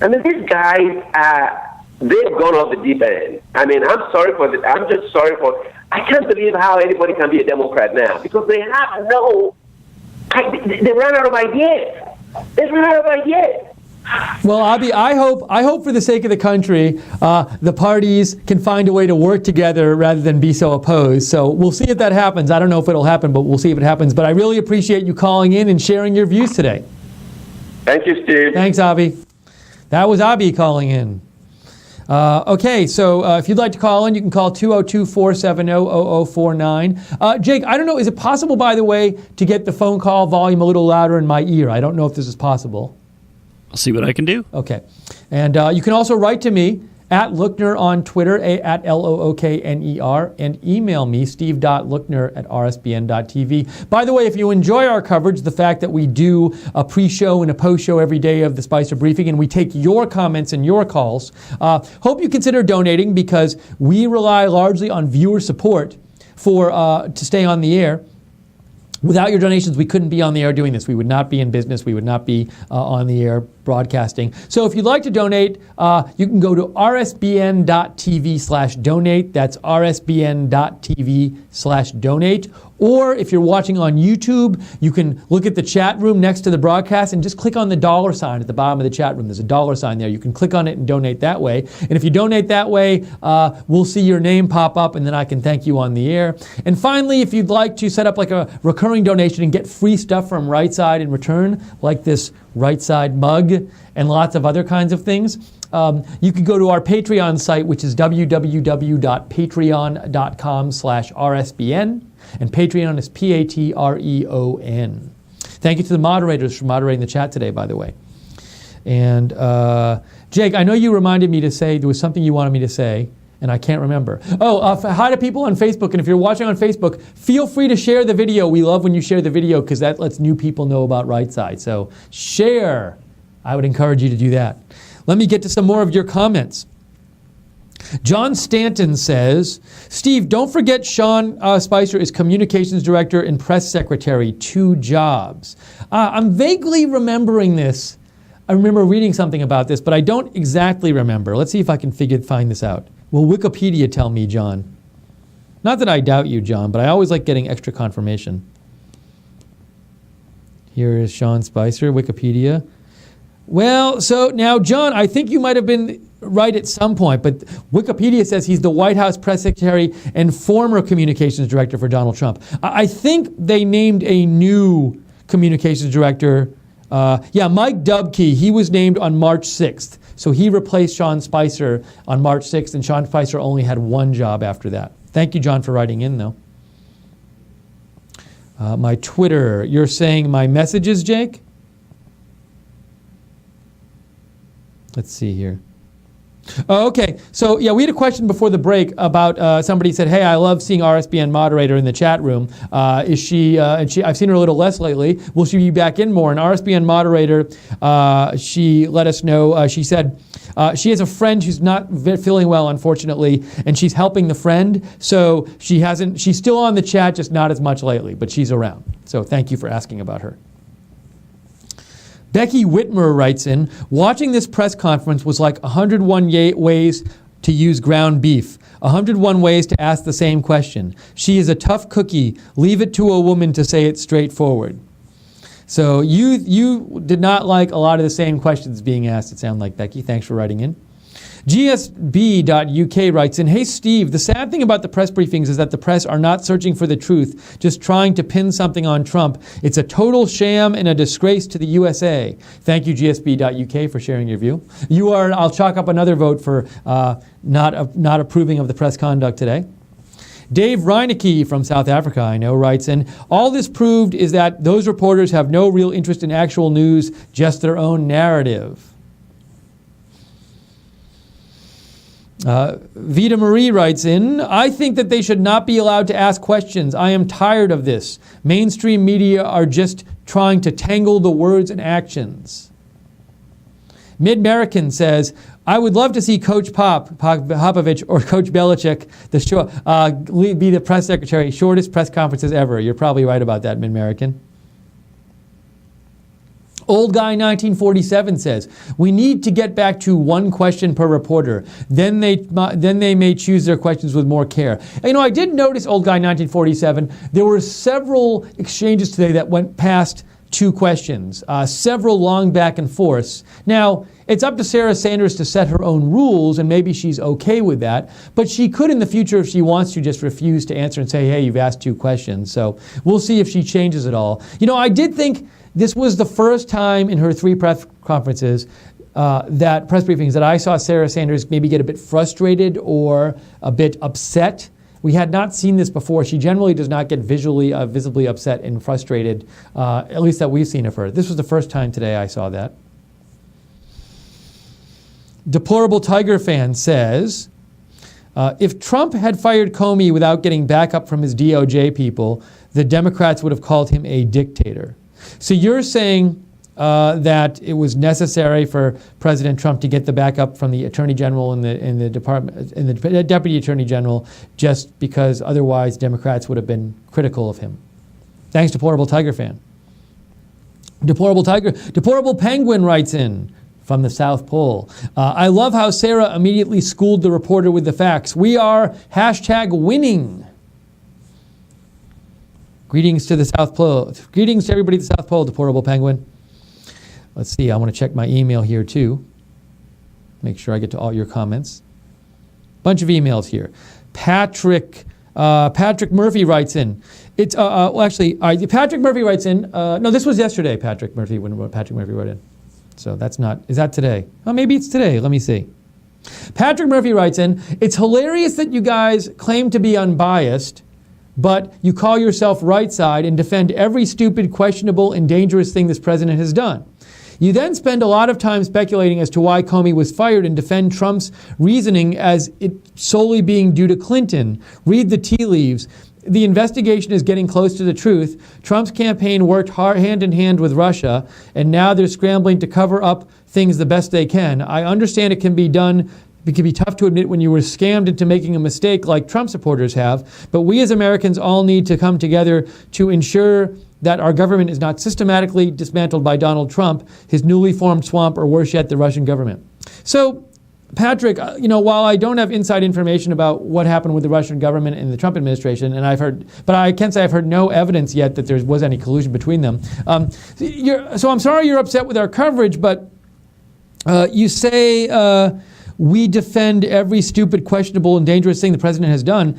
I mean, these guys they've gone off the deep end. I mean, I'm just sorry for, I can't believe how anybody can be a Democrat now, because they have they ran out of ideas. They ran out of ideas. Well, Abi, I hope for the sake of the country, the parties can find a way to work together rather than be so opposed. So we'll see if that happens. I don't know if it'll happen, but we'll see if it happens. But I really appreciate you calling in and sharing your views today. Thank you, Steve. Thanks, Abi. That was Abi calling in. Okay, so if you'd like to call in, you can call 202-470-0049. Jake, I don't know, is it possible, by the way, to get the phone call volume a little louder in my ear? I don't know if this is possible. I'll see what I can do. Okay. And you can also write to me at Lookner on Twitter, at Lookner, and email me, steve.lookner@rsbn.tv. By the way, if you enjoy our coverage, the fact that we do a pre-show and a post-show every day of the Spicer Briefing, and we take your comments and your calls, hope you consider donating, because we rely largely on viewer support to stay on the air. Without your donations, we couldn't be on the air doing this. We would not be in business. We would not be on the air broadcasting. So if you'd like to donate, you can go to rsbn.tv/donate. That's rsbn.tv/donate. Or if you're watching on YouTube, you can look at the chat room next to the broadcast and just click on the $sign at the bottom of the chat room. There's a $sign there. You can click on it and donate that way. And if you donate that way, we'll see your name pop up, and then I can thank you on the air. And finally, if you'd like to set up like a recurring donation and get free stuff from Right Side in return, like this Right Side mug and lots of other kinds of things, you can go to our Patreon site, which is www.patreon.com/rsbn. And Patreon is Patreon. Thank you to the moderators for moderating the chat today, by the way. And Jake, I know you reminded me to say, there was something you wanted me to say, and I can't remember. Hi to people on Facebook, and if you're watching on Facebook, feel free to share the video. We love when you share the video, because that lets new people know about Right Side. So share. I would encourage you to do that. Let me get to some more of your comments. John Stanton says, Steve, don't forget Sean Spicer is communications director and press secretary, 2 jobs. I'm vaguely remembering this. I remember reading something about this, but I don't exactly remember. Let's see if I can find this out. Will Wikipedia tell me, John? Not that I doubt you, John, but I always like getting extra confirmation. Here is Sean Spicer, Wikipedia. Well, so now, John, I think you might have been right at some point, but Wikipedia says he's the White House press secretary and former communications director for Donald Trump. I think they named a new communications director. Mike Dubkey, he was named on March 6th. So he replaced Sean Spicer on March 6th, and Sean Spicer only had one job after that. Thank you, John, for writing in, though. My Twitter, you're saying my messages, Jake? Let's see here. Oh, okay. So, yeah, we had a question before the break about somebody said, hey, I love seeing RSBN moderator in the chat room. Is she, I've seen her a little less lately. Will she be back in more? And RSBN moderator, she let us know, she said, she has a friend who's not feeling well, unfortunately, and she's helping the friend. So she's still on the chat, just not as much lately, but she's around. So thank you for asking about her. Becky Whitmer writes in, watching this press conference was like 101 ways to use ground beef, 101 ways to ask the same question. She is a tough cookie. Leave it to a woman to say it straightforward. So you did not like a lot of the same questions being asked, it sounded like, Becky. Thanks for writing in. GSB.UK writes in, hey Steve, the sad thing about the press briefings is that the press are not searching for the truth, just trying to pin something on Trump. It's a total sham and a disgrace to the USA. Thank you, GSB.UK, for sharing your view. I'll chalk up another vote for not approving of the press conduct today. Dave Reinecke from South Africa, I know, writes in, all this proved is that those reporters have no real interest in actual news, just their own narrative. Vita Marie writes in, I think that they should not be allowed to ask questions. I am tired of this. Mainstream media are just trying to tangle the words and actions. Mid-American says, I would love to see Coach Popovich or Coach Belichick be the press secretary. Shortest press conferences ever. You're probably right about that, Mid-American. Old Guy 1947 says, we need to get back to one question per reporter. Then they may choose their questions with more care. You know, I did notice, Old Guy 1947, there were several exchanges today that went past 2 questions, several long back and forths. Now, it's up to Sarah Sanders to set her own rules, and maybe she's okay with that, but she could in the future, if she wants to, just refuse to answer and say, hey, you've asked 2 questions. So we'll see if she changes it all. You know, I did think this was the first time in her 3 press conferences, press briefings, that I saw Sarah Sanders maybe get a bit frustrated or a bit upset. We had not seen this before. She generally does not get visibly upset and frustrated, at least that we've seen of her. This was the first time today I saw that. Deplorable Tiger fan says, if Trump had fired Comey without getting backup from his DOJ people, the Democrats would have called him a dictator. So you're saying that it was necessary for President Trump to get the backup from the Attorney General and the Deputy Attorney General, just because otherwise Democrats would have been critical of him. Thanks, Deplorable Tiger fan. Deplorable Penguin writes in from the South Pole. I love how Sarah immediately schooled the reporter with the facts. We are #winning. Greetings to the South Pole. Greetings to everybody at the South Pole, Deplorable Penguin. Let's see, I want to check my email here too. Make sure I get to all your comments. Bunch of emails here. Patrick Murphy writes in. It's Patrick Murphy writes in. No, this was yesterday. Patrick Murphy wrote in. So that's not. Is that today? Oh, maybe it's today. Let me see. Patrick Murphy writes in. It's hilarious that you guys claim to be unbiased, but you call yourself right side and defend every stupid, questionable, and dangerous thing this president has done. You then spend a lot of time speculating as to why Comey was fired and defend Trump's reasoning as it solely being due to Clinton. Read the tea leaves. The investigation is getting close to the truth. Trump's campaign worked hand in hand with Russia, and now they're scrambling to cover up things the best they can. I understand it can be done. It can be tough to admit when you were scammed into making a mistake like Trump supporters have, but we as Americans all need to come together to ensure that our government is not systematically dismantled by Donald Trump, his newly formed swamp, or worse yet, the Russian government. So, Patrick, while I don't have inside information about what happened with the Russian government and the Trump administration, and I can say I've heard no evidence yet that there was any collusion between them. So I'm sorry you're upset with our coverage, but You say we defend every stupid, questionable, and dangerous thing the president has done.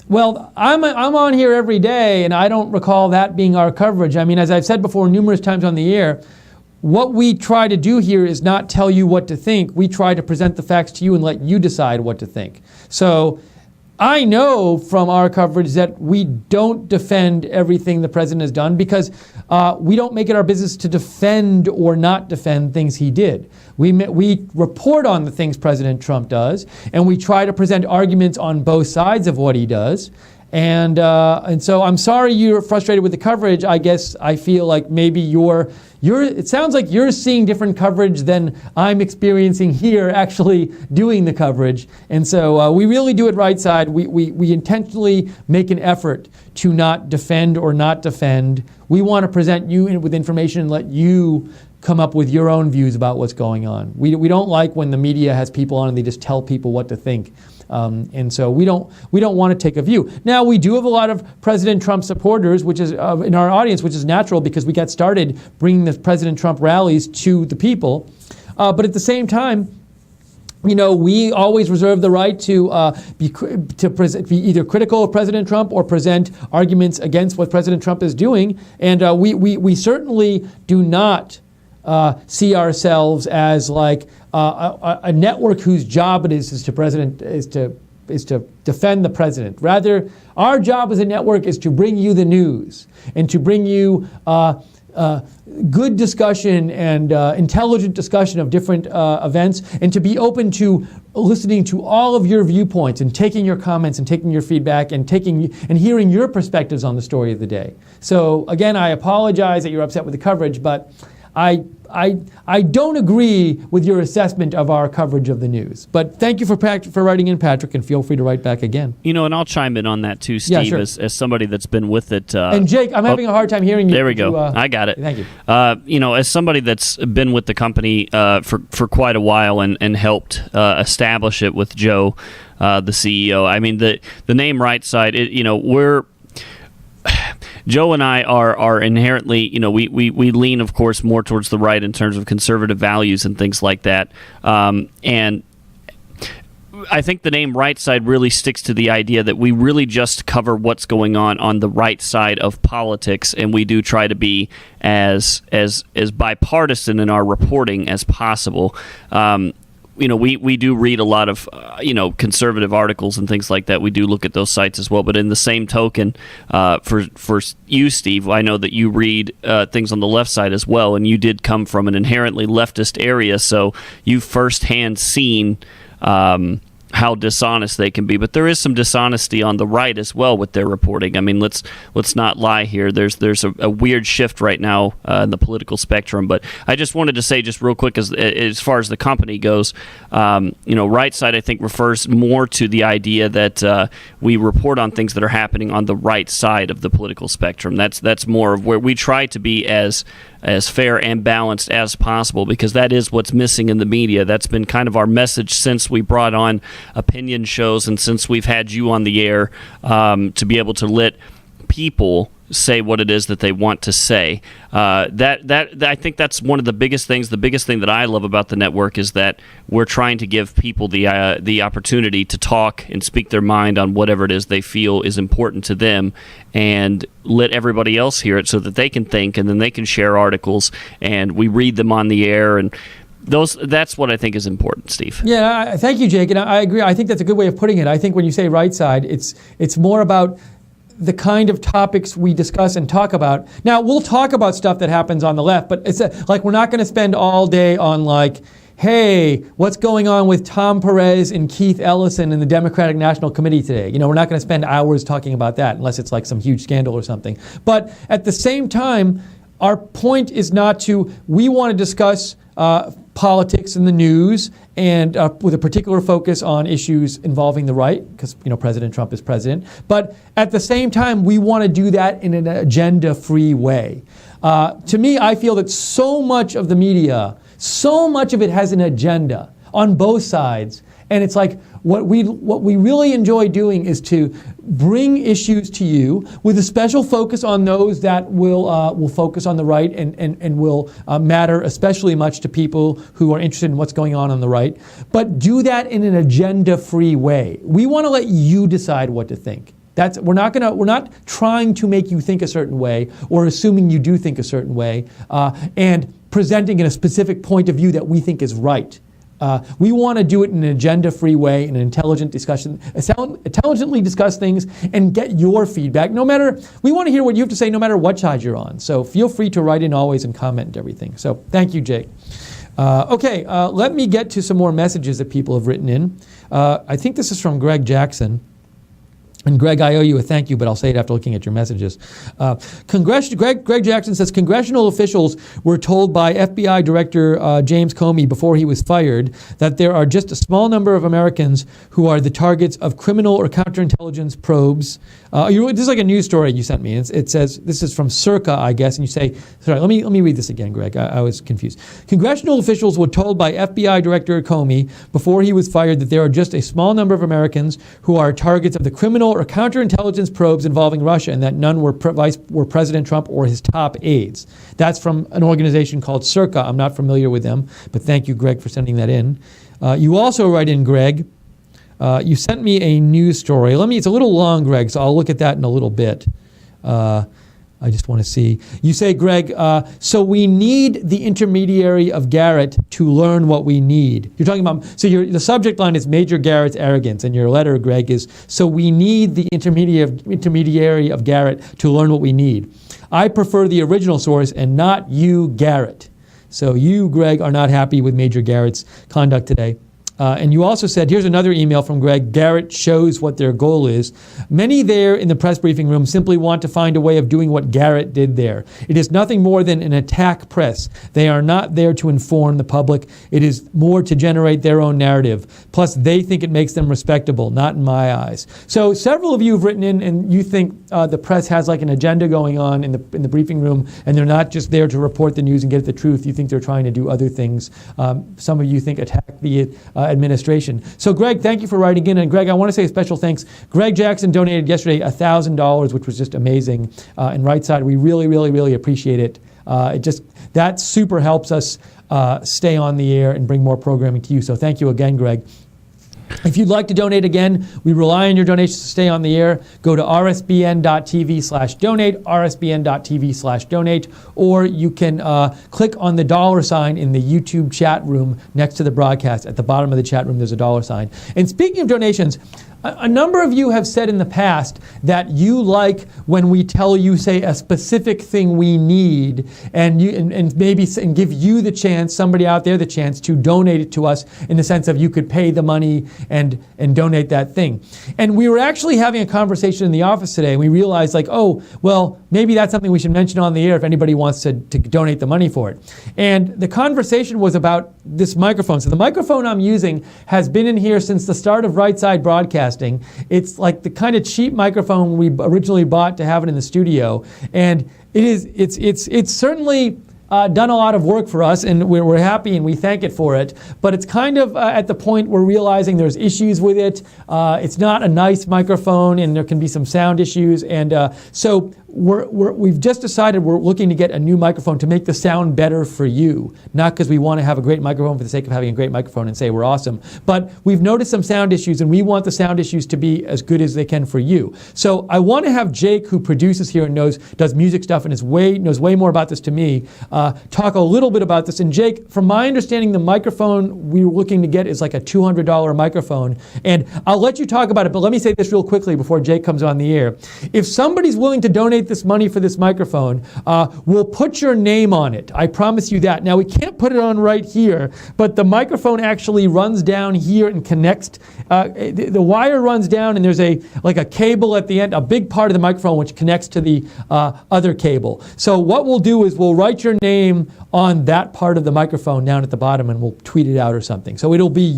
Well, I'm on here every day, and I don't recall that being our coverage. I mean, as I've said before numerous times on the air, what we try to do here is not tell you what to think. We try to present the facts to you and let you decide what to think. So I know from our coverage that we don't defend everything the president has done because we don't make it our business to defend or not defend things he did. We report on the things President Trump does, and we try to present arguments on both sides of what he does. And so I'm sorry you're frustrated with the coverage. I guess I feel like maybe it sounds like you're seeing different coverage than I'm experiencing here actually doing the coverage. And so we really do it right side. We intentionally make an effort to not defend or not defend. We want to present you with information and let you come up with your own views about what's going on. We don't like when the media has people on and they just tell people what to think. And so we don't want to take a view. Now, we do have a lot of President Trump supporters, which is in our audience, which is natural because we got started bringing the President Trump rallies to the people. But at the same time, you know, we always reserve the right to be either critical of President Trump or present arguments against what President Trump is doing. And we certainly do not see ourselves as like a network whose job it is to defend the president. Rather, our job as a network is to bring you the news and to bring you good discussion and intelligent discussion of different events, and to be open to listening to all of your viewpoints and taking your comments and taking your feedback and hearing your perspectives on the story of the day. So again, I apologize that you're upset with the coverage, but I don't agree with your assessment of our coverage of the news. But thank you for writing in, Patrick, and feel free to write back again. You know, and I'll chime in on that too, Steve, yeah, sure. as somebody that's been with it. And Jake, I'm having a hard time hearing you. There we go. I got it. Thank you. You know, as somebody that's been with the company for quite a while and helped establish it with Joe, the CEO. I mean, the name Right Side. Joe and I are inherently, you know, we lean, of course, more towards the right in terms of conservative values and things like that. And I think the name Right Side really sticks to the idea that we really just cover what's going on the right side of politics, and we do try to be as bipartisan in our reporting as possible. You know, we do read a lot of, conservative articles and things like that. We do look at those sites as well. But in the same token, for you, Steve, I know that you read things on the left side as well, and you did come from an inherently leftist area, so you've firsthand seen how dishonest they can be. But there is some dishonesty on the right as well with their reporting. I mean, let's not lie here. There's a weird shift right now in the political spectrum. But I just wanted to say just real quick, as far as the company goes, Right Side, I think, refers more to the idea that we report on things that are happening on the right side of the political spectrum. That's more of where we try to be as fair and balanced as possible, because that is what's missing in the media. That's been kind of our message since we brought on opinion shows and since we've had you on the air, to be able to let people say what it is that they want to say. That I think that's one of the biggest things. The biggest thing that I love about the network is that we're trying to give people the opportunity to talk and speak their mind on whatever it is they feel is important to them, and let everybody else hear it so that they can think, and then they can share articles, and we read them on the air, and that's what I think is important, Steve. Yeah, thank you, Jake, and I agree. I think that's a good way of putting it. I think when you say right side, it's more about the kind of topics we discuss and talk about. Now, we'll talk about stuff that happens on the left, but it's like we're not going to spend all day on like, hey, what's going on with Tom Perez and Keith Ellison in the Democratic National Committee today? You know, we're not going to spend hours talking about that unless it's like some huge scandal or something. But at the same time, our point is not to, we want to discuss politics and the news, and with a particular focus on issues involving the right, because President Trump is president. But at the same time, we want to do that in an agenda-free way. To me, I feel that so much of the media, so much of it has an agenda on both sides, And it's like what we really enjoy doing is to bring issues to you with a special focus on those that will focus on the right and will matter especially much to people who are interested in what's going on the right. But do that in an agenda-free way. We want to let you decide what to think. We're not trying to make you think a certain way or assuming you do think a certain way and presenting in a specific point of view that we think is right. We want to do it in an agenda-free way, in an intelligent discussion, intelligently discuss things and get your feedback. We want to hear what you have to say no matter what side you're on. So feel free to write in always and comment and everything. So thank you, Jake. Let me get to some more messages that people have written in. I think this is from Greg Jackson. And Greg, I owe you a thank you, but I'll say it after looking at your messages. Greg Jackson says, congressional officials were told by FBI Director James Comey before he was fired that there are just a small number of Americans who are the targets of criminal or counterintelligence probes. This is like a news story you sent me. It says, this is from Circa, I guess, and you say, sorry, let me read this again, Greg. I was confused. Congressional officials were told by FBI Director Comey before he was fired that there are just a small number of Americans who are targets of the criminal or counterintelligence probes involving Russia, and that none were President Trump or his top aides. That's from an organization called Circa. I'm not familiar with them, but thank you, Greg, for sending that in. You also write in, Greg, you sent me a news story. It's a little long, Greg, so I'll look at that in a little bit. I just want to see. You say, Greg, so we need the intermediary of Garrett to learn what we need. You're talking about, the subject line is Major Garrett's arrogance, and your letter, Greg, is, so we need the intermediary of Garrett to learn what we need. I prefer the original source and not you, Garrett. So you, Greg, are not happy with Major Garrett's conduct today. And you also said, here's another email from Greg, Garrett shows what their goal is. Many there in the press briefing room simply want to find a way of doing what Garrett did there. It is nothing more than an attack press. They are not there to inform the public. It is more to generate their own narrative. Plus, they think it makes them respectable, not in my eyes. So several of you have written in and you think the press has like an agenda going on in the briefing room and they're not just there to report the news and get the truth. You think they're trying to do other things. Some of you think attack the administration. So Greg, thank you for writing in. And Greg, I want to say a special thanks. Greg Jackson donated yesterday $1,000, which was just amazing. And Right Side, we really, really, really appreciate it. That super helps us stay on the air and bring more programming to you. So thank you again, Greg. If you'd like to donate again, we rely on your donations to stay on the air. Go to rsbn.tv/donate, rsbn.tv/donate, or you can click on the $ in the YouTube chat room next to the broadcast. At the bottom of the chat room, there's a $. And speaking of donations, a number of you have said in the past that you like when we tell you, say, a specific thing we need, and give you the chance, somebody out there the chance to donate it to us in the sense of you could pay the money and donate that thing. And we were actually having a conversation in the office today, and we realized, like, oh, well, maybe that's something we should mention on the air if anybody wants to donate the money for it. And the conversation was about this microphone. So the microphone I'm using has been in here since the start of Right Side Broadcasting. It's like the kind of cheap microphone we originally bought to have it in the studio, and it's certainly done a lot of work for us, and we're happy and we thank it for it. But it's kind of at the point we're realizing there's issues with it. It's not a nice microphone, and there can be some sound issues, and so we've just decided we're looking to get a new microphone to make the sound better for you, not because we want to have a great microphone for the sake of having a great microphone and say we're awesome, but we've noticed some sound issues and we want the sound issues to be as good as they can for you. So I want to have Jake, who produces here and does music stuff and knows way more about this to me, talk a little bit about this. And Jake, from my understanding, the microphone we were looking to get is like a $200 microphone, and I'll let you talk about it, but let me say this real quickly before Jake comes on the air. If somebody's willing to donate this money for this microphone, we'll put your name on it. I promise you that. Now, we can't put it on right here, but the microphone actually runs down here and connects. The wire runs down, and there's a cable at the end, a big part of the microphone which connects to the other cable. So what we'll do is we'll write your name on that part of the microphone down at the bottom, and we'll tweet it out or something. So it'll be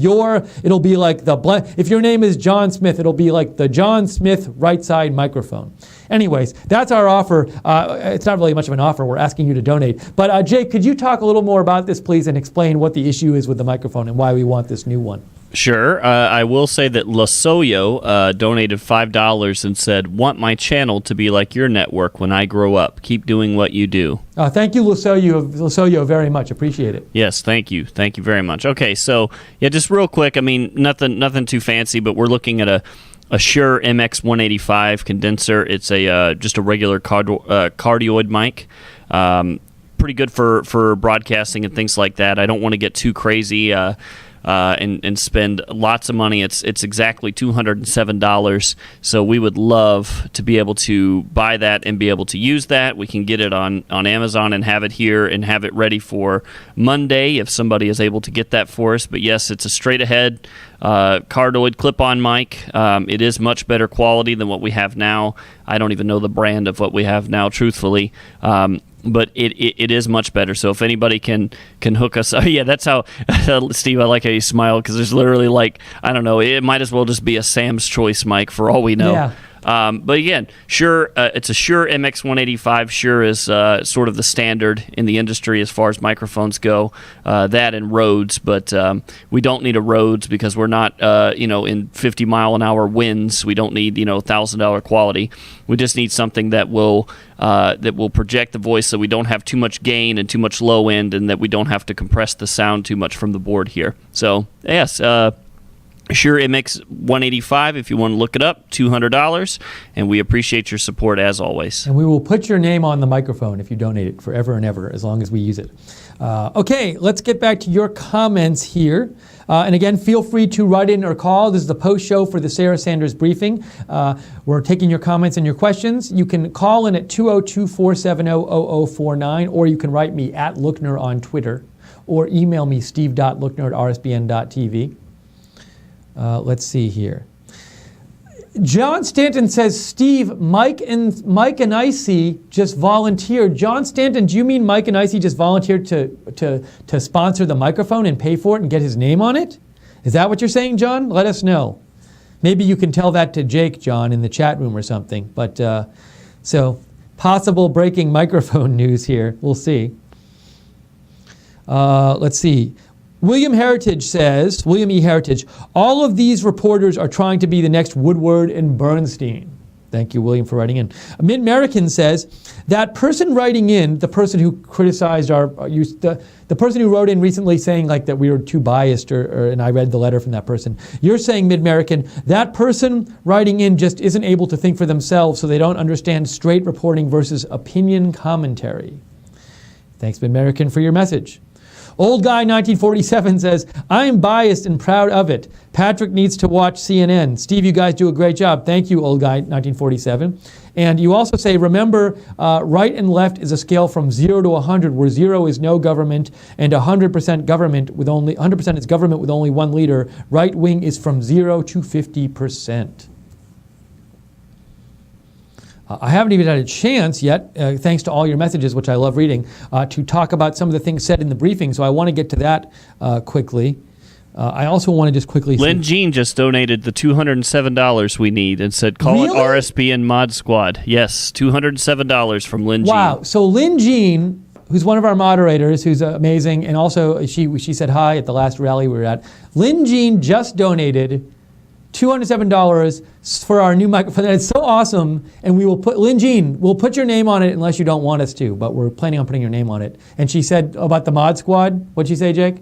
like if your name is John Smith, it'll be like the John Smith Right Side microphone. Anyways, that's our offer. It's not really much of an offer. We're asking you to donate. But Jake, could you talk a little more about this, please, and explain what the issue is with the microphone and why we want this new one? Sure. I will say that Lasoyo donated $5 and said, "Want my channel to be like your network when I grow up. Keep doing what you do." Thank you, Lasoyo, very much. Appreciate it. Yes, thank you. Thank you very much. Okay, so, yeah, just real quick, I mean, nothing too fancy, but we're looking at a Shure MX185 condenser. It's just a regular cardioid mic. Pretty good for broadcasting and things like that. I don't want to get too crazy and spend lots of money. It's exactly $207. So we would love to be able to buy that and be able to use that. We can get it on Amazon and have it here and have it ready for Monday if somebody is able to get that for us. But yes, it's a straight ahead cardioid clip-on mic. It is much better quality than what we have now. I don't even know the brand of what we have now, truthfully. But it is much better. So if anybody can hook us, yeah, that's how Steve. I like how you smile because there's literally I don't know. It might as well just be a Sam's Choice mic for all we know. Yeah. But again, Shure, it's a Shure MX185. Shure is sort of the standard in the industry as far as microphones go. That and Rhodes, but we don't need a Rhodes because we're not, in 50-mile-an-hour winds. We don't need, $1,000 quality. We just need something that will project the voice, so we don't have too much gain and too much low end, and that we don't have to compress the sound too much from the board here. So yes. Shure MX185, if you want to look it up, $200, and we appreciate your support as always. And we will put your name on the microphone if you donate it forever and ever, as long as we use it. Okay, let's get back to your comments here. And again, feel free to write in or call. This is the post show for the Sarah Sanders briefing. We're taking your comments and your questions. You can call in at 202-470-0049, or you can write me at Lookner on Twitter, or email me steve.lookner@rsbn.tv. Let's see here. John Stanton says, Steve, Mike and Icy just volunteered. John Stanton, do you mean Mike and Icy just volunteered to sponsor the microphone and pay for it and get his name on it? Is that what you're saying, John? Let us know. Maybe you can tell that to Jake, John, in the chat room or something. But so possible breaking microphone news here. We'll see. Let's see. William E. Heritage says, all of these reporters are trying to be the next Woodward and Bernstein. Thank you, William, for writing in. Mid-American says, that person writing in, the person who criticized our use, the person who wrote in recently saying that we were too biased, and I read the letter from that person. You're saying, Mid-American, that person writing in just isn't able to think for themselves, so they don't understand straight reporting versus opinion commentary. Thanks, Mid-American, for your message. Old Guy 1947 says, I'm biased and proud of it. Patrick needs to watch CNN. Steve, you guys do a great job. Thank you, Old Guy 1947. And you also say, remember, right and left is a scale from 0 to 100, where 0 is no government and 100% government with only 100% is government with only one leader. Right wing is from 0 to 50%. I haven't even had a chance yet, thanks to all your messages, which I love reading, to talk about some of the things said in the briefing. So I want to get to that quickly. I also want to just quickly... Lynn Jean just donated the $207 we need and said, call it RSB and Mod Squad. Yes, $207 from Lynn Jean. Wow. So Lynn Jean, who's one of our moderators, who's amazing, and also she said hi at the last rally we were at. Lynn Jean just donated $207 for our new microphone. It's so awesome, and we will put, Lynn Jean, we'll put your name on it unless you don't want us to, but we're planning on putting your name on it. And she said about the Mod Squad, what'd she say, Jake?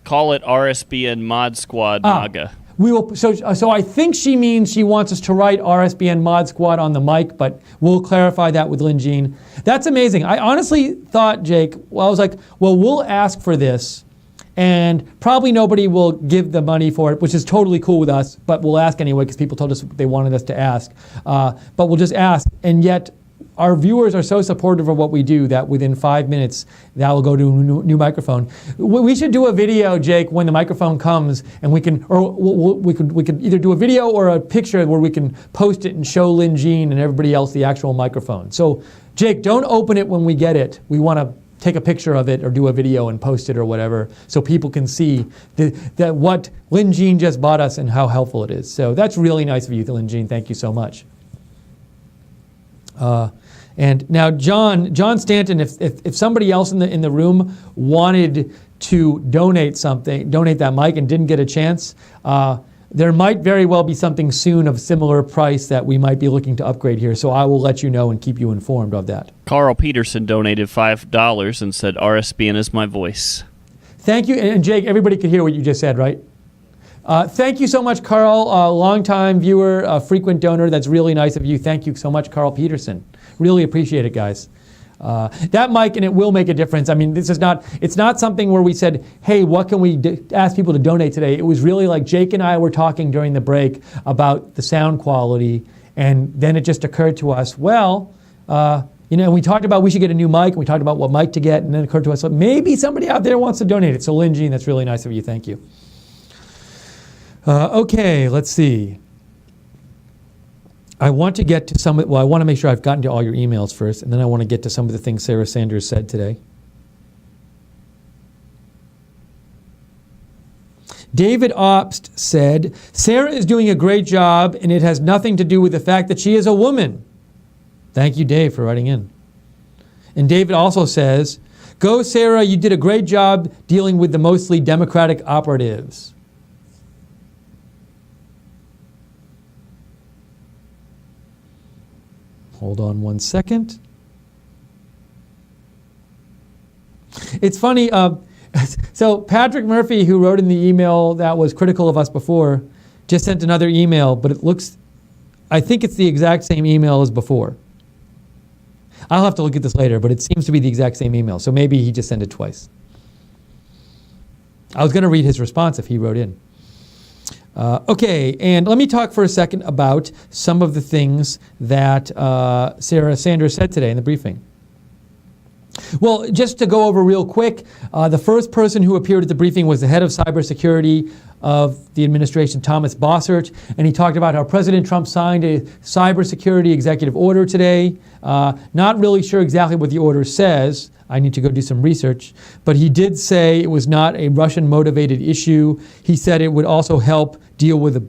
Call it RSBN Mod Squad MAGA. We will. So I think she means she wants us to write RSBN Mod Squad on the mic, but we'll clarify that with Lynn Jean. That's amazing. I honestly thought, Jake, I was like, well, we'll ask for this, and probably nobody will give the money for it, which is totally cool with us, but we'll ask anyway because people told us they wanted us to ask. But we'll just ask, and yet our viewers are so supportive of what we do that within 5 minutes, that will go to a new microphone. We should do a video, Jake, when the microphone comes, and we can either do a video or a picture where we can post it and show Lynn Jean and everybody else the actual microphone. So, Jake, don't open it when we get it. We want to take a picture of it or do a video and post it or whatever so people can see that what Lynn Jean just bought us and how helpful it is. So that's really nice of you, Lynn Jean. Thank you so much. And now, John Stanton, if somebody else in the room wanted to donate that mic and didn't get a chance, there might very well be something soon of similar price that we might be looking to upgrade here. So I will let you know and keep you informed of that. Carl Peterson donated $5 and said, RSBN is my voice. Thank you. And Jake, everybody could hear what you just said, right? Thank you so much, Carl, longtime viewer, frequent donor. That's really nice of you. Thank you so much, Carl Peterson. Really appreciate it, guys. That mic, and it will make a difference. I mean, it's not something where we said, hey, what can we ask people to donate today? It was really like Jake and I were talking during the break about the sound quality, and then it just occurred to us, well, we talked about we should get a new mic, and we talked about what mic to get, and then it occurred to us, well, maybe somebody out there wants to donate it. So Lynn Jean, that's really nice of you. Thank you. Okay, let's see. I want to get to I want to make sure I've gotten to all your emails first, and then I want to get to some of the things Sarah Sanders said today. David Obst said, Sarah is doing a great job, and it has nothing to do with the fact that she is a woman. Thank you, Dave, for writing in. And David also says, go, Sarah, you did a great job dealing with the mostly Democratic operatives. Hold on one second. It's funny. So Patrick Murphy, who wrote in the email that was critical of us before, just sent another email, but I think it's the exact same email as before. I'll have to look at this later, but it seems to be the exact same email. So maybe he just sent it twice. I was going to read his response if he wrote in. Okay, and let me talk for a second about some of the things that Sarah Sanders said today in the briefing. Well, just to go over real quick, the first person who appeared at the briefing was the head of cybersecurity of the administration, Thomas Bossert, and he talked about how President Trump signed a cybersecurity executive order today. Not really sure exactly what the order says. I need to go do some research. But he did say it was not a Russian-motivated issue. He said it would also help deal with the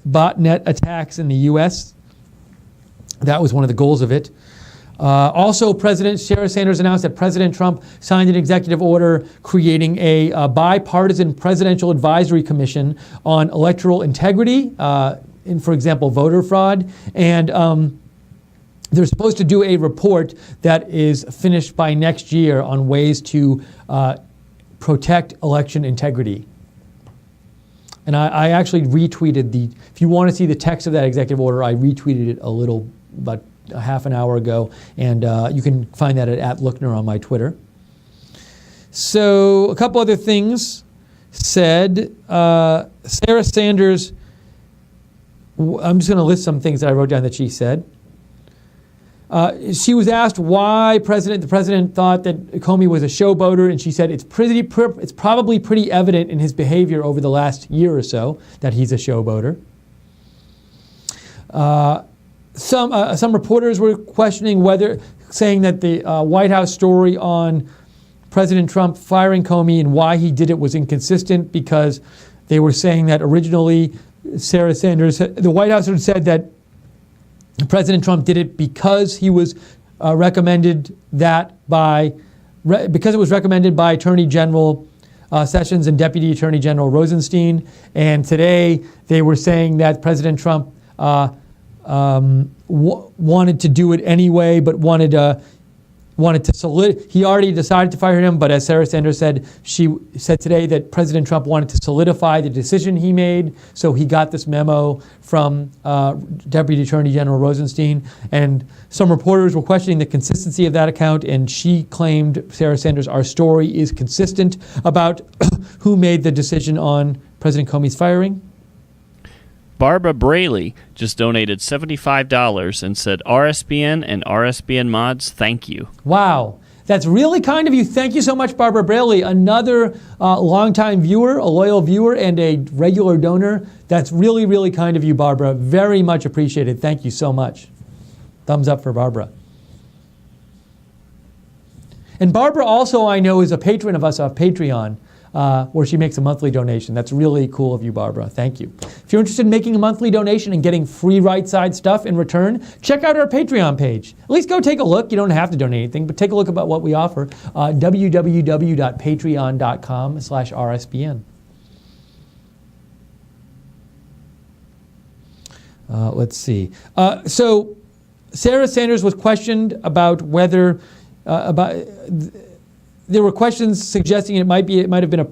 botnet attacks in the U.S. That was one of the goals of it. Also, Sarah Sanders announced that President Trump signed an executive order creating a bipartisan presidential advisory commission on electoral integrity, for example, voter fraud. And they're supposed to do a report that is finished by next year on ways to protect election integrity. And I actually retweeted if you want to see the text of that executive order, I retweeted it about a half an hour ago, and you can find that at @Lookner on my Twitter. So a couple other things said. Sarah Sanders, I'm just going to list some things that I wrote down that she said. She was asked why the president thought that Comey was a showboater, and she said it's probably pretty evident in his behavior over the last year or so that he's a showboater. Some reporters were questioning saying that the White House story on President Trump firing Comey and why he did it was inconsistent, because they were saying that originally the White House had said that President Trump did it because he was recommended because it was recommended by Attorney General Sessions and Deputy Attorney General Rosenstein. And today they were saying that President Trump wanted to do it anyway, but wanted to he already decided to fire him, but as Sarah Sanders said, she said today that President Trump wanted to solidify the decision he made, so he got this memo from Deputy Attorney General Rosenstein. And some reporters were questioning the consistency of that account, and she claimed, Sarah Sanders, our story is consistent about who made the decision on President Comey's firing. Barbara Braley just donated $75 and said, RSBN and RSBN mods, thank you. Wow. That's really kind of you. Thank you so much, Barbara Braley, another longtime viewer, a loyal viewer, and a regular donor. That's really, really kind of you, Barbara. Very much appreciated. Thank you so much. Thumbs up for Barbara. And Barbara also, I know, is a patron of us off Patreon. where she makes a monthly donation. That's really cool of you, Barbara. Thank you. If you're interested in making a monthly donation and getting free Right Side stuff in return, check out our Patreon page. At least go take a look. You don't have to donate anything, but take a look about what we offer. www.patreon.com/RSBN. Let's see. So Sarah Sanders was questioned about whether there were questions suggesting it might have been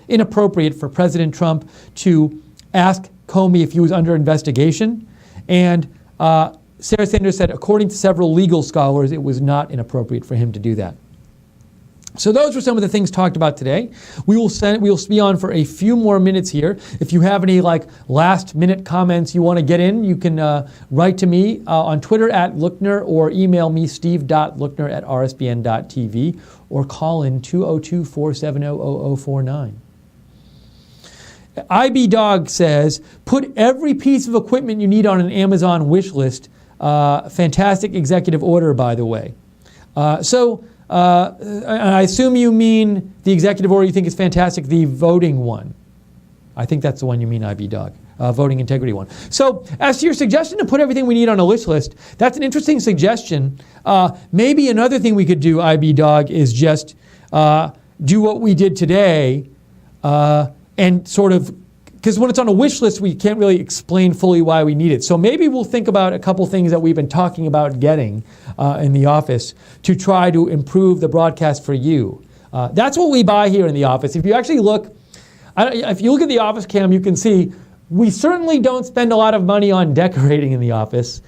inappropriate for President Trump to ask Comey if he was under investigation, and Sarah Sanders said, according to several legal scholars, it was not inappropriate for him to do that. So those were some of the things talked about today. We will be on for a few more minutes here. If you have any last minute comments you want to get in, you can write to me on Twitter @Lookner or email me steve.lookner@rsbn.tv or call in 202-470-0049. IB Dog says, put every piece of equipment you need on an Amazon wish list. Fantastic executive order, by the way. I assume you mean the executive order you think is fantastic, the voting one. I think that's the one you mean, IB Dog, voting integrity one. So as to your suggestion to put everything we need on a wish list, that's an interesting suggestion. Maybe another thing we could do, IB Dog, is just do what we did today and sort of, because when it's on a wish list, we can't really explain fully why we need it. So maybe we'll think about a couple things that we've been talking about getting in the office to try to improve the broadcast for you. That's what we buy here in the office. If you actually look, if you look at the office cam, you can see we certainly don't spend a lot of money on decorating in the office.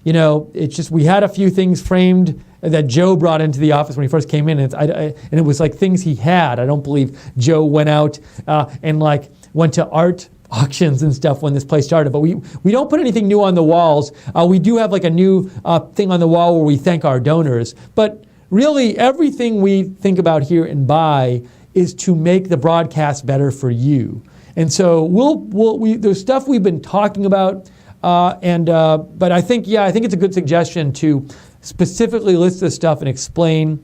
It's just we had a few things framed that Joe brought into the office when he first came in, and it was like things he had. I don't believe Joe went out and went to art auctions and stuff when this place started, but we don't put anything new on the walls. We do have a new thing on the wall where we thank our donors, but really everything we think about here and buy is to make the broadcast better for you. And so there's stuff we've been talking about, but I think it's a good suggestion to specifically list this stuff and explain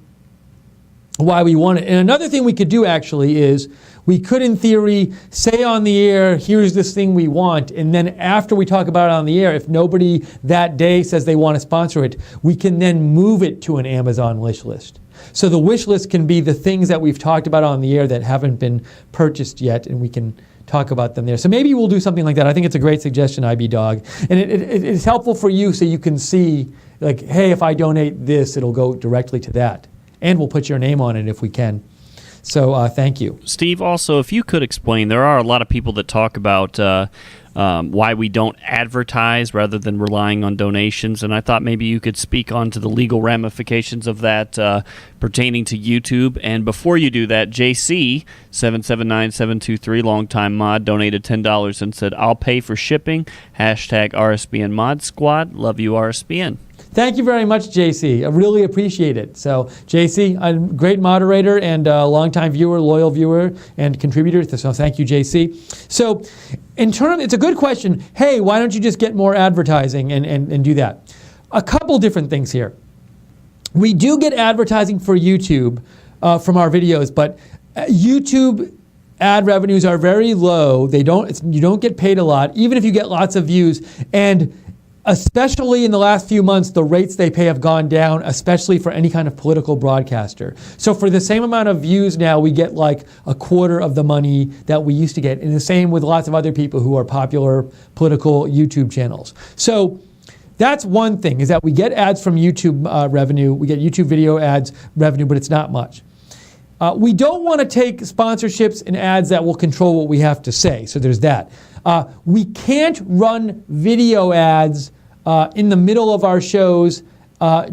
why we want it. And another thing we could do actually is we could, in theory, say on the air, here's this thing we want, and then after we talk about it on the air, if nobody that day says they want to sponsor it, we can then move it to an Amazon wish list. So the wish list can be the things that we've talked about on the air that haven't been purchased yet, and we can talk about them there. So maybe we'll do something like that. I think it's a great suggestion, IB Dog. And it's helpful for you so you can see, hey, if I donate this, it'll go directly to that. And we'll put your name on it if we can. So thank you. Steve, also, if you could explain, there are a lot of people that talk about why we don't advertise rather than relying on donations, and I thought maybe you could speak on to the legal ramifications of that pertaining to YouTube. And before you do that, JC, 779723, longtime mod, donated $10 and said, I'll pay for shipping, #RSBN Mod Squad, love you RSBN. Thank you very much, JC. I really appreciate it. So, JC, a great moderator and a longtime viewer, loyal viewer, and contributor. So, thank you, JC. So, it's a good question. Hey, why don't you just get more advertising and do that? A couple different things here. We do get advertising for YouTube from our videos, but YouTube ad revenues are very low. You don't get paid a lot, even if you get lots of views. And especially in the last few months, the rates they pay have gone down, especially for any kind of political broadcaster. So for the same amount of views now, we get a quarter of the money that we used to get. And the same with lots of other people who are popular political YouTube channels. So that's one thing, is that we get ads from YouTube revenue. We get YouTube video ads revenue, but it's not much. We don't want to take sponsorships and ads that will control what we have to say. So there's that. We can't run video ads in the middle of our shows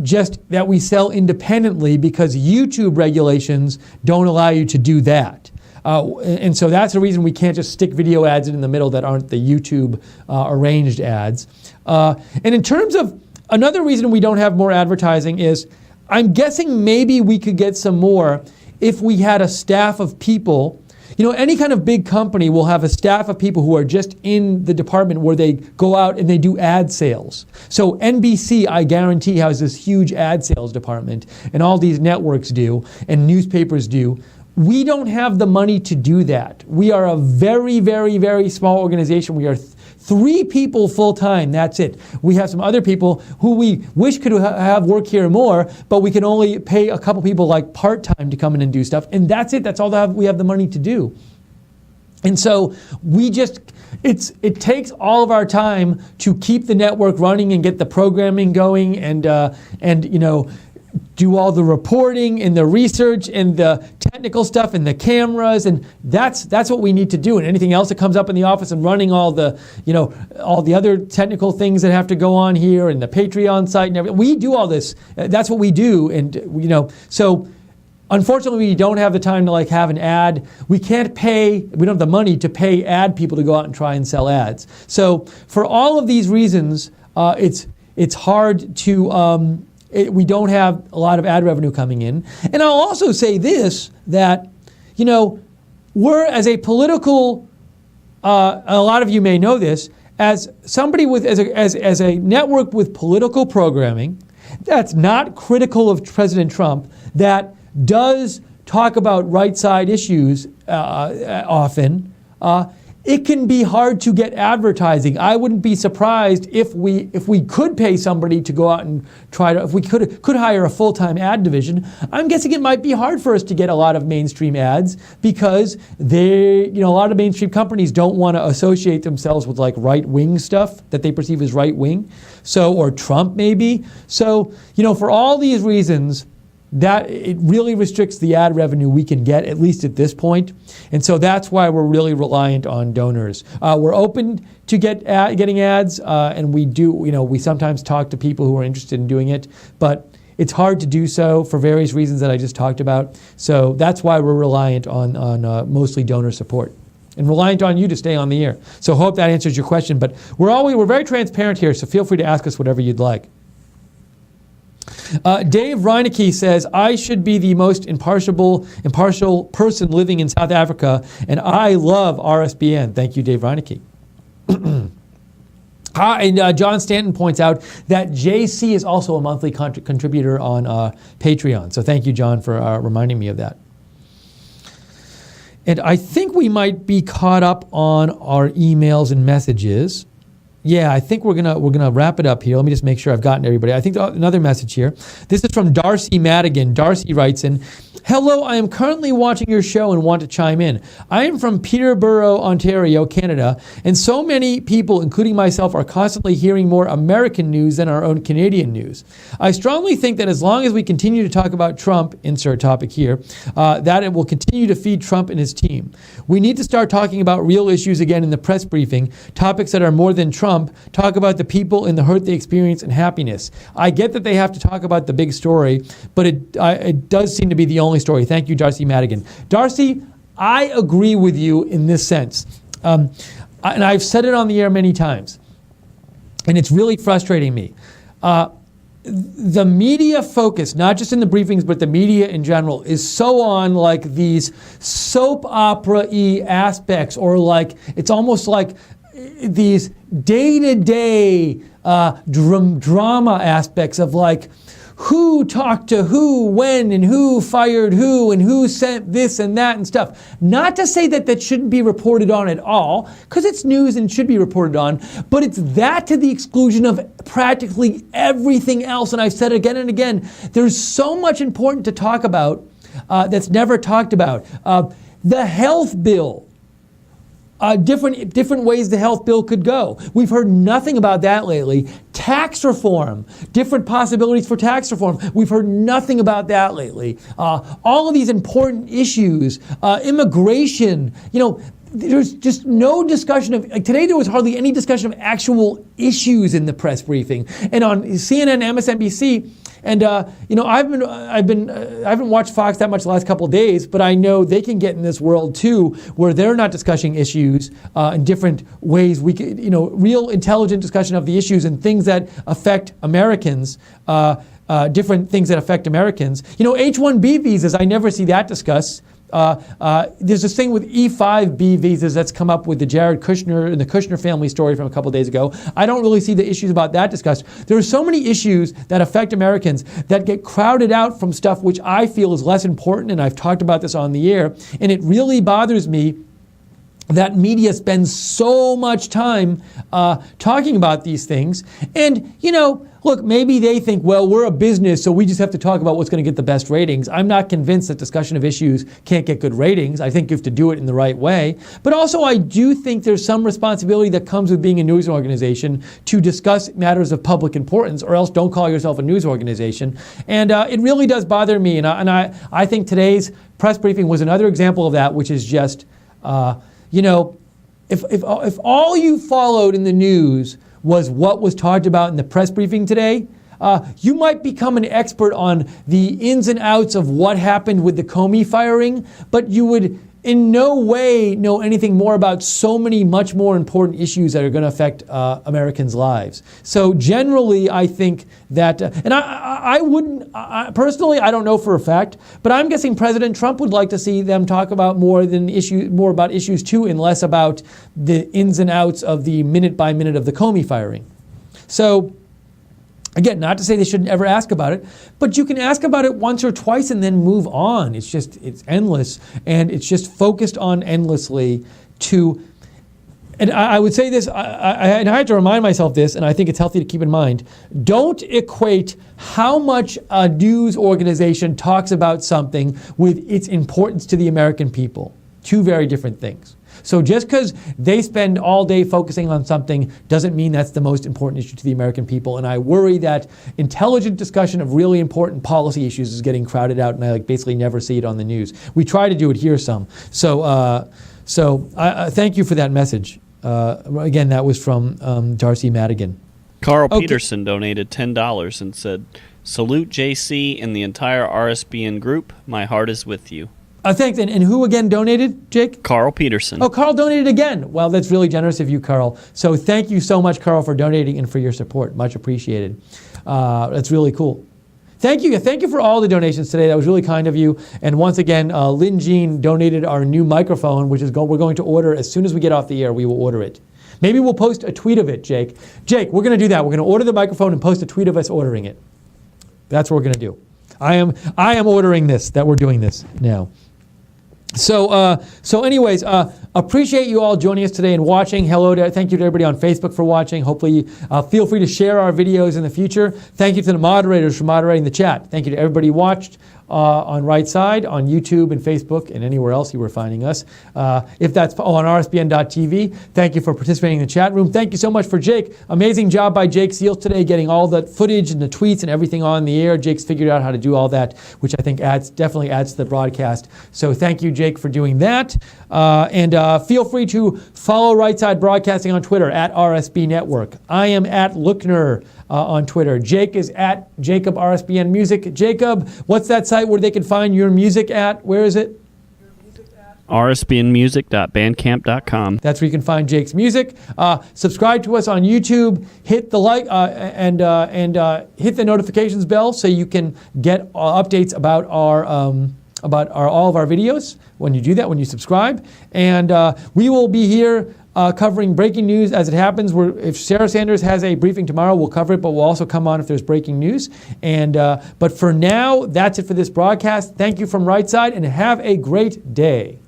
just that we sell independently, because YouTube regulations don't allow you to do that. And so that's the reason we can't just stick video ads in the middle that aren't the YouTube arranged ads. And in terms of another reason we don't have more advertising is, I'm guessing maybe we could get some more if we had a staff of people. Any kind of big company will have a staff of people who are just in the department where they go out and they do ad sales. So NBC, I guarantee, has this huge ad sales department, and all these networks do, and newspapers do. we don't have the money to do that. We are a very, very, very small organization. We are 3 people full-time, that's it. We have some other people who we wish could have work here more, but we can only pay a couple people like part-time to come in and do stuff, and that's it. That's all that we have the money to do. And so it takes all of our time to keep the network running and get the programming going and do all the reporting and the research and the technical stuff and the cameras, and that's what we need to do. And anything else that comes up in the office and running all the other technical things that have to go on here and the Patreon site and everything. We do all this. That's what we do, and so. Unfortunately, we don't have the time to have an ad. We don't have the money to pay ad people to go out and try and sell ads. So for all of these reasons, it's hard to, we don't have a lot of ad revenue coming in. And I'll also say this, that, we're as a political, a lot of you may know this, as somebody as a network with political programming that's not critical of President Trump, that does talk about right side issues often, it can be hard to get advertising. I wouldn't be surprised if we could pay somebody to go out and if we could hire a full-time ad division. I'm guessing it might be hard for us to get a lot of mainstream ads because a lot of mainstream companies don't want to associate themselves with right-wing stuff that they perceive as right-wing. Or Trump maybe. So, for all these reasons, that it really restricts the ad revenue we can get, at least at this point. And so that's why we're really reliant on donors. We're open to getting ads, and we sometimes talk to people who are interested in doing it, but it's hard to do so for various reasons that I just talked about. So that's why we're reliant on mostly donor support and reliant on you to stay on the air. So hope that answers your question, but we're very transparent here, so feel free to ask us whatever you'd like. Dave Reinecke says, I should be the most impartial person living in South Africa, and I love RSBN. Thank you, Dave Reinecke. And John Stanton points out that JC is also a monthly contributor on Patreon. So thank you, John, for reminding me of that. And I think we might be caught up on our emails and messages. Yeah, I think we're gonna wrap it up here. Let me just make sure I've gotten everybody. I think another message here. This is from Darcy Madigan. Darcy writes in, hello, I am currently watching your show and want to chime in. I am from Peterborough, Ontario, Canada, and so many people, including myself, are constantly hearing more American news than our own Canadian news. I strongly think that as long as we continue to talk about Trump, insert topic here, that it will continue to feed Trump and his team. We need to start talking about real issues again in the press briefing, topics that are more than Trump. Talk about the people and the hurt they experience and happiness. I get that they have to talk about the big story, but it does seem to be the only story. Thank you, Darcy Madigan. Darcy, I agree with you in this sense. And I've said it on the air many times, and it's really frustrating me. The media focus, not just in the briefings, but the media in general, is so on these soap opera-y aspects, or it's almost like these day-to-day drama aspects of who talked to who, when, and who fired who, and who sent this and that and stuff. Not to say that shouldn't be reported on at all, because it's news and should be reported on, but it's that to the exclusion of practically everything else. And I've said it again and again, there's so much important to talk about that's never talked about. The health bill. Different ways the health bill could go. We've heard nothing about that lately. Tax reform, different possibilities for tax reform. We've heard nothing about that lately. All of these important issues, immigration, there's just no discussion of, today there was hardly any discussion of actual issues in the press briefing. And on CNN, MSNBC, and I haven't watched Fox that much the last couple of days, but I know they can get in this world too, where they're not discussing issues in different ways. We could, real intelligent discussion of the issues and things that affect Americans. Different things that affect Americans. H-1B visas, I never see that discussed. There's this thing with E5B visas that's come up with the Jared Kushner and the Kushner family story from a couple days ago. I don't really see the issues about that discussed. There are so many issues that affect Americans that get crowded out from stuff which I feel is less important, and I've talked about this on the air, and it really bothers me that media spends so much time talking about these things. And, look, maybe they think, well, we're a business, so we just have to talk about what's going to get the best ratings. I'm not convinced that discussion of issues can't get good ratings. I think you have to do it in the right way. But also, I do think there's some responsibility that comes with being a news organization to discuss matters of public importance, or else don't call yourself a news organization. And it really does bother me. And I think today's press briefing was another example of that, which is just... if all you followed in the news was what was talked about in the press briefing today, you might become an expert on the ins and outs of what happened with the Comey firing, but you would in no way know anything more about so many much more important issues that are going to affect Americans' lives. So generally, I think that, and I wouldn't, personally, I don't know for a fact, but I'm guessing President Trump would like to see them talk about more about issues too, and less about the ins and outs of the minute by minute of the Comey firing. So, again, not to say they shouldn't ever ask about it, but you can ask about it once or twice and then move on. It's endless, and it's just focused on endlessly to, and I would say this, and I have to remind myself this, and I think it's healthy to keep in mind, don't equate how much a news organization talks about something with its importance to the American people. Two very different things. So just because they spend all day focusing on something doesn't mean that's the most important issue to the American people. And I worry that intelligent discussion of really important policy issues is getting crowded out, and I basically never see it on the news. We try to do it here some. So I thank you for that message. Again, that was from Darcy Madigan. Carl Peterson donated $10 and said, "Salute JC and the entire RSBN group. My heart is with you." Thanks. And who again donated, Jake? Carl Peterson. Oh, Carl donated again. Well, that's really generous of you, Carl. So thank you so much, Carl, for donating and for your support. Much appreciated. That's really cool. Thank you. Thank you for all the donations today. That was really kind of you. And once again, Lynn Jean donated our new microphone, which is we're going to order as soon as we get off the air. We will order it. Maybe we'll post a tweet of it, Jake. Jake, we're going to do that. We're going to order the microphone and post a tweet of us ordering it. That's what we're going to do. I am ordering this, that we're doing this now. So anyways, appreciate you all joining us today and watching. Thank you to everybody on Facebook for watching. Hopefully, feel free to share our videos in the future. Thank you to the moderators for moderating the chat. Thank you to everybody who watched on Right Side, on YouTube and Facebook, and anywhere else you were finding us. If that's on rsbn.tv, thank you for participating in the chat room. Thank you so much for Jake. Amazing job by Jake Seals today, getting all the footage and the tweets and everything on the air. Jake's figured out how to do all that, which I think definitely adds to the broadcast. So thank you, Jake, for doing that. And feel free to follow Right Side Broadcasting on Twitter at RSB Network. I am at Lookner on Twitter. Jake is at Jacob RSBN Music. Jacob, what's that site where they can find your music at? Where is it? rsbnmusic.bandcamp.com. That's where you can find Jake's music. Subscribe to us on YouTube. Hit the like and hit the notifications bell so you can get updates about all of our videos when you do that, when you subscribe. And we will be here covering breaking news as it happens. If Sarah Sanders has a briefing tomorrow, we'll cover it, but we'll also come on if there's breaking news. And but for now, that's it for this broadcast. Thank you from Right Side, and have a great day.